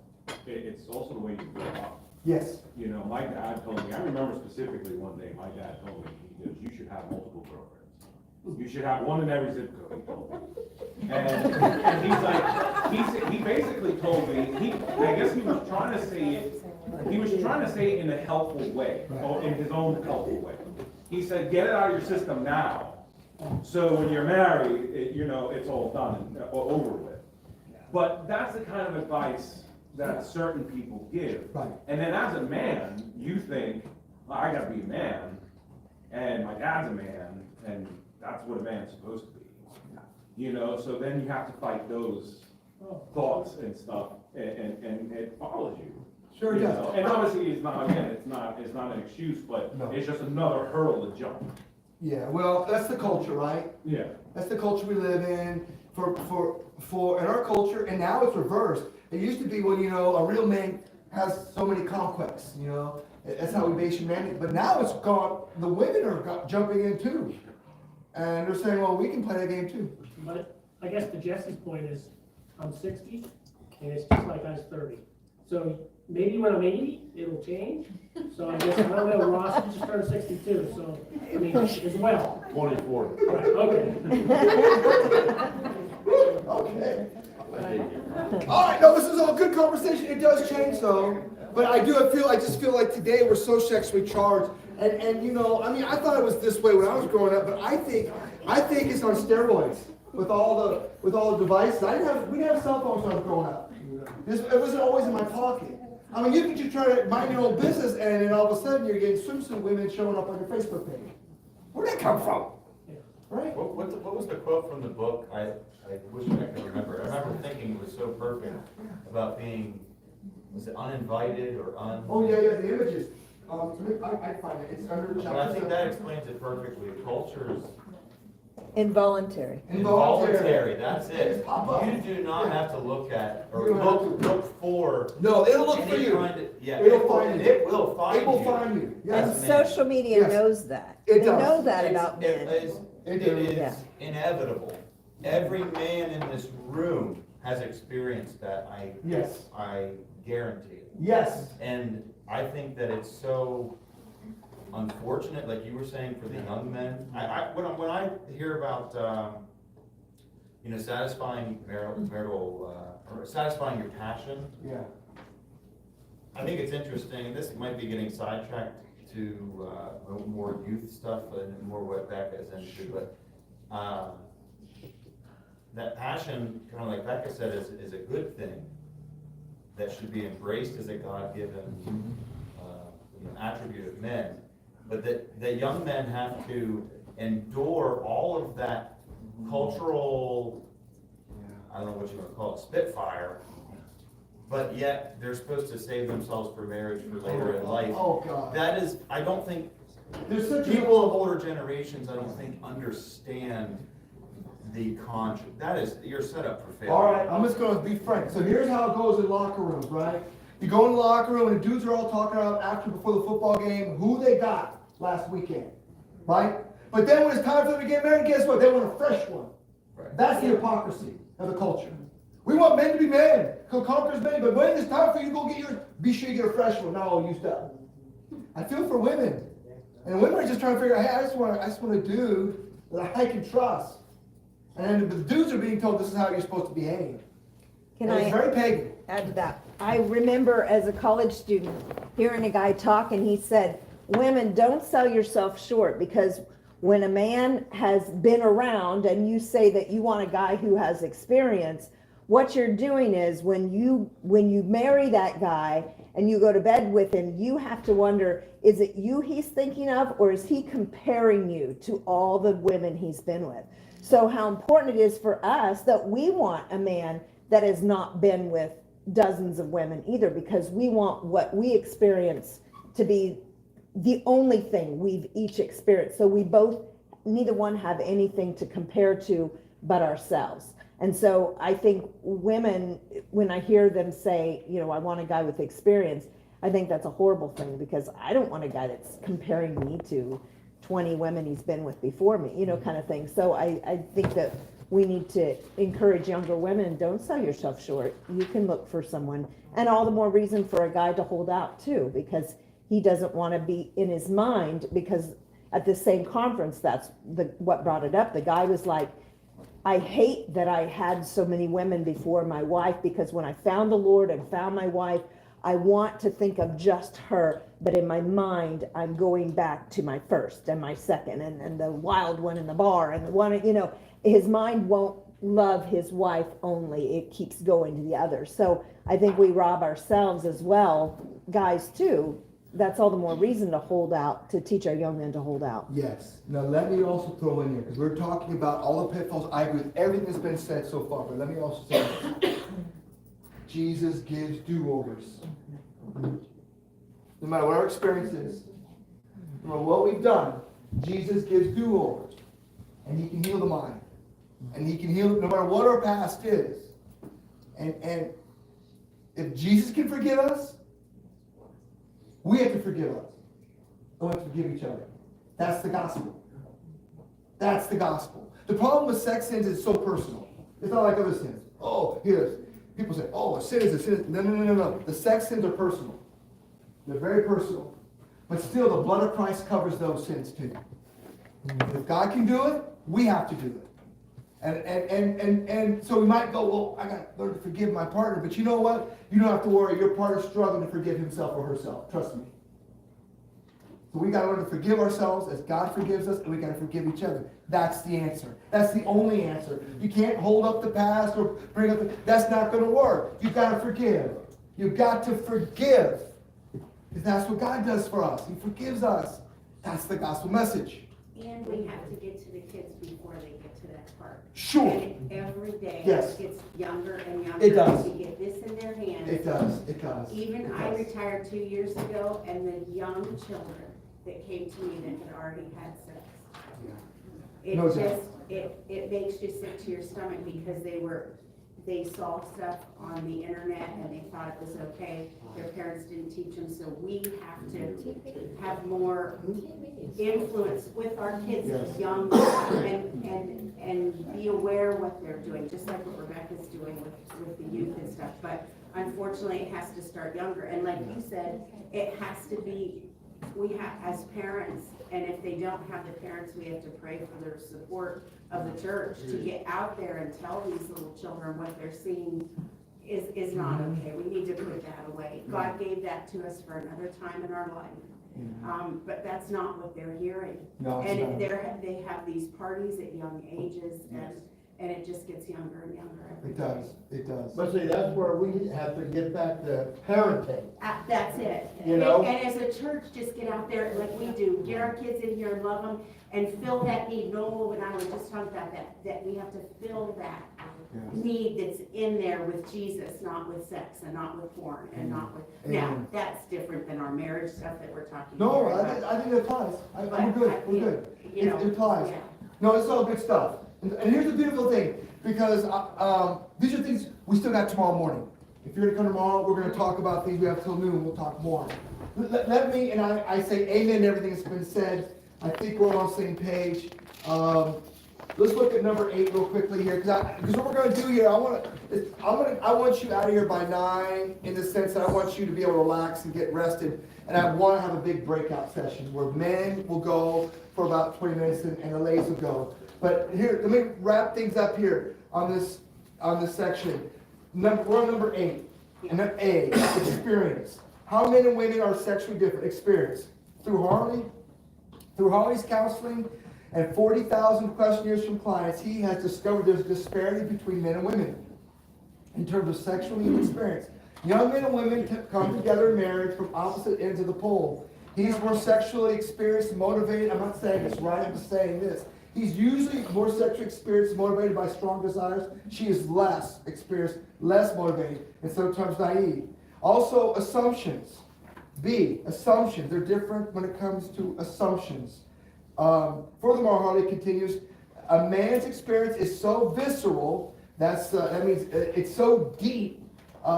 it's also the way you grow up. Yes. You know, my dad told me, I remember specifically one day, my dad told me, he goes, you should have multiple girlfriends. You should have one in every zip code, he told me. And he's like, he basically told me, I guess he was trying to say it in a helpful way, or in his own helpful way. He said, get it out of your system now. So when you're married, it's all done or over with. But that's the kind of advice that certain people give. Right. And then as a man, you think, well, I gotta be a man, and my dad's a man, and that's what a man's supposed to be. So then you have to fight those thoughts and stuff, and it follows you. Sure it does. And obviously it's not an excuse, but No. it's just another hurdle to jump. Yeah. Well, that's the culture, right? Yeah. That's the culture we live in. For in our culture, and now it's reversed. It used to be when a real man has so many conquests. That's how we base humanity. But now it's gone. The women are jumping in too, and they're saying, "Well, we can play that game too." But I guess to Jesse's point is, I'm 60, and it's just like I was 30. So maybe when I'm 80, it'll change. So I guess, I don't know, Ross just turned 62, so, I mean, as well. 24. Right, okay. Okay. All right. No, this is all good conversation. It does change though, but I just feel like today we're so sexually charged, and I thought it was this way when I was growing up, but I think it's on steroids with all the devices. We didn't have cell phones when I was growing up. It wasn't always in my pocket. I mean, you can just try to mind your own business, and then all of a sudden you're getting swimsuit women showing up on your Facebook page. Where'd that come from? Right? What was the quote from the book? I wish I could remember. I remember thinking it was so perfect about being, was it uninvited or Oh yeah, the images. I find it. It's under chapter. But I think that explains it perfectly. Culture is Involuntary. involuntary. That's it. Just pop up. You do not have to look at or You don't have to. look for. No, it'll look for any you. kind of- yeah, It'll find you. It will find It will you. find you. And Yes. social media Yes. knows that. It They does. know that It's- about men. It It is Yeah. inevitable every man in this room has experienced that, Yes. I guarantee it. Yes. And I think that it's so unfortunate, like you were saying, for the young men. When I hear about, satisfying or satisfying your passion, Yeah. I think it's interesting, and this might be getting sidetracked to more youth stuff and more what Becca is into, but that passion, kind of like Becca said, is a good thing that should be embraced as a God-given attribute of men. But that young men have to endure all of that cultural, I don't know what you want to call it, spitfire, but yet they're supposed to save themselves for marriage for later in life. Oh, God. That is, I don't think, There's such people of older generations, I don't think, understand the that is, you're set up for failure. All right, I'm just gonna be frank. So here's how it goes in locker rooms, right? You go in the locker room and the dudes are all talking about after, before the football game, who they got last weekend, right? But then when it's time for them to get married, guess what? They want a fresh one. Right. That's the hypocrisy of the culture. We want men to be men, conquerors men, but when it's time for you to go get yours, be sure you get a fresh one, not all used up. I feel for women. And women are just trying to figure out, hey, I just want a dude that I can trust. And the dudes are being told this is how you're supposed to behave. Can And I it's very pagan. add to that? I remember as a college student hearing a guy talk, and he said, women, don't sell yourself short, because when a man has been around and you say that you want a guy who has experience, what you're doing is when you marry that guy and you go to bed with him, you have to wonder, is it you he's thinking of, or is he comparing you to all the women he's been with? So how important it is for us that we want a man that has not been with dozens of women either, because we want what we experience to be the only thing we've each experienced. So we both, neither one have anything to compare to but ourselves. And so I think women, when I hear them say, I want a guy with experience, I think that's a horrible thing, because I don't want a guy that's comparing me to 20 women he's been with before me, kind of thing. So I think that we need to encourage younger women, don't sell yourself short. You can look for someone. And all the more reason for a guy to hold out too, because he doesn't want to be in his mind, because at the same conference, that's what brought it up. The guy was like, I hate that I had so many women before my wife, because when I found the Lord and found my wife, I want to think of just her, but in my mind, I'm going back to my first and my second and the wild one in the bar and the one, his mind won't love his wife only. It keeps going to the others. So I think we rob ourselves as well, guys too. That's all the more reason to hold out, to teach our young men to hold out. Yes. Now let me also throw in here, because we're talking about all the pitfalls. I agree with everything that's been said so far, but let me also say this. Jesus gives do-overs. No matter what our experience is, no matter what we've done, Jesus gives do-overs. And he can heal the mind. And he can heal no matter what our past is. And if Jesus can forgive us, we have to forgive us. And we have to forgive each other. That's the gospel. That's the gospel. The problem with sex sins is so personal. It's not like other sins. Oh, here's. People say, oh, a sin is a sin. No. The sex sins are personal. They're very personal. But still, the blood of Christ covers those sins too. If God can do it, we have to do it. And so we might go, well, I got to learn to forgive my partner. But you know what? You don't have to worry. Your partner's struggling to forgive himself or herself. Trust me. So we got to learn to forgive ourselves as God forgives us, and we got to forgive each other. That's the answer. That's the only answer. You can't hold up the past or bring up that's not going to work. You've got to forgive. You've got to forgive. Because that's what God does for us. He forgives us. That's the gospel message. And we have to get to the kids before they get to that part. Sure. And every day Yes. it gets younger and younger. It does. To get this in their hands. It does. It does. Even it I does. retired 2 years ago, and the young children that came to me that had already had sex. Yeah. It No just, doubt. it makes you sick to your stomach, because they were they saw stuff on the internet and they thought it was okay. Their parents didn't teach them, so we have to have more influence with our kids Yes. young and be aware what they're doing, just like what Rebecca's doing with the youth and stuff. But unfortunately, it has to start younger. And like you said, it has to be, we have, as parents, and if they don't have the parents, we have to pray for their support of the church to get out there and tell these little children what they're seeing is not okay. We need to put that away. God gave that to us for another time in our life. But that's not what they're hearing. No, it's not. And they have these parties at young ages, and it just gets younger and younger every It day. does, it does. But see, that's where we have to get back to parenting. That's it. You know? And as a church, just get out there like we do, get our kids in here and love them and fill that need. Noel and I were just talking about that we have to fill that need that's in there with Jesus, not with sex and not with porn and not with, now, that's different than our marriage stuff that we're talking about. No, I think it applies. We're good, we're good. It applies. yeah. No, it's all good stuff. And here's the beautiful thing, because these are things we still got tomorrow morning. If you're gonna come tomorrow, we're gonna talk about things we have till noon, we'll talk more. Let me, and I say amen to everything that's been said. I think we're on the same page. Let's look at number 8 real quickly here, because what we're gonna do here, I want you out of here by 9, in the sense that I want you to be able to relax and get rested. And I want to have a big breakout session where men will go for about 20 minutes and the ladies will go. But here, let me wrap things up here on this section. We're on number 8. And then A, experience. How men and women are sexually different. Experience. Through Harley's counseling and 40,000 questionnaires from clients, he has discovered there's a disparity between men and women in terms of sexual need and experience. Young men and women come together in marriage from opposite ends of the pole. He's more sexually experienced and motivated. I'm not saying this, right? I'm just saying this. He's usually more sexually experienced and motivated by strong desires. She is less experienced, less motivated, and sometimes naive. Also, assumptions. B, assumptions. They're different when it comes to assumptions. Furthermore, Harley continues, a man's experience is so visceral, that means it's so deep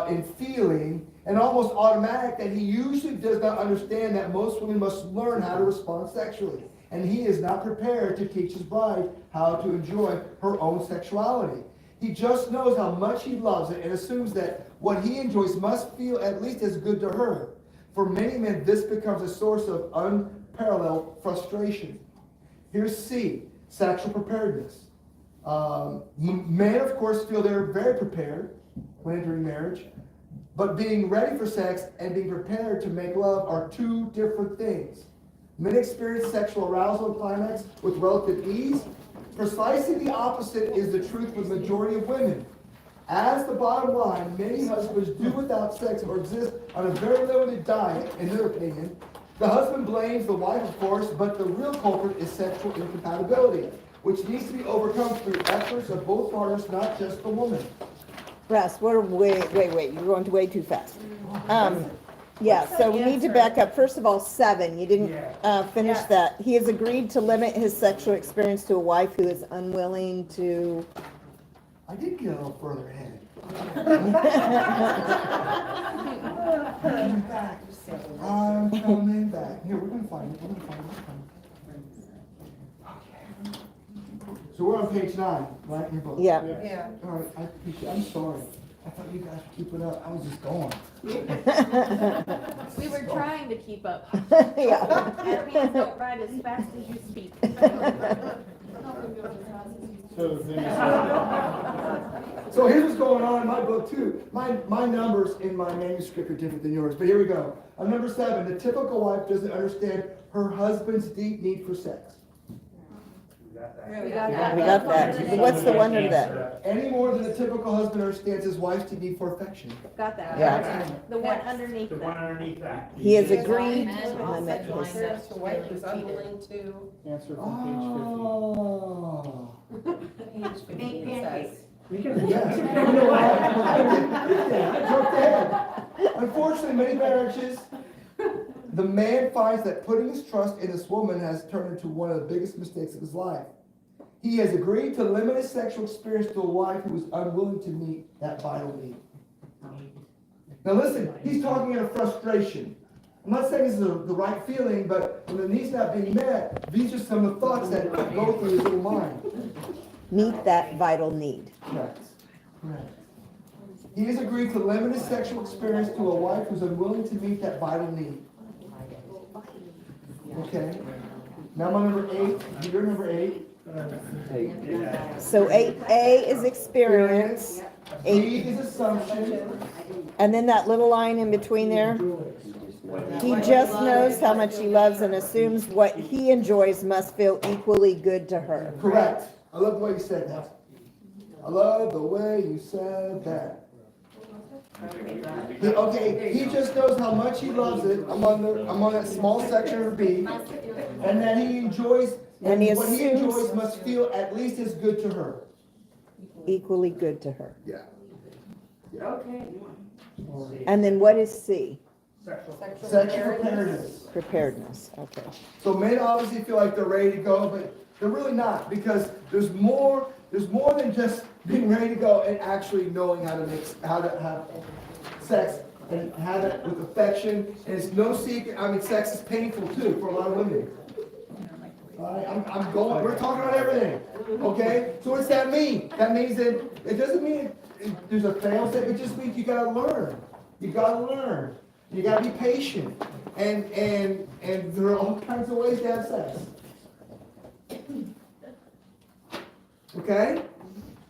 in feeling and almost automatic that he usually does not understand that most women must learn how to respond sexually. And he is not prepared to teach his bride how to enjoy her own sexuality. He just knows how much he loves it and assumes that what he enjoys must feel at least as good to her. For many men, this becomes a source of unparalleled frustration. Here's C, sexual preparedness. Men, of course, feel they're very prepared when entering marriage, but being ready for sex and being prepared to make love are two different things. Men experience sexual arousal and climax with relative ease. Precisely the opposite is the truth with the majority of women. As the bottom line, many husbands do without sex or exist on a very limited diet, in their opinion. The husband blames the wife, of course, but the real culprit is sexual incompatibility, which needs to be overcome through efforts of both partners, not just the woman. Russ, you're going way too fast. Yeah, so we need to back up. First of all, 7, you didn't finish that. He has agreed to limit his sexual experience to a wife who is unwilling to... I did get a little further ahead. I'm coming back. Here, we're gonna find it. Okay. So we're on page 9, right? In your book. Yeah. Yeah. All right, I appreciate. I'm sorry. I thought you guys would keep it up. I was just going. We were trying to keep up. Yeah. Our hands don't ride as fast as you speak. So here's what's going on in my book too. My numbers in my manuscript are different than yours, but here we go. On number 7, the typical wife doesn't understand her husband's deep need for sex. We got that. We got that. What's the one under that? Any more than the typical husband understands his wife's need for affection. Got that. Yeah. The one underneath The one that. underneath that. He has agreed Men to also limit find his... that the wife is unwilling to. Answer from Oh. page 50. Page 50 it says. We can, yes. You know what? I jumped ahead. Unfortunately, many marriages, the man finds that putting his trust in this woman has turned into one of the biggest mistakes of his life. He has agreed to limit his sexual experience to a wife who is unwilling to meet that vital need. Now listen, he's talking in a frustration. I'm not saying this is the right feeling, but when the need's not being met, these are some of the thoughts that go through his little mind. Meet that vital need. Correct. Correct. He has agreed to limit his sexual experience to a wife who's unwilling to meet that vital need. Okay. Now I'm on number 8. You're number 8. So 8A is experience. B is assumption. And then that little line in between there. He just knows how much he loves and assumes what he enjoys must feel equally good to her. Correct. I love the way you said that. I love the way you said that. Okay, he just knows how much he loves it. I'm on that small section of B. And that he enjoys, and what he enjoys must feel at least as good to her. Equally good to her. Yeah. Okay. And then what is C? Sexual preparedness. Preparedness, okay. So men obviously feel like they're ready to go, but they're really not, because there's more than just being ready to go and actually knowing how to have sex and have it with affection. And it's no secret. I mean, sex is painful too for a lot of women. All right, we're talking about everything. Okay? So what's that mean? That means that it doesn't mean there's a fail safe. It just means you gotta learn. You gotta learn. You gotta be patient. And there are all kinds of ways to have sex. Okay?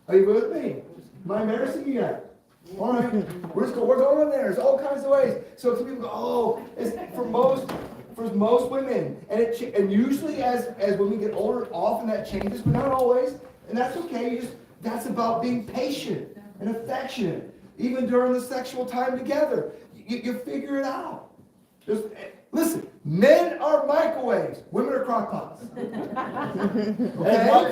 Are you with me? Am I embarrassing you yet? All right. We're going on there. There's all kinds of ways. So some people go, oh, it's for most women, and usually as women get older, often that changes, but not always. And that's okay. That's about being patient and affectionate, even during the sexual time together. You figure it out. Listen, men are microwaves, women are crock pots. Okay?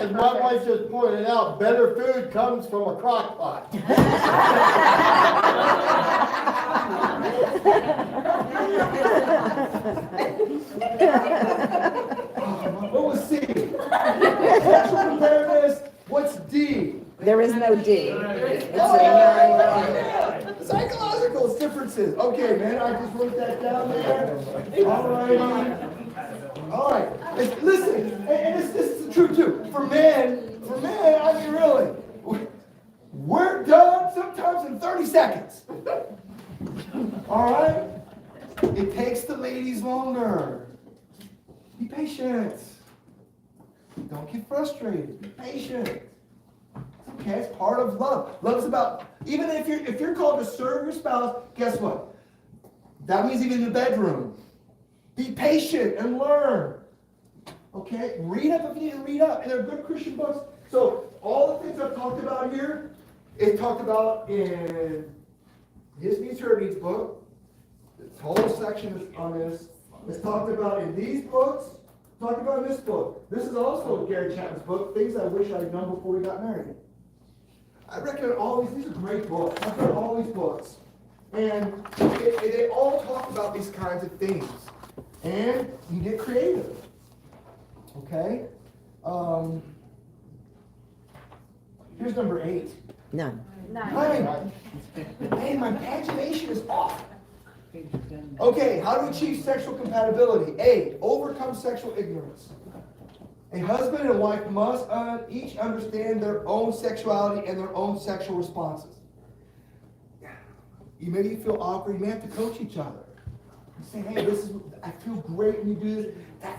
As my wife just pointed out, better food comes from a crock pot. What was C? Sexual preparedness. What's D? There is no D. Psychological differences. Okay, man, I just wrote that down there. All right. Listen, and this is true too. For men, I mean, really, we're done sometimes in 30 seconds. All right? It takes the ladies longer. Be patient. Don't get frustrated. Be patient. Okay, it's part of love. Love's about, even if you're called to serve your spouse, guess what? That means even in the bedroom. Be patient and learn. Okay? Read up if you need to read up. And they're good Christian books. So all the things I've talked about here is talked about in His Needs, Her Needs book. This whole section is on this. It's talked about in these books. Talked about in this book. This is also Gary Chapman's book, Things I Wish I'd Known Before We Got Married. I recommend all these are great books. I've read all these books. And they all talk about these kinds of things. And you get creative. Okay? Here's number 8. None. 9. Hey, my pagination is off. Okay, how to achieve sexual compatibility. A, overcome sexual ignorance. A husband and wife must each understand their own sexuality and their own sexual responses. You feel awkward. You may have to coach each other. You say, hey, I feel great when you do this.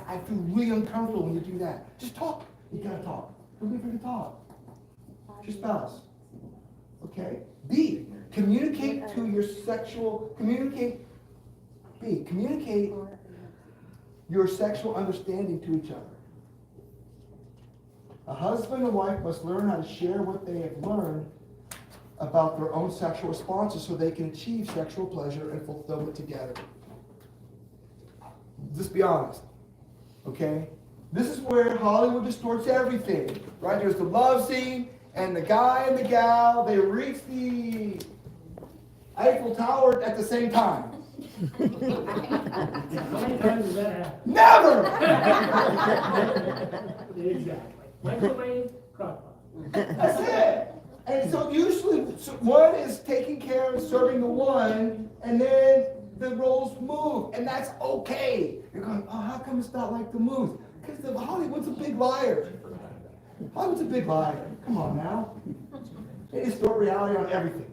I feel really uncomfortable when you do that. Just talk. You gotta talk. Don't be afraid to talk. It's your spouse. Okay? B, communicate your sexual understanding to each other. A husband and wife must learn how to share what they have learned about their own sexual responses so they can achieve sexual pleasure and fulfillment together. Just be honest. Okay? This is where Hollywood distorts everything. Right? There's the love scene, and the guy and the gal, they reach the Eiffel Tower at the same time. How many times does that happen? Never! Exactly. Microwave, crock pot. That's it. And so usually, one is taking care of serving the one, and then the roles move, and that's okay. You're going, oh, how come it's not like the moves? Because Hollywood's a big liar. Hollywood's a big liar. Come on now. They distort reality on everything.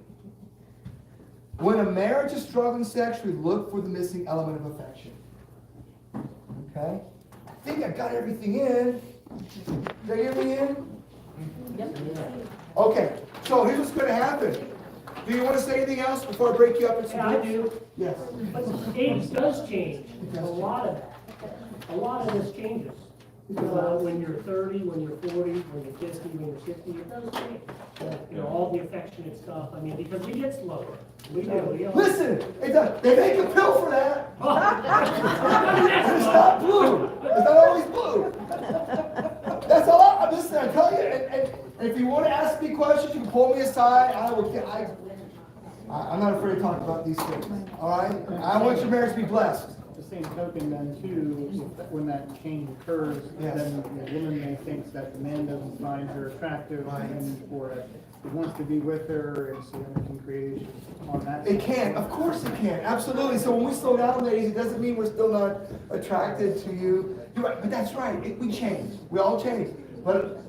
When a marriage is struggling sexually, look for the missing element of affection. Okay? I think I got everything in. Did I get everything in? Okay, so here's what's going to happen. Do you want to say anything else before I break you up into Yeah, I do. Yes. Age does change. A lot of that. A lot of this changes. When you're 30, when you're 40, when you're 50, when you're 60, it does change. You know, all the affectionate stuff. I mean, because we get slower. We do. Listen, they make a pill for that. It's not blue. It's not always blue. That's all. Listen, I tell you, and if you want to ask me questions, you can pull me aside. I'm not afraid to talk about these things. All right? I want your marriage to be blessed. The same token then too, when that change occurs, Yes. then the woman may think that the man doesn't find her attractive or he wants to be with her, and so then it can create on that. It can, of course it can, absolutely. So when we slow down, ladies, it doesn't mean we're still not attracted to you. You're right, but that's right. We change. We all change. But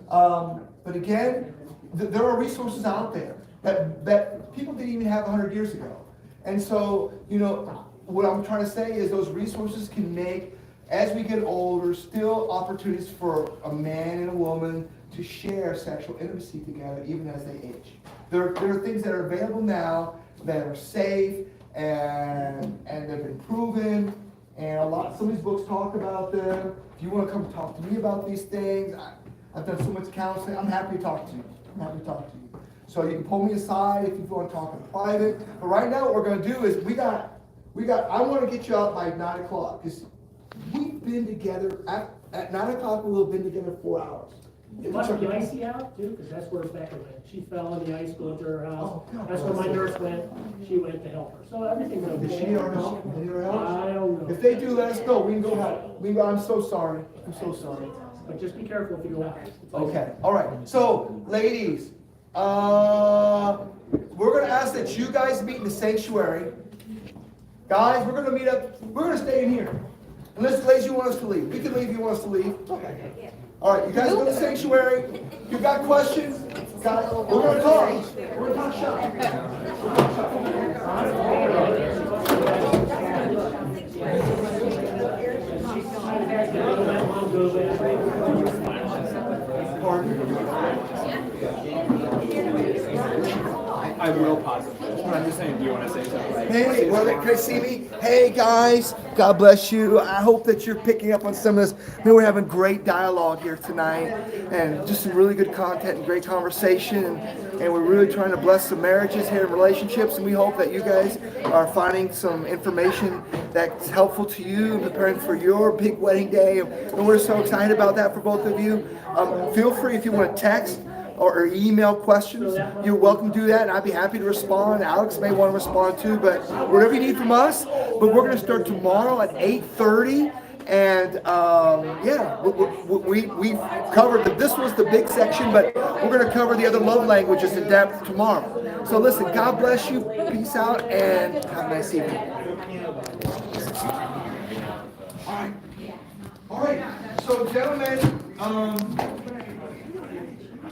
again, there are resources out there that people didn't even have 100 years ago. And so, you know, what I'm trying to say is those resources can make, as we get older, still opportunities for a man and a woman to share sexual intimacy together even as they age. There are things that are available now that are safe and they've been proven, and some of these books talk about them. If you want to come talk to me about these things, I've done so much counseling. I'm happy to talk to you. So you can pull me aside if you want to talk in private. But right now what we're going to do is I want to get you out by 9 o'clock because we've been together at 9 o'clock. We'll have been together 4 hours. It must be icy out too, because that's where Becca went. She fell in the ice going to her house. Oh, God. That's where my nurse went. She went to help her. So everything went okay. Did she or no? I don't know. If they do, let us know. We can go help. I'm so sorry. I'm so sorry. But just be careful if you go out. Okay. All right. So, ladies, we're going to ask that you guys meet in the sanctuary. Guys, we're going to meet up. We're going to stay in here. Unless, ladies, you want us to leave. We can leave if you want us to leave. Okay. All right. You guys go to the sanctuary. You got questions? Guys, we're going to talk. We're going to talk shop. I will pause it. I'm just saying, do you want to say something? Hey, brother, can I see me? Hey, guys, God bless you. I hope that you're picking up on some of this. I know we're having great dialogue here tonight and just some really good content and great conversation. And we're really trying to bless some marriages here and relationships. And we hope that you guys are finding some information that's helpful to you and preparing for your big wedding day. And we're so excited about that for both of you. Feel free if you want to text or email questions, you're welcome to do that, and I'd be happy to respond. Alex may want to respond too, but whatever you need from us. But we're going to start tomorrow at 8:30, and we covered this was the big section, but we're going to cover the other love languages in depth tomorrow. So listen, God bless you, peace out, and have a nice evening. All right. So gentlemen,